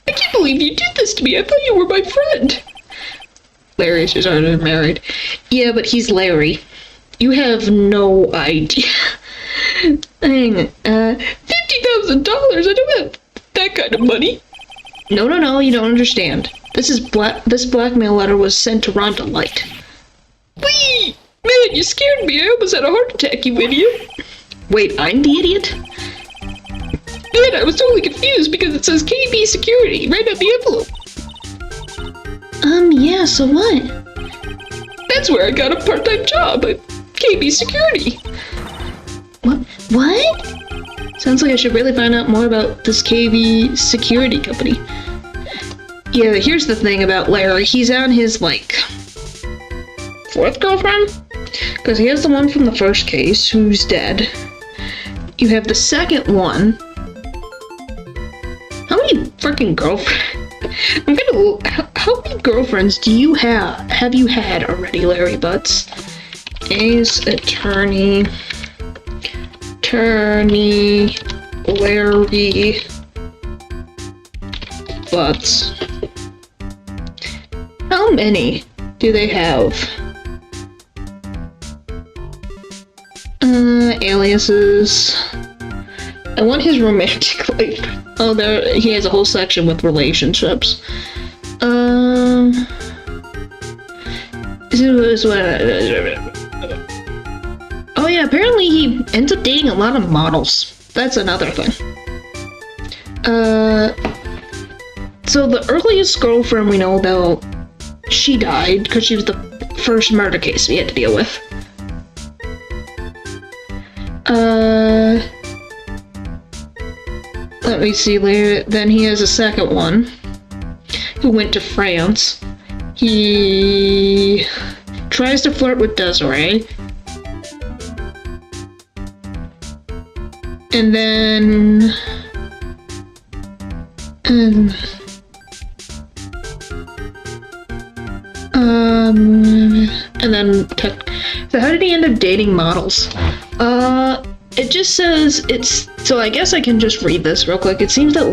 I can't believe you did this to me. I thought you were my friend.
Larry's just already married. Yeah, but he's Larry. You have no idea. Hang on.
$50,000? I don't have that kind of money.
No, you don't understand. This blackmail letter was sent to Rhonda Light.
Wait! Man, you scared me. I almost had a heart attack, you idiot.
Wait, I'm the idiot?
Man, I was totally confused because it says KB Security right on the envelope.
Yeah, so what?
That's where I got a part-time job at KB Security.
What?
Sounds like I should really find out more about this KV security company. Yeah, here's the thing about Larry. He's on his, like, 4th girlfriend? Because he has the one from the first case, who's dead. You have the second one. How many freaking girlfriends? I'm gonna. How many girlfriends do you have you had already, Larry Butts? Ace attorney, Larry Butts. How many do they have? Aliases. I want his romantic life. Oh, there, he has a whole section with relationships. Oh yeah, apparently he ends up dating a lot of models. That's another thing. So the earliest girlfriend we know about, she died because she was the first murder case we had to deal with. Let me see later. Then he has a second one who went to France. He tries to flirt with Desiree. And then and then so how did he end up dating models? It just says it's, so I guess I can just read this real quick. It seems that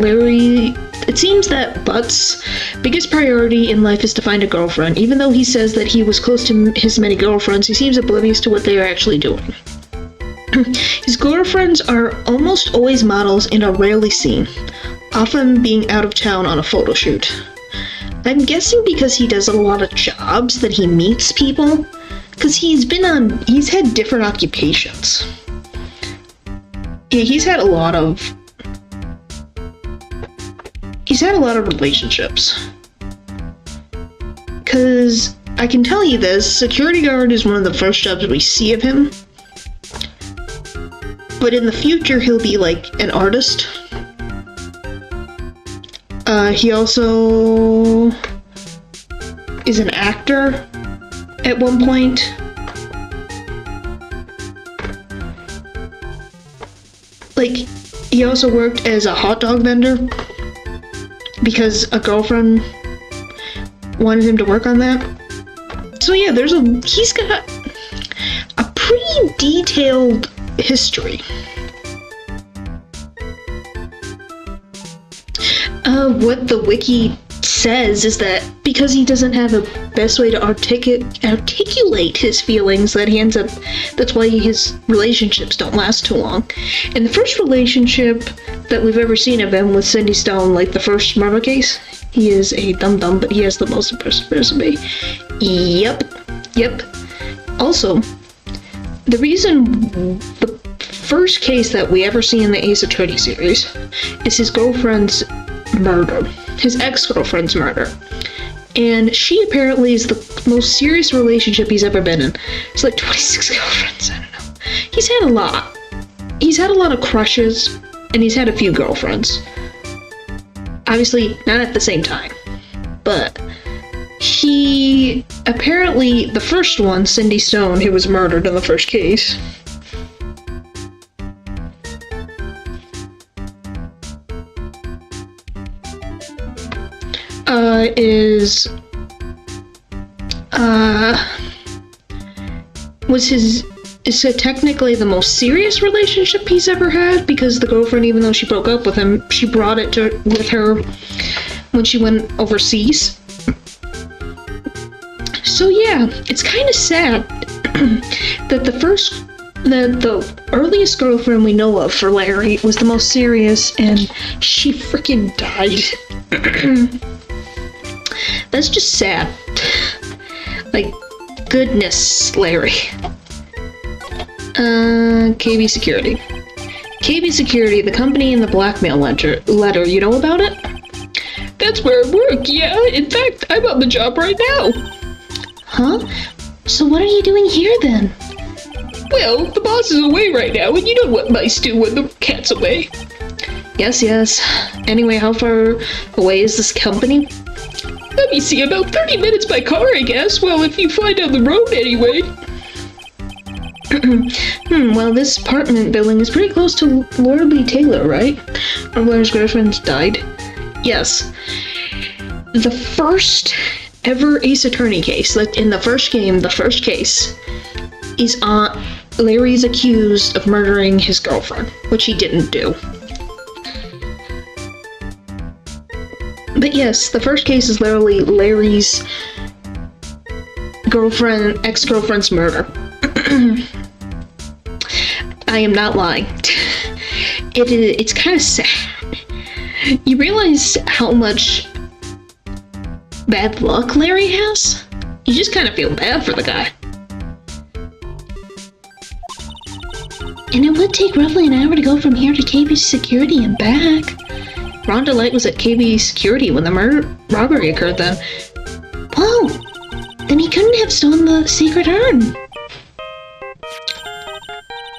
Butts' biggest priority in life is to find a girlfriend. Even though he says that he was close to his many girlfriends, he seems oblivious to what they are actually doing. His girlfriends are almost always models and are rarely seen, often being out of town on a photo shoot. I'm guessing because he does a lot of jobs that he meets people, because he's had different occupations. Yeah, he's had a lot of relationships. Because I can tell you this, security guard is one of the first jobs we see of him. But in the future, he'll be like an artist. He also is an actor at one point. Like, he also worked as a hot dog vendor because a girlfriend wanted him to work on that. So yeah, he's got a pretty detailed history. What the wiki says is that because he doesn't have a best way to articulate his feelings, that's why his relationships don't last too long. And the first relationship that we've ever seen of him with Cindy Stone, like the first murder case, he is a dum-dum, but he has the most impressive resume. Yep. Also, the reason the first case that we ever see in the Ace Attorney series is his girlfriend's murder. His ex-girlfriend's murder. And she apparently is the most serious relationship he's ever been in. It's like 26 girlfriends, I don't know. He's had a lot. He's had a lot of crushes, and he's had a few girlfriends. Obviously, not at the same time. But he apparently, the first one, Cindy Stone, who was murdered in the first case, is technically the most serious relationship he's ever had, because the girlfriend, even though she broke up with him, she brought it with her when she went overseas. So yeah, it's kind of sad that the earliest girlfriend we know of for Larry was the most serious, and she freaking died. That's just sad. Like, goodness, Larry. KV Security. KV Security, the company in the blackmail letter, you know about it? That's where I work, yeah. In fact, I'm on the job right now.
Huh? So what are you doing here then?
Well, the boss is away right now, and you know what mice do when the cat's away.
Yes, yes. Anyway, how far away is this company?
Let me see, about 30 minutes by car, I guess. Well, if you fly down the road anyway.
Well, this apartment building is pretty close to Laura Lee Taylor, right? Or Laura's girlfriend died.
Yes. The first ever Ace Attorney case, like in the first game, the first case, is Larry's accused of murdering his girlfriend, which he didn't do. But yes, the first case is literally Larry's ex-girlfriend's murder. I am not lying. It's kind of sad. You realize how much bad luck Larry has? You just kind of feel bad for the guy.
And it would take roughly an hour to go from here to KB Security and back.
Rhonda Light was at KB Security when the robbery occurred then.
Whoa! Then he couldn't have stolen the secret urn.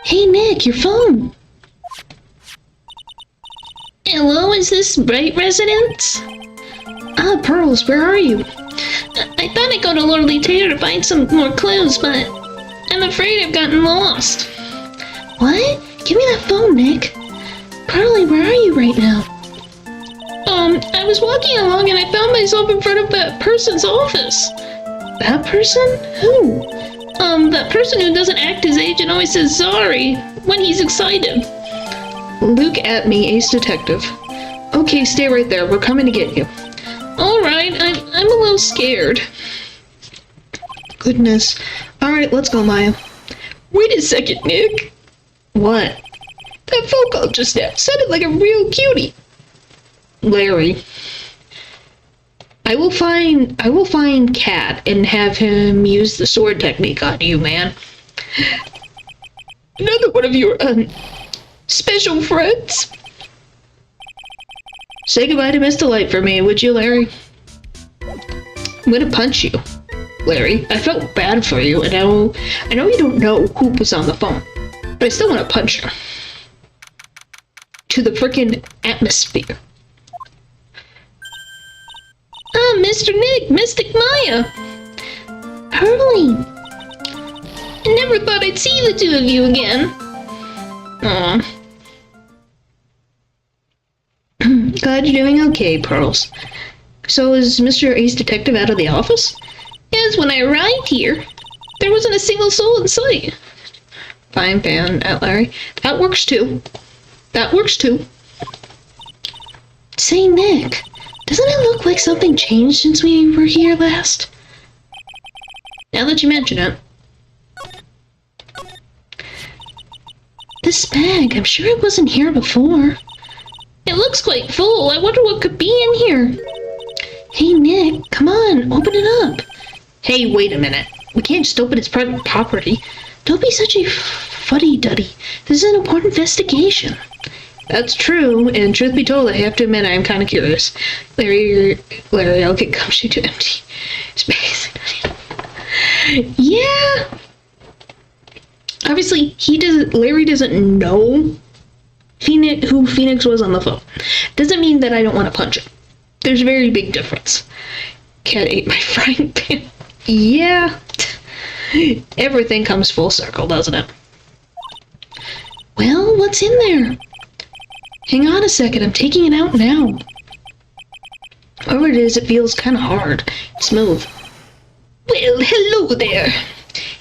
Hey Nick, your phone!
Hello, is this Wright residence?
Ah, Pearls, where are you?
I thought I'd go to Laura Lee Taylor to find some more clues, but I'm afraid I've gotten lost.
What? Give me that phone, Nick. Pearlie, where are you right now?
I was walking along and I found myself in front of that person's office.
That person? Who?
That person who doesn't act his age and always says sorry when he's excited.
Look at me, Ace Detective. Okay, stay right there. We're coming to get you.
Alright, I'm a little scared.
Goodness. Alright, let's go, Maya. Wait a second, Nick.
What?
That phone call just now sounded like a real cutie. Larry. I will find Cat and have him use the sword technique on you, man. Another one of your, special friends. Say goodbye to Mr. Light for me, would you, Larry? I'm gonna punch you, Larry. I felt bad for you, and I know you don't know who was on the phone, but I still want to punch you. To the frickin' atmosphere.
Ah, Mr. Nick, Mystic Maya.
Pearlie!
I never thought I'd see the two of you again.
Aw. Glad you're doing okay, Pearls. So is Mr. Ace Detective out of the office?
Yes, when I arrived here, there wasn't a single soul in sight.
Fine, Larry. That works too. That works too.
Say, Nick, doesn't it look like something changed since we were here last?
Now that you mention it.
This bag, I'm sure it wasn't here before.
It looks quite full. I wonder what could be in here.
Hey, Nick, come on, open it up.
Hey, wait a minute. We can't just open its private property.
Don't be such a fuddy-duddy. This is an important investigation.
That's true, and truth be told, I have to admit I am kind of curious. Larry, I'll get gumshoe to empty space. Yeah. Obviously, Larry doesn't know who Phoenix was on the phone. Doesn't mean that I don't want to punch him. There's a very big difference. Cat ate my frying pan. Yeah. Everything comes full circle, doesn't it?
Well, what's in there?
Hang on a second, I'm taking it out now. Whatever it is, it feels kind of hard. Smooth. Well, hello there.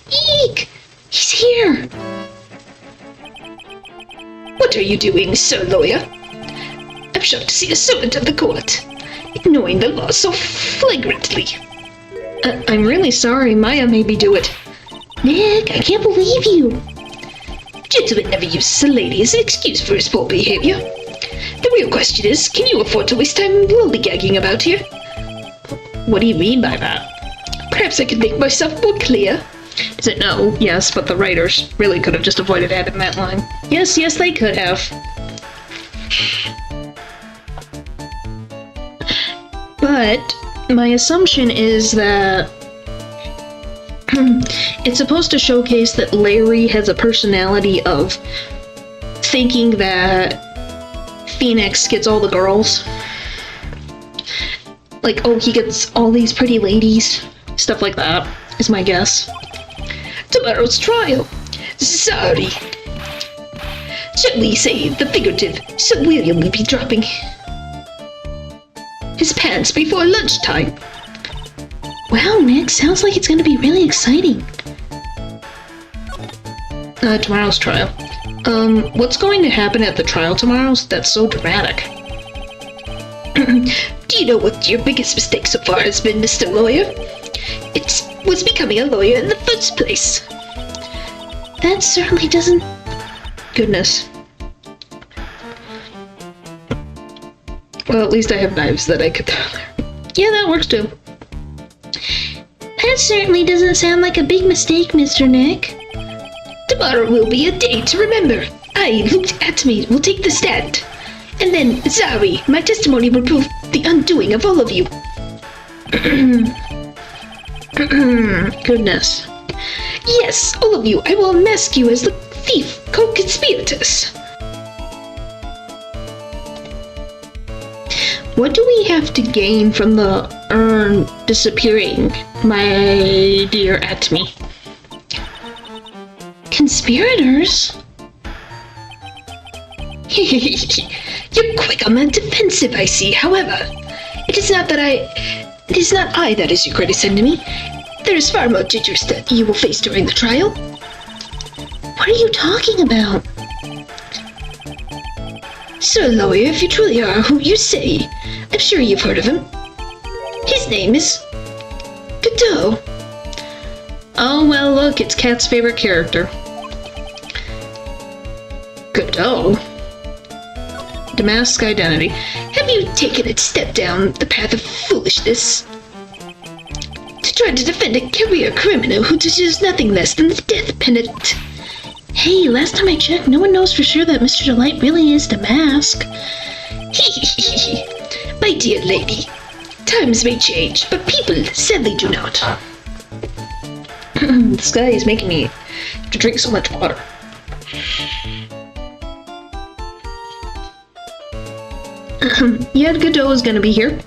Eek! He's here!
What are you doing, Sir Lawyer? I'm shocked to see a servant of the court ignoring the law so flagrantly.
I'm really sorry. Maya made me do it.
Nick, I can't believe you!
Gentlemen never use a lady as an excuse for his poor behavior. The real question is, can you afford to waste time lollygagging about here?
What do you mean by that?
Perhaps I could make myself more clear.
Is it no? Yes, but the writers really could have just avoided adding that line. Yes, they could have. But my assumption is that
It's supposed to showcase that Larry has a personality of thinking that Phoenix gets all the girls. Like, oh, he gets all these pretty ladies. Stuff like that, is my guess.
Tomorrow's trial. Sorry. Shall we say the figurative, so William will be dropping his pants before lunchtime.
Wow, Nick, sounds like it's gonna be really exciting.
Tomorrow's trial. What's going to happen at the trial tomorrow? That's so dramatic.
Do you know what your biggest mistake so far has been, Mr. Lawyer? It was becoming a lawyer in the first place.
That certainly doesn't...
Goodness. Well, at least I have knives that I could throw there. Yeah, that works too.
That certainly doesn't sound like a big mistake, Mr. Nick.
Tomorrow will be a day to remember. I, looked at me, will take the stand. And then, sorry, my testimony will prove the undoing of all of you.
Goodness.
Yes, all of you, I will unmask you as the thief, co-conspirators.
What do we have to gain from the urn disappearing, my dear Atme?
Conspirators?
You're quick on the defensive, I see. However, it is not I that is your greatest enemy. There is far more dangers that you will face during the trial.
What are you talking about?
Sir Lawyer, if you truly are who you say, I'm sure you've heard of him. His name is Godot.
Oh, well, look, it's Kat's favorite character. Godot? Damask identity.
Have you taken a step down the path of foolishness? To try to defend a career criminal who deserves nothing less than the death penalty.
Hey, last time I checked, no one knows for sure that Mr. Delight really is Damask.
My dear lady, times may change, but people sadly do not.
This guy is making me have to drink so much water. Yeah, Godot is gonna be here.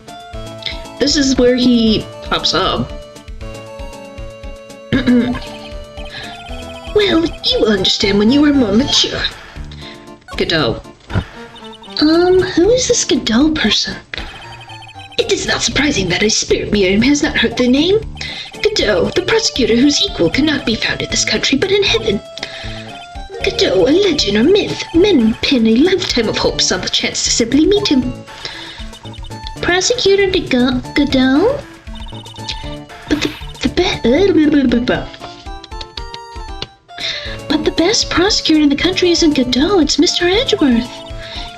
This is where he pops up.
Well, you will understand when you are more mature.
Godot.
Who is this Godot person?
It is not surprising that a spirit medium has not heard the name. Godot, the prosecutor whose equal cannot be found in this country but in heaven. Godot, a legend or myth. Men pin a lifetime of hopes on the chance to simply meet him.
Prosecutor Godot? But the best prosecutor in the country isn't Godot, it's Mr. Edgeworth.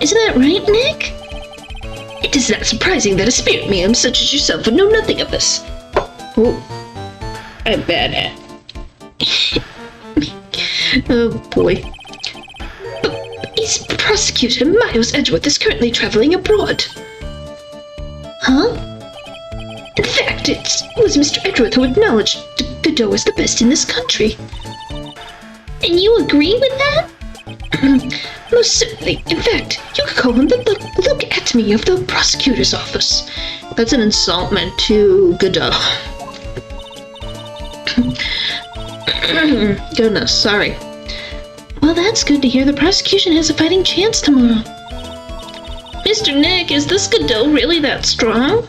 Isn't that right, Nick?
It is not surprising that a spirit medium such as yourself would know nothing of this.
Oh, I'm bad at. Oh boy.
But his prosecutor, Miles Edgeworth, is currently traveling abroad.
Huh?
In fact, it was Mr. Edgeworth who acknowledged Godot as the best in this country.
And you agree with that?
Most certainly. In fact, you could call him the look at me of the prosecutor's office.
That's an insultment to Godot. Goodness, sorry.
Well, that's good to hear. The prosecution has a fighting chance tomorrow.
Mr. Nick, is this Godot really that strong?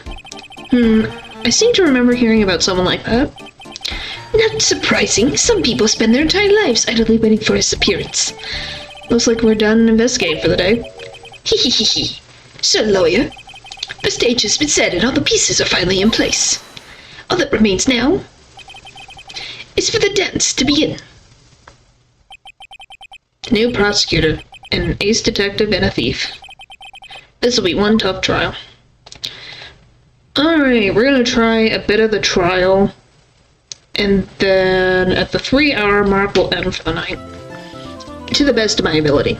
I seem to remember hearing about someone like that.
Not surprising. Some people spend their entire lives idly waiting for his appearance.
Looks like we're done investigating for the day.
Hehehe. Sir Lawyer, the stage has been set and all the pieces are finally in place. All that remains now is for the dance to begin.
New prosecutor, an ace detective, and a thief. This will be one tough trial. Alright, we're gonna try a bit of the trial, and then at the 3-hour mark we'll end for the night. To the best of my ability.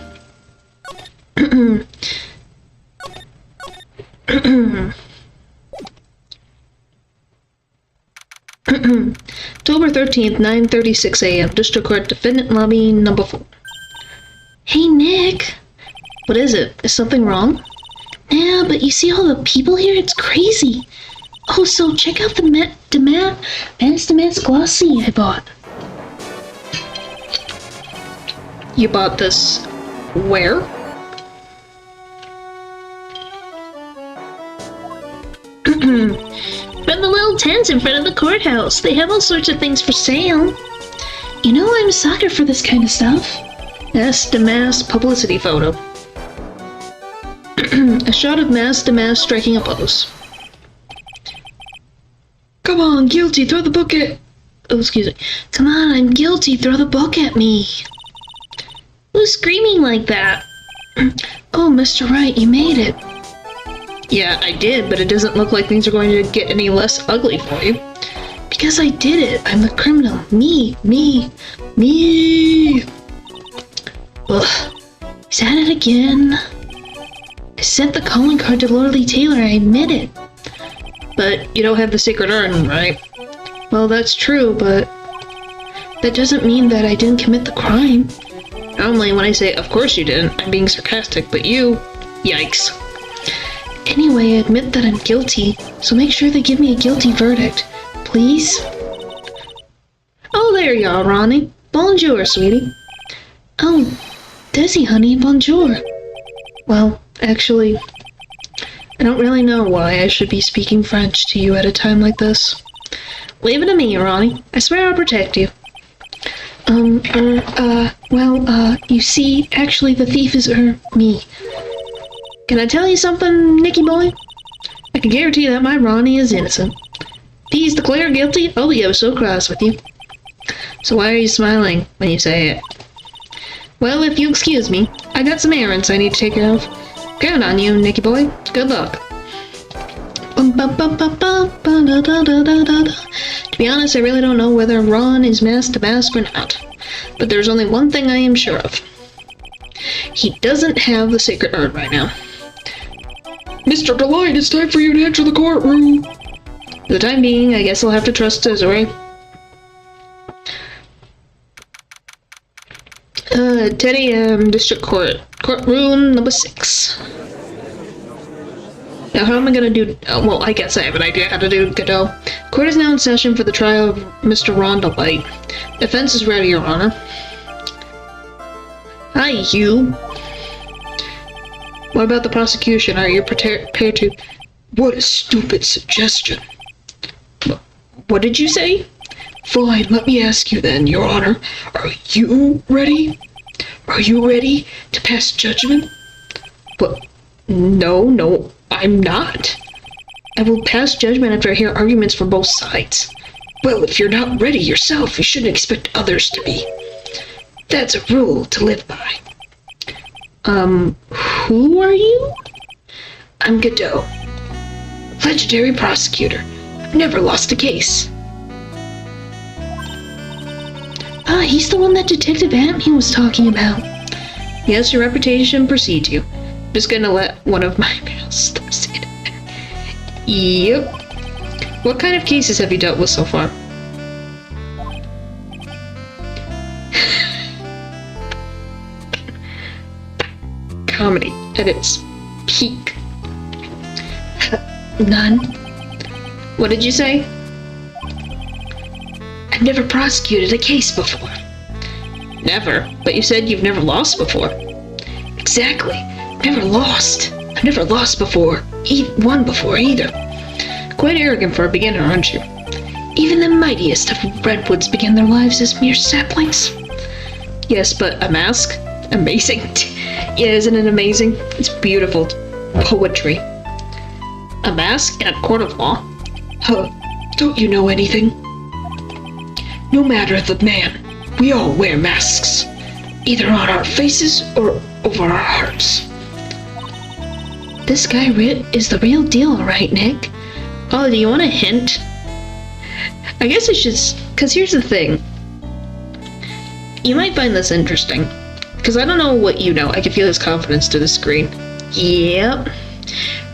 October 13th, 9:36 a.m. District Court, Defendant Lobby, number 4.
Hey, Nick.
What is it? Is something wrong?
Yeah, but you see all the people here? It's crazy. Oh, so check out the Mass Glossy I bought.
You bought this where?
From the little tents in front of the courthouse. They have all sorts of things for sale. You know I'm a sucker for this kind of stuff.
Mass to mass publicity photo. A shot of mass to mass striking a pose. Come on, guilty, throw the book at... Oh, excuse me.
Come on, I'm guilty. Throw the book at me. Who's screaming like that? Oh, Mr. Wright, you made it.
Yeah, I did, but it doesn't look like things are going to get any less ugly for you.
Because I did it. I'm the criminal. Me. Ugh. He's at it again. I sent the calling card to Lordly Taylor, I admit it.
But you don't have the secret urn, right?
Well, that's true, but that doesn't mean that I didn't commit the crime.
Only when I say, of course you didn't, I'm being sarcastic, but you... Yikes.
Anyway, I admit that I'm guilty, so make sure they give me a guilty verdict. Please?
Oh, there you are, Ronnie. Bonjour, sweetie.
Oh, Desi, honey, bonjour.
Well, actually, I don't really know why I should be speaking French to you at a time like this. Leave it to me, Ronnie. I swear I'll protect you.
You see, actually the thief is, me.
Can I tell you something, Nicky boy? I can guarantee that my Ronnie is innocent. If he's declared guilty, I'll be ever so cross with you. So why are you smiling when you say it? Well, if you excuse me, I got some errands I need to take care of. Count on you, Nicky boy. Good luck. To be honest, I really don't know whether Ron is masked to mask or not. But there's only one thing I am sure of. He doesn't have the sacred urn right now. Mr. Delight, it's time for you to enter the courtroom. For the time being, I guess I'll have to trust Desiree. Teddy, District Court. Courtroom number 6. Now, how am I gonna do... well, I guess I have an idea how to do Godot. Court is now in session for the trial of Mr. Ron Delight. Defense is ready, Your Honor. Hi, you. What about the prosecution? Are you prepared to... What a stupid suggestion. What did you say? Fine, let me ask you then, Your Honor. Are you ready? Are you ready to pass judgment? Well, no, I'm not. I will pass judgment after I hear arguments from both sides. Well, if you're not ready yourself, you shouldn't expect others to be. That's a rule to live by. Who are you? I'm Godot. Legendary prosecutor. I've never lost a case.
Ah, he's the one that Detective Amy was talking about.
Yes, your reputation precedes you. Just gonna let one of my pals say that. Yep. What kind of cases have you dealt with so far? Comedy at its peak.
None.
What did you say?
I've never prosecuted a case before.
Never, but you said you've never lost before.
Exactly. Never lost. I've never lost before. Won before either.
Quite arrogant for a beginner, aren't you?
Even the mightiest of redwoods began their lives as mere saplings.
Yes, but a mask? Amazing. Yeah, isn't it amazing? It's beautiful. Poetry. A mask in a court of law?
Huh. Don't you know anything? No matter the man, we all wear masks. Either on our faces or over our hearts.
This guy is the real deal, alright, Nick?
Oh, do you want a hint? I guess I should... Because here's the thing. You might find this interesting. Because I don't know what you know. I can feel his confidence to the screen. Yep.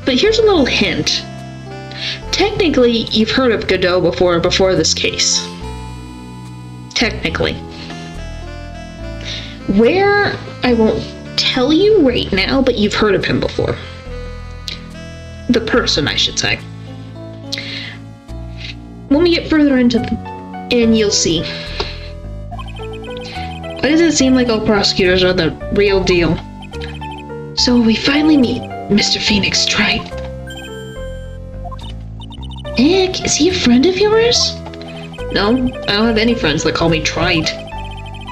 But here's a little hint.
technically, you've heard of Godot before this case. Technically. Where, I won't tell you right now, but you've heard of him before. The person, I should say. When we get further into and you'll see. Why does it seem like all prosecutors are the real deal?
So we finally meet Mr. Phoenix Tright.
Nick, is he a friend of yours?
No, I don't have any friends that call me Tried.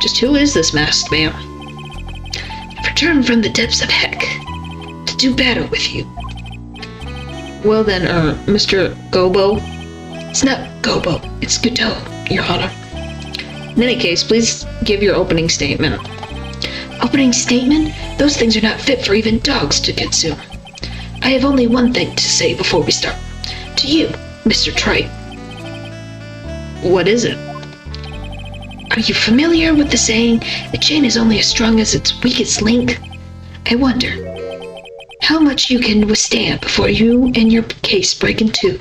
Just who is this masked man?
I've returned from the depths of heck to do battle with you.
Well then, Mr. Gobo.
It's not Gobo, it's Godot, Your Honor.
In any case, please give your opening statement.
Opening statement? Those things are not fit for even dogs to consume. I have only one thing to say before we start. To you, Mr. Tright.
What is it?
Are you familiar with the saying, the chain is only as strong as its weakest link? I wonder how much you can withstand before you and your case break in two.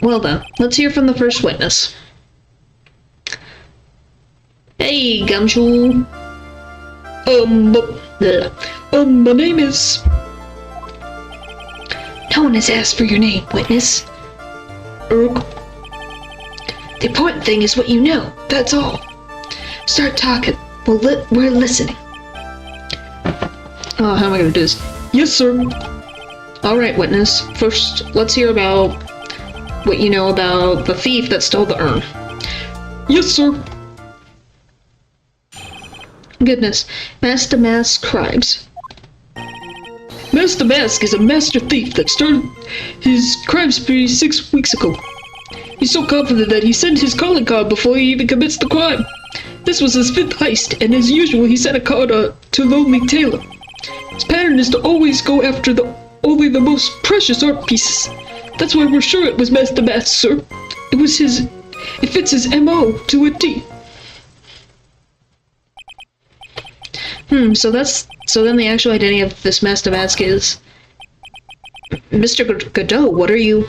Well then, let's hear from the first witness. Hey, Gumshoe.
My name is...
No one has asked for your name, witness.
Erg.
The important thing is what you know, that's all. Start talking. We're listening.
Oh, how am I gonna do this?
Yes, sir.
Alright, witness. First, let's hear about what you know about the thief that stole the urn.
Yes, sir.
Goodness. Master Mask crimes.
Master Mask is a master thief that started his crime spree 6 weeks ago. He's so confident that he sent his calling card before he even commits the crime. This was his 5th heist, and as usual, he sent a card to Lonely Taylor. His pattern is to always go after only the most precious art pieces. That's why we're sure it was Master Mask, sir. It fits his MO to a T.
So then the actual identity of this Master Mask is... Mr. Godot, what are you...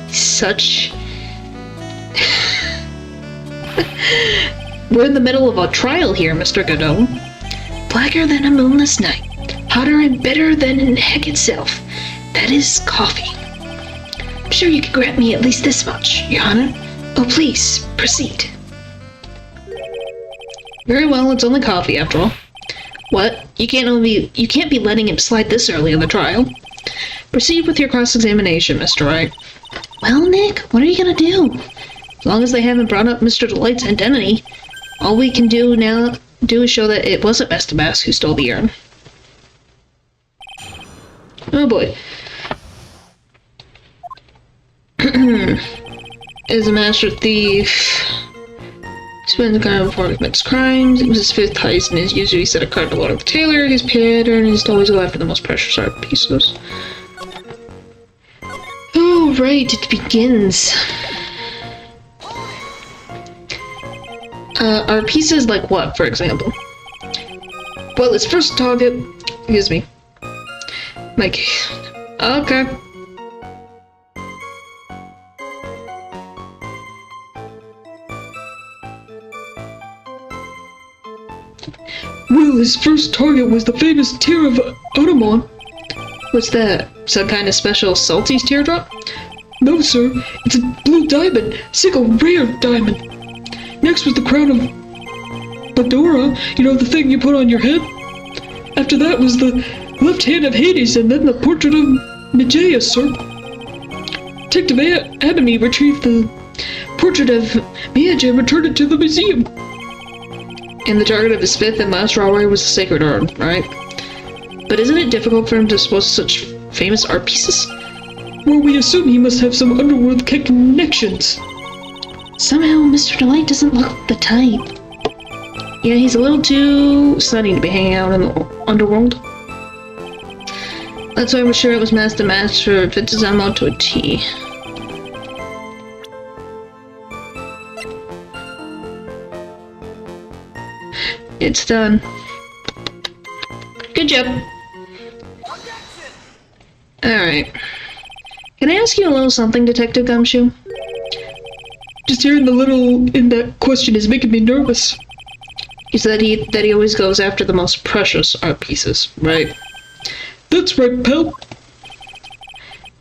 Such... We're in the middle of a trial here, Mr. Godot.
Blacker than a moonless night. Hotter and bitter than heck itself. That is coffee. I'm sure you could grant me at least this much, Your Honor. Oh, please, proceed.
Very well, it's only coffee after all. What? You can't be letting him slide this early in the trial. Proceed with your cross-examination, Mr. Wright.
Well, Nick, what are you gonna do?
As long as they haven't brought up Mr. Delight's identity, all we can do is show that it wasn't Master Mask who stole the urn. Oh boy. Is a master thief. Spends a card before he commits crimes. It was his 5th heist and is usually set a card to Lord of the Taylor. His pattern is to always go after the most precious art pieces. Oh, right, it begins. Are pieces like what, for example? Well, his first target... Excuse me. Like... Okay.
Well, his first target was the famous tear of Automon.
What's that? Some kind of special salty teardrop?
No, sir. It's a blue diamond. Single rare diamond. Next was the crown of Badora. You know, the thing you put on your head? After that was the left hand of Hades, and then the portrait of Medea, sir. Detective Abony retrieved the portrait of Medea and returned it to the museum.
And the target of his 5th and last robbery was the sacred urn, right? But isn't it difficult for him to dispose of such famous art pieces?
Well, we assume he must have some underworld connections.
Somehow Mr. Delight doesn't look the type.
Yeah, he's a little too sunny to be hanging out in the underworld. That's why we're sure it was Master Master. It fits his MO to a T. It's done.
Good job. Alright. Can I ask you a little something, Detective Gumshoe?
Just hearing the little in that question is making me nervous.
You said that he always goes after the most precious art pieces, right?
That's right, pal.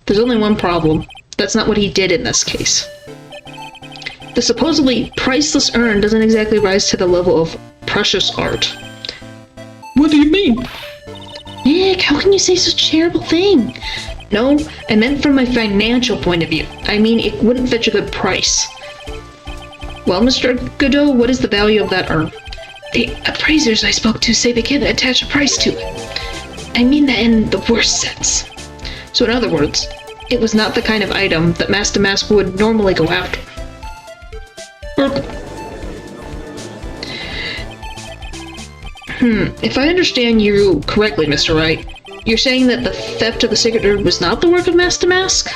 There's only one problem. That's not what he did in this case. The supposedly priceless urn doesn't exactly rise to the level of precious art.
What do you mean?
Nick, how can you say such a terrible thing?
No, I meant from my financial point of view. I mean, it wouldn't fetch a good price. Well, Mr. Godot, what is the value of that urn?
The appraisers I spoke to say they can't attach a price to it. I mean that in the worst sense.
So in other words, it was not the kind of item that Master Mask would normally go after. If I understand you correctly, Mr. Wright, you're saying that the theft of the Sacred Urn was not the work of Master Mask?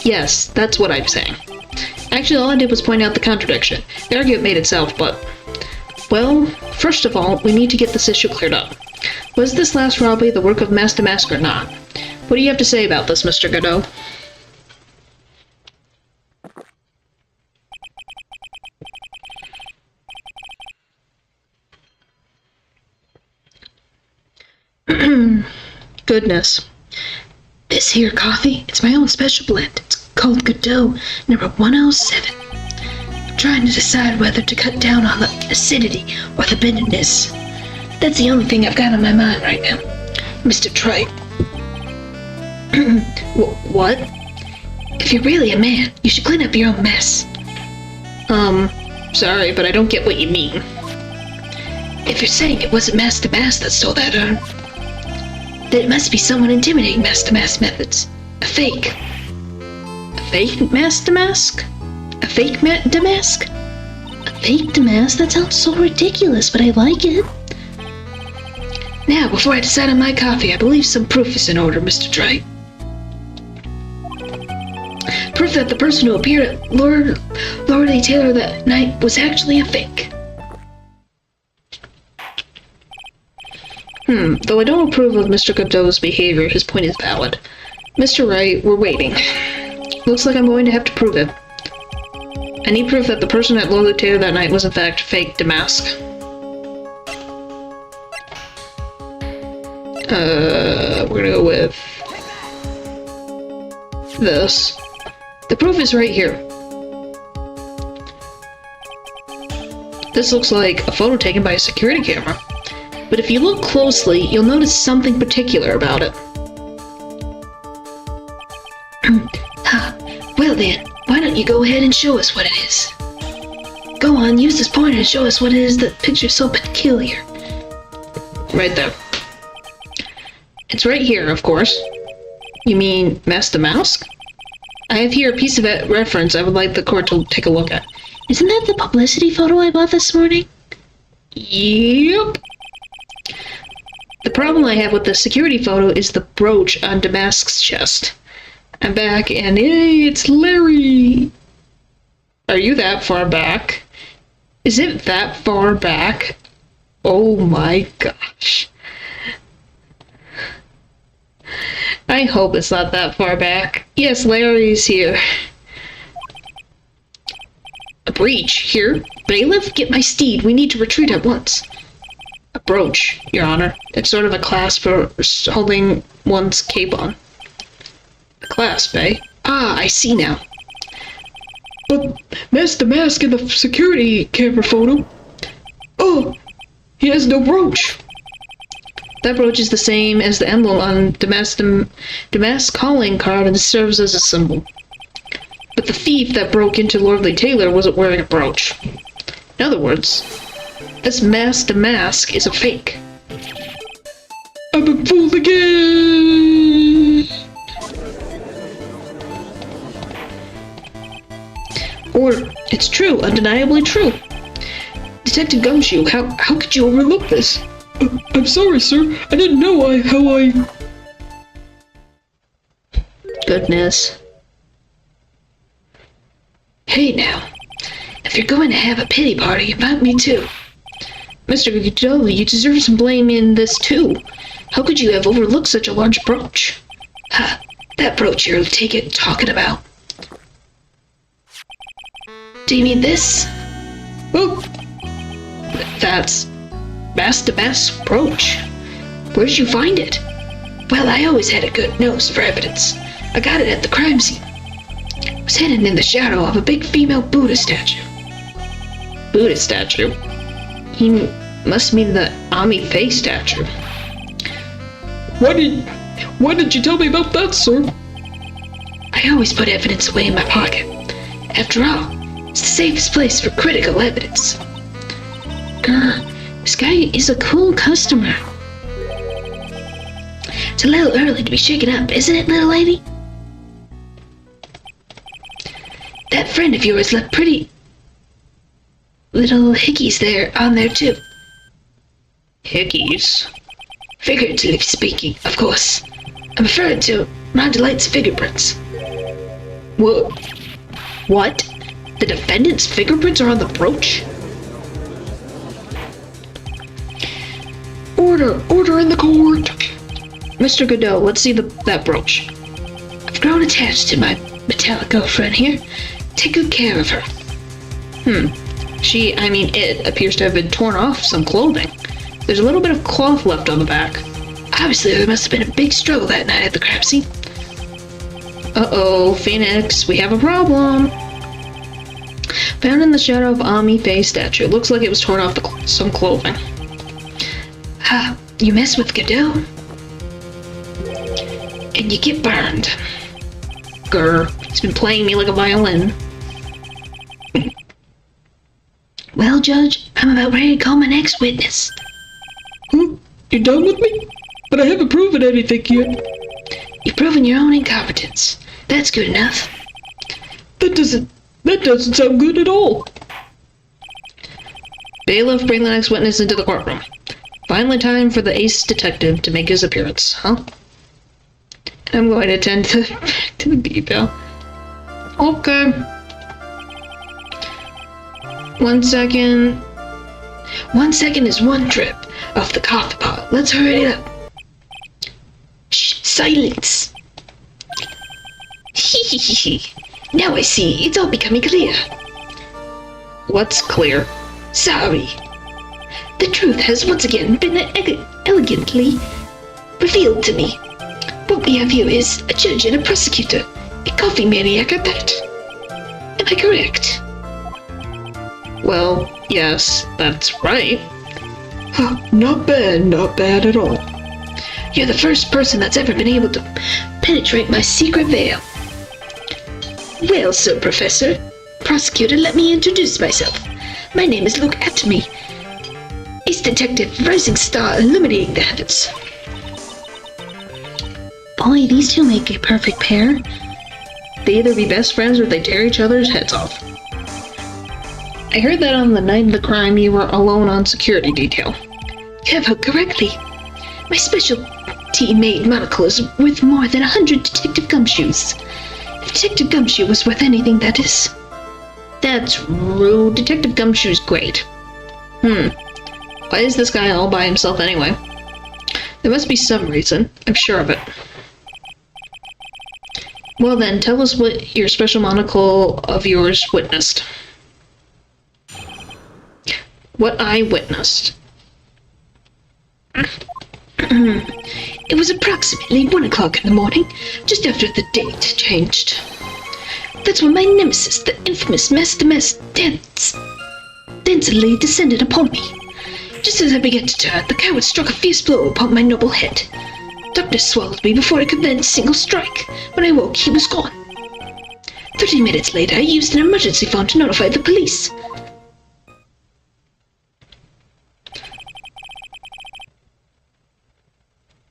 Yes, that's what I'm saying. Actually, all I did was point out the contradiction. The argument made itself, but... Well, first of all, we need to get this issue cleared up. Was this last robbery the work of Master Mask or not? What do you have to say about this, Mr. Godot? Goodness.
This here coffee, it's my own special blend. It's called Godot, number 107. I'm trying to decide whether to cut down on the acidity or the bitterness. That's the only thing I've got on my mind right now. Mr. Tripe.
What?
If you're really a man, you should clean up your own mess.
Sorry, but I don't get what you mean.
If you're saying it wasn't Master Mask that stole that urn, then it must be someone intimidating Master Mask methods. A fake.
A fake Master Mask? A fake Damask?
A fake Damask? That sounds so ridiculous, but I like it.
Now, before I decide on my coffee, I believe some proof is in order, Mr. Tripe. Proof that the person who appeared at Lord Taylor that night was actually a fake.
Though I don't approve of Mr. Godot's behavior, his point is valid. Mr. Wright, we're waiting. Looks like I'm going to have to prove it. I need proof that the person at Lord Taylor that night was in fact fake Damask. We're gonna go with this. The proof is right here. This looks like a photo taken by a security camera. But if you look closely, you'll notice something particular about it.
Well then, why don't you go ahead and show us what it is? Go on, use this pointer and show us what it is that picture's so peculiar.
Right there. It's right here, of course. You mean Master Mask? I have here a piece of reference I would like the court to take a look at.
Isn't that the publicity photo I bought this morning?
Yep. The problem I have with the security photo is the brooch on Damask's chest. I'm back and hey, it's Larry! Are you that far back? Is it that far back? Oh my gosh. I hope it's not that far back. Yes, Larry's here. A breach? Here? Bailiff, get my steed. We need to retreat at once. A brooch, Your Honor. It's sort of a clasp for holding one's cape on. A clasp, eh? Ah, I see now.
But Master Mask in the security camera photo. Oh, he has no brooch.
That brooch is the same as the emblem on Damask's calling card and serves as a symbol. But the thief that broke into Lordly Taylor wasn't wearing a brooch. In other words, this Master Mask is a fake.
I've been fooled again!
Or, it's true, undeniably true. Detective Gumshoe, how could you overlook this?
I'm sorry, sir. I didn't know how I...
Goodness.
Hey now, if you're going to have a pity party, invite me too.
Mr. Godot, you deserve some blame in this too. How could you have overlooked such a large brooch?
Ha! That brooch you're talking about. Do you mean this?
Oh, that's mass brooch. Where'd you find it?
Well, I always had a good nose for evidence. I got it at the crime scene. It was hidden in the shadow of a big female Buddha statue.
Buddha statue? He must mean the Ami Faye statue. Why did you tell me about that, sir?
I always put evidence away in my pocket. After all, it's the safest place for critical evidence.
Grr, this guy is a cool customer.
It's a little early to be shaken up, isn't it, little lady? That friend of yours left pretty little hickeys on there too.
Hickeys?
Figuratively speaking, of course. I'm referring to Rhonda Light's fingerprints.
What? The defendant's fingerprints are on the brooch? Order in the court! Mr. Godot, let's see that brooch.
I've grown attached to my metallic girlfriend here. Take good care of her.
It appears to have been torn off some clothing. There's a little bit of cloth left on the back.
Obviously, there must have been a big struggle that night at the crime scene.
Uh-oh, Phoenix, we have a problem. Found in the shadow of Ami Faye statue. Looks like it was torn off some clothing.
Ha, you mess with Godot, and you get burned.
Grr, he's been playing me like a violin.
Well, Judge, I'm about ready to call my next witness.
You done with me? But I haven't proven anything yet.
You've proven your own incompetence. That's good enough.
That doesn't sound good at all. Bailiff, bring the next witness into the courtroom. Finally time for the ace detective to make his appearance, huh? I'm going to tend back to the detail. Okay. 1 second.
1 second is one drip off the coffee pot. Let's hurry it up. Shh, silence. Now I see. It's all becoming clear.
What's clear?
Sorry. The truth has once again been elegantly revealed to me. What we have here is a judge and a prosecutor. A coffee maniac at that. Am I correct?
Well, yes, that's right.
Not bad at all. You're the first person that's ever been able to penetrate my secret veil. Well, Sir Professor, prosecutor, let me introduce myself. My name is Luke Atomy, Ace Detective, rising star illuminating the heavens.
Boy, these two make a perfect pair.
They either be best friends or they tear each other's heads off. I heard that on the night of the crime you were alone on security detail.
You have heard correctly. My specialty-made monocle is worth more than 100 Detective Gumshoes. If Detective Gumshoe was worth anything, that is.
That's rude. Detective Gumshoe's great. Why is this guy all by himself anyway? There must be some reason. I'm sure of it. Well then, tell us what your special monocle of yours witnessed. What I witnessed.
It was approximately 1 o'clock in the morning, just after the date changed. That's when my nemesis, the infamous Master densely descended upon me. Just as I began to turn, the coward struck a fierce blow upon my noble head. Darkness swallowed me before I could land a single strike. When I woke, he was gone. 30 minutes later, I used an emergency phone to notify the police.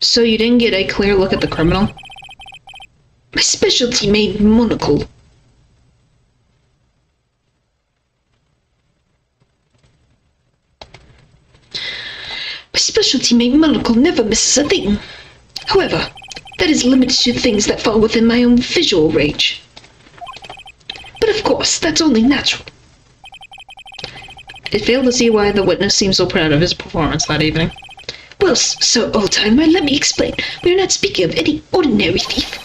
So you didn't get a clear look at the criminal?
My specialty-made monocle. My specialty-made monocle never misses a thing. However, that is limited to things that fall within my own visual range. But of course, that's only natural.
I fail to see why the witness seems so proud of his performance that evening.
Well, Sir Oldtimer, let me explain. We are not speaking of any ordinary thief,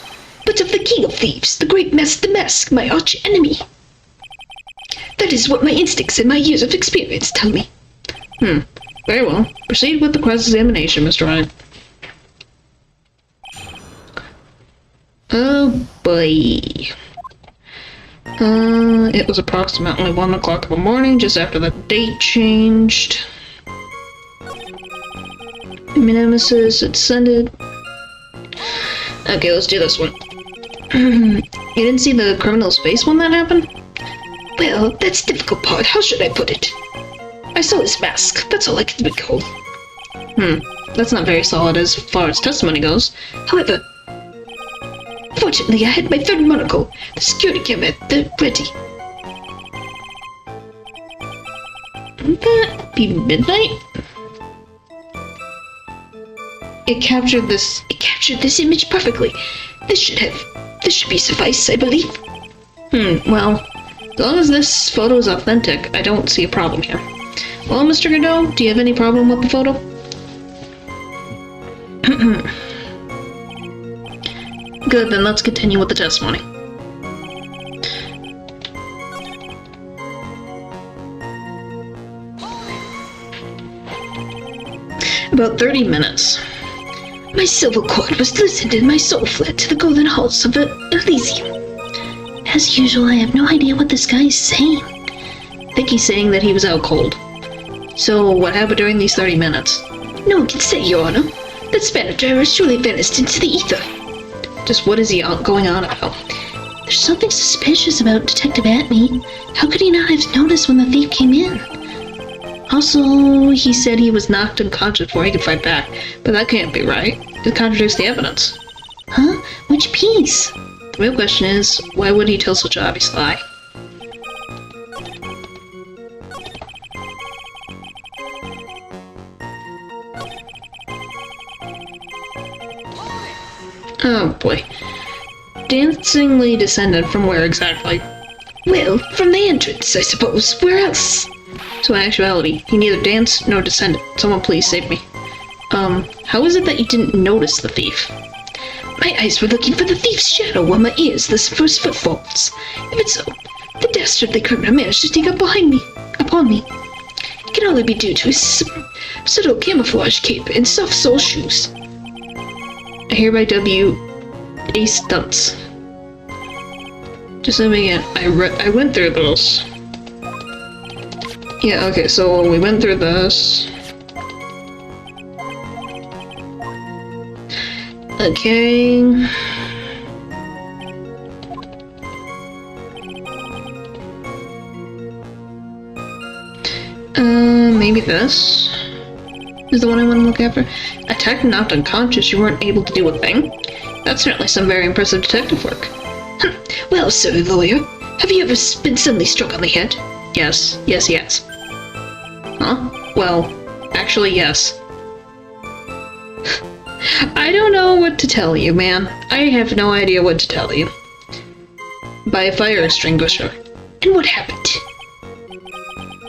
but of the king of thieves, the great Master Mask, my arch enemy. That is what my instincts and my years of experience tell me.
Very well. Proceed with the cross-examination, Mr. Wright. Oh boy. It was approximately 1 o'clock in the morning, just after the date changed. Nemesis had descended. Okay, let's do this one. You didn't see the criminal's face when that happened?
Well, that's the difficult part. How should I put it? I saw his mask. That's all I can recall.
That's not very solid as far as testimony goes.
However, fortunately, I had my third monocle, the security camera at the ready.
Wouldn't that be midnight? It captured this
image perfectly. This should be suffice, I believe.
Well, as long as this photo is authentic, I don't see a problem here. Well, Mr. Godot, do you have any problem with the photo? Good, then let's continue with the testimony. About 30 minutes.
My silver cord was loosened and my soul fled to the golden halls of Elysium.
As usual, I have no idea what this guy is saying.
I think he's saying that he was out cold. So, what happened during these 30 minutes?
No one can say, Your Honor. That Spanish driver surely vanished into the ether.
Just what is he going on about?
There's something suspicious about Detective Atney. How could he not have noticed when the thief came in?
Also, he said he was knocked unconscious before he could fight back, but that can't be right. It contradicts the evidence.
Huh? Which piece?
The real question is, why would he tell such an obvious lie? Oh boy. Dancingly descended from where exactly?
Well, from the entrance, I suppose. Where else?
So in actuality, he neither danced nor descended. Someone please save me. How is it that you didn't notice the thief?
My eyes were looking for the thief's shadow while my ears listened for his footfalls. Even so, the dastardly criminal managed to sneak up upon me. It can only be due to his subtle camouflage cape and soft sole shoes.
I hereby W. A stunts. Just let me get. I went through this. Yeah, okay, so we went through this. Okay. Maybe this is the one I want to look after. Attacked and knocked unconscious, you weren't able to do a thing? That's certainly some very impressive detective work.
Well, sir, lawyer, have you ever been suddenly struck on the head?
Yes. Huh? Well, actually, yes. I don't know what to tell you, man. I have no idea what to tell you. By a fire extinguisher.
And what happened?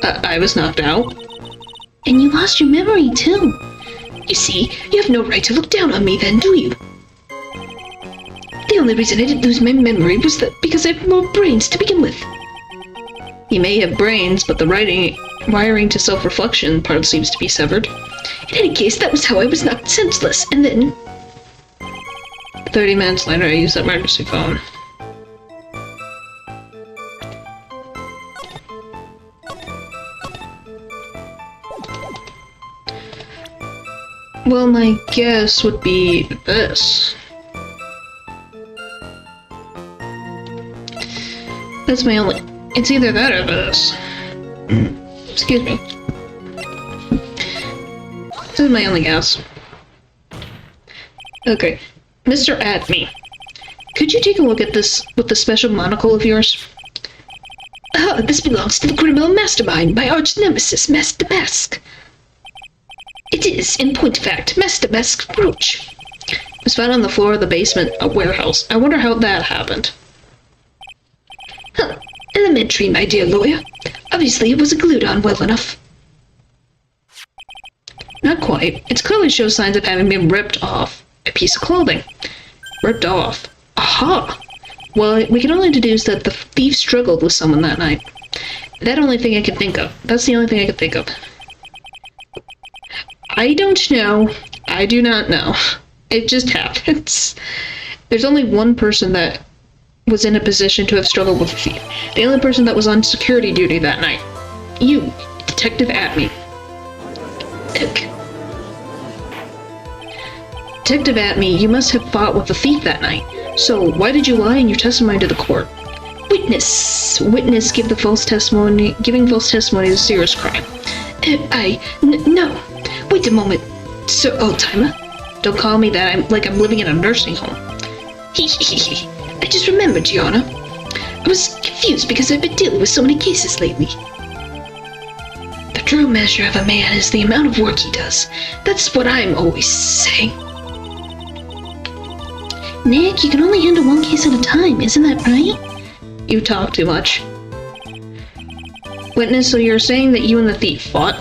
I was knocked out.
And you lost your memory, too.
You see, you have no right to look down on me then, do you? The only reason I didn't lose my memory was that because I have more brains to begin with.
He may have brains, but the wiring to self-reflection part seems to be severed.
In any case, that was how I was knocked senseless, and then...
30 minutes later, I used the emergency phone. Well, my guess would be this. That's my only... It's either that or this. Excuse me. This is my only guess. Okay. Mr. Atney, could you take a look at this with the special monocle of yours?
This belongs to the criminal mastermind, my arch nemesis, Master Mask. It is, in point of fact, Master Mask's brooch.
It was found on the floor of the basement warehouse. I wonder how that happened.
Elementary, my dear lawyer. Obviously, it wasn't glued on well enough.
Not quite. It clearly shows signs of having been ripped off a piece of clothing. Ripped off. Aha! Well, we can only deduce that the thief struggled with someone that night. That's the only thing I can think of. That's the only thing I can think of. I don't know. I do not know. It just happens. There's only one person that was in a position to have struggled with a thief. The only person that was on security duty that night. You, Detective Atme. Detective Atme, you must have fought with the thief that night. So, why did you lie in your testimony to the court? Witness giving false testimony is a serious crime.
No. Wait a moment, Sir Oldtimer.
Don't call me that. I'm living in a nursing home.
I just remembered, Your Honor. I was confused because I've been dealing with so many cases lately. The true measure of a man is the amount of work he does. That's what I'm always saying.
Nick, you can only handle one case at a time, isn't that right?
You talk too much. Witness, so you're saying that you and the thief fought?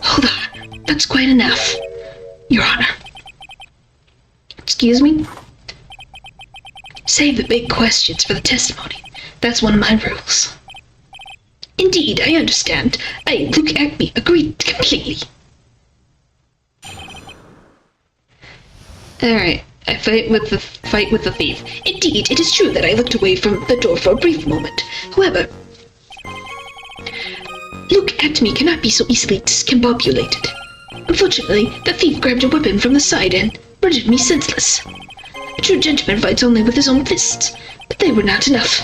Hold on. That's quite enough, Your Honor.
Excuse me?
Save the big questions for the testimony. That's one of my rules. Indeed, I understand. Luke Acme agreed completely.
Alright, I fight with the thief.
Indeed, it is true that I looked away from the door for a brief moment. However, Luke Acme cannot be so easily discombobulated. Unfortunately, the thief grabbed a weapon from the side and murdered me senseless. A true gentleman fights only with his own fists, but they were not enough.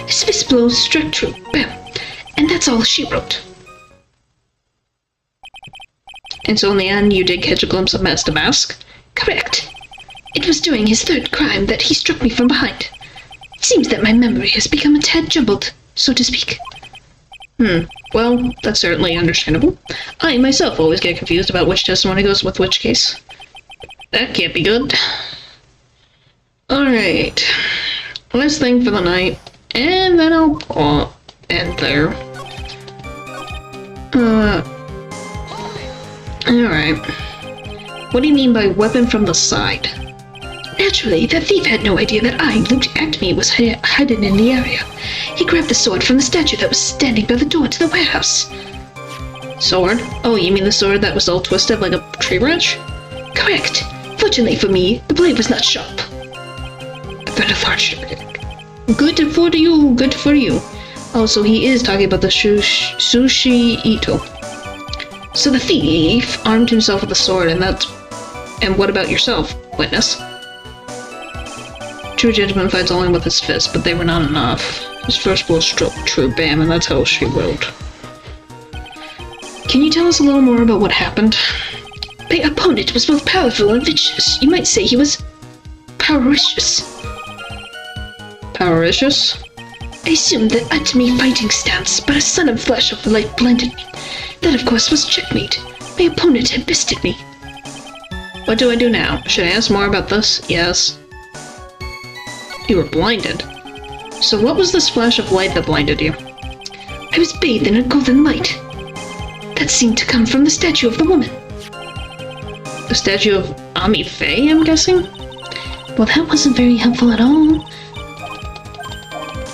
His fist blows struck true, bam, and that's all she wrote.
And so in the end, you did catch a glimpse of Master Mask?
Correct. It was during his third crime that he struck me from behind. It seems that my memory has become a tad jumbled, so to speak.
Well, that's certainly understandable. I myself always get confused about which testimony goes with which case. That can't be good. Alright. Last thing for the night. And then I'll end there. Alright. What do you mean by weapon from the side?
Naturally, the thief had no idea that I, Luke Acme, was hidden in the area. He grabbed the sword from the statue that was standing by the door to the warehouse.
Sword? Oh, you mean the sword that was all twisted like a tree branch?
Correct. Fortunately for me, the blade was not sharp. But a large target.
Good for you, good for you. Oh, so he is talking about the Sushi Ito. So the thief armed himself with a sword, and what about yourself, witness? True gentleman fights only with his fist, but they were not enough. His first blow struck true, bam, and that's how she wrote. Can you tell us a little more about what happened?
My opponent was both powerful and vicious. You might say he was powericious.
Powericious?
I assumed the Atme fighting stance, but a sudden flash of light blinded me. That, of course, was checkmate. My opponent had bested me.
What do I do now? Should I ask more about this? Yes. You were blinded. So what was this flash of light that blinded you?
I was bathed in a golden light. That seemed to come from the statue of the woman.
The statue of Ami Faye, I'm guessing?
Well, that wasn't very helpful at all.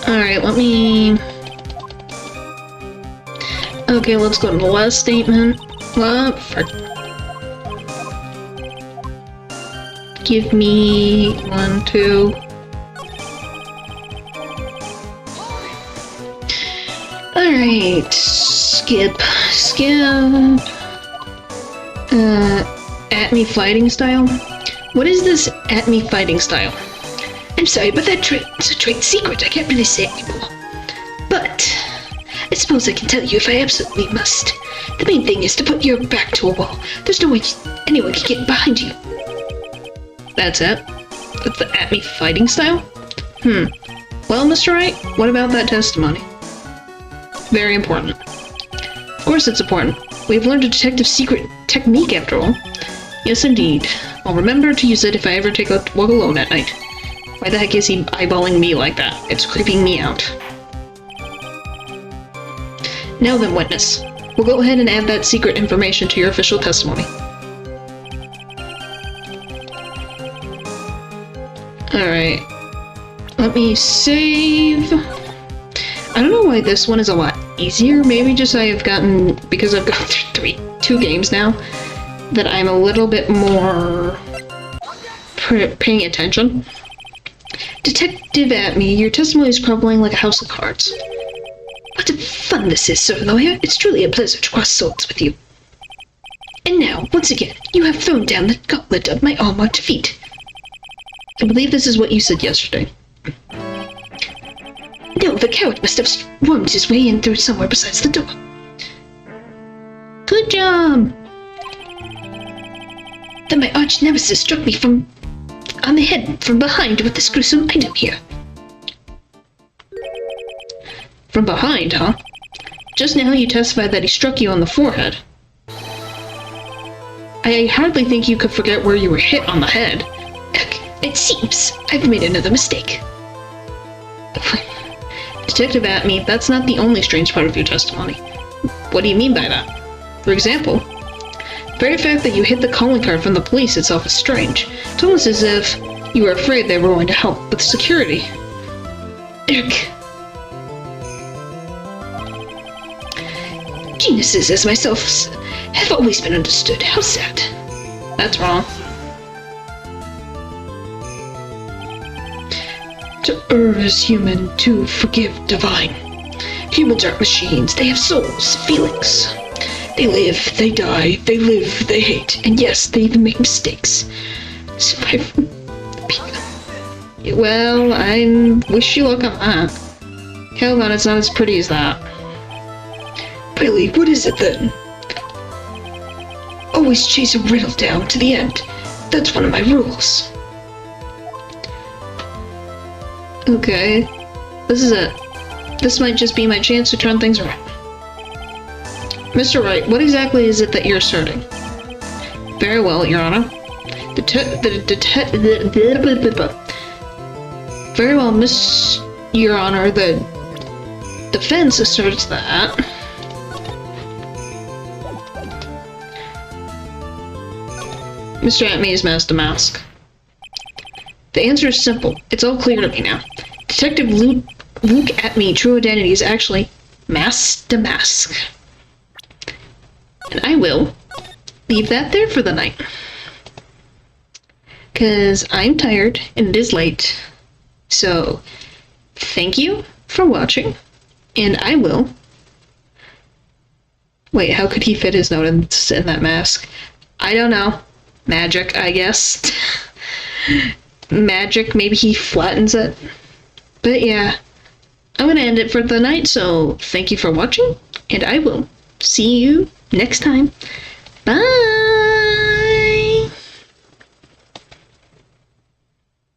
Alright, let me... Okay, let's go to the last statement. Give me 1, 2... Alright, skip. Atme fighting style? What is this Atme fighting style?
I'm sorry, but that trait's a trade secret. I can't really say it anymore. But I suppose I can tell you if I absolutely must. The main thing is to put your back to a wall. There's no way anyone can get behind you.
That's it? That's the Atme fighting style? Well, Mr. Wright, what about that testimony? Very important. Of course it's important. We've learned a detective's secret technique after all. Yes, indeed. I'll remember to use it if I ever take a walk alone at night. Why the heck is he eyeballing me like that? It's creeping me out. Now then, witness. We'll go ahead and add that secret information to your official testimony. Alright. Let me save. I don't know why this one is a lot easier. Maybe just because I've gone through two games now, that I'm a little bit more paying attention. Detective Atme, your testimony is crumbling like a house of cards.
What fun this is, sir lawyer. It's truly a pleasure to cross swords with you. And now, once again, you have thrown down the gauntlet of my all-marked defeat.
I believe this is what you said yesterday.
No, the coward must have wormed his way in through somewhere besides the door.
Good job!
Then my arch-nemesis struck me on the head from behind with this gruesome item here.
From behind, huh? Just now you testified that he struck you on the forehead. I hardly think you could forget where you were hit on the head.
It seems I've made another mistake.
Detective Atme, that's not the only strange part of your testimony. What do you mean by that? For example, the very fact that you hit the calling card from the police itself is strange. It's almost as if you were afraid they were going to help with security.
Geniuses as myself have always been understood. How sad.
That's wrong.
To err is human, to forgive divine. Humans aren't machines. They have souls, feelings. They live, they die, they live, they hate. And yes, they even make mistakes.
Well, I wish you luck on that. Hell on, it's not as pretty as that.
Really, what is it then? Always chase a riddle down to the end. That's one of my rules.
Okay. This is it. This might just be my chance to turn things around. Mr. Wright, what exactly is it that you're asserting? Very well, Your Honor. Very well, Your Honor, the defense asserts that Mr. Atme is masked to mask. The answer is simple. It's all clear to me now. Detective Luke Atme, true identity is actually masked to mask. And I will leave that there for the night. 'Cause I'm tired and it is late. So, thank you for watching. And I will... Wait, how could he fit his note in that mask? I don't know. Magic, I guess. Magic, maybe he flattens it. But yeah, I'm gonna end it for the night, so thank you for watching, and I will see you next time. Bye!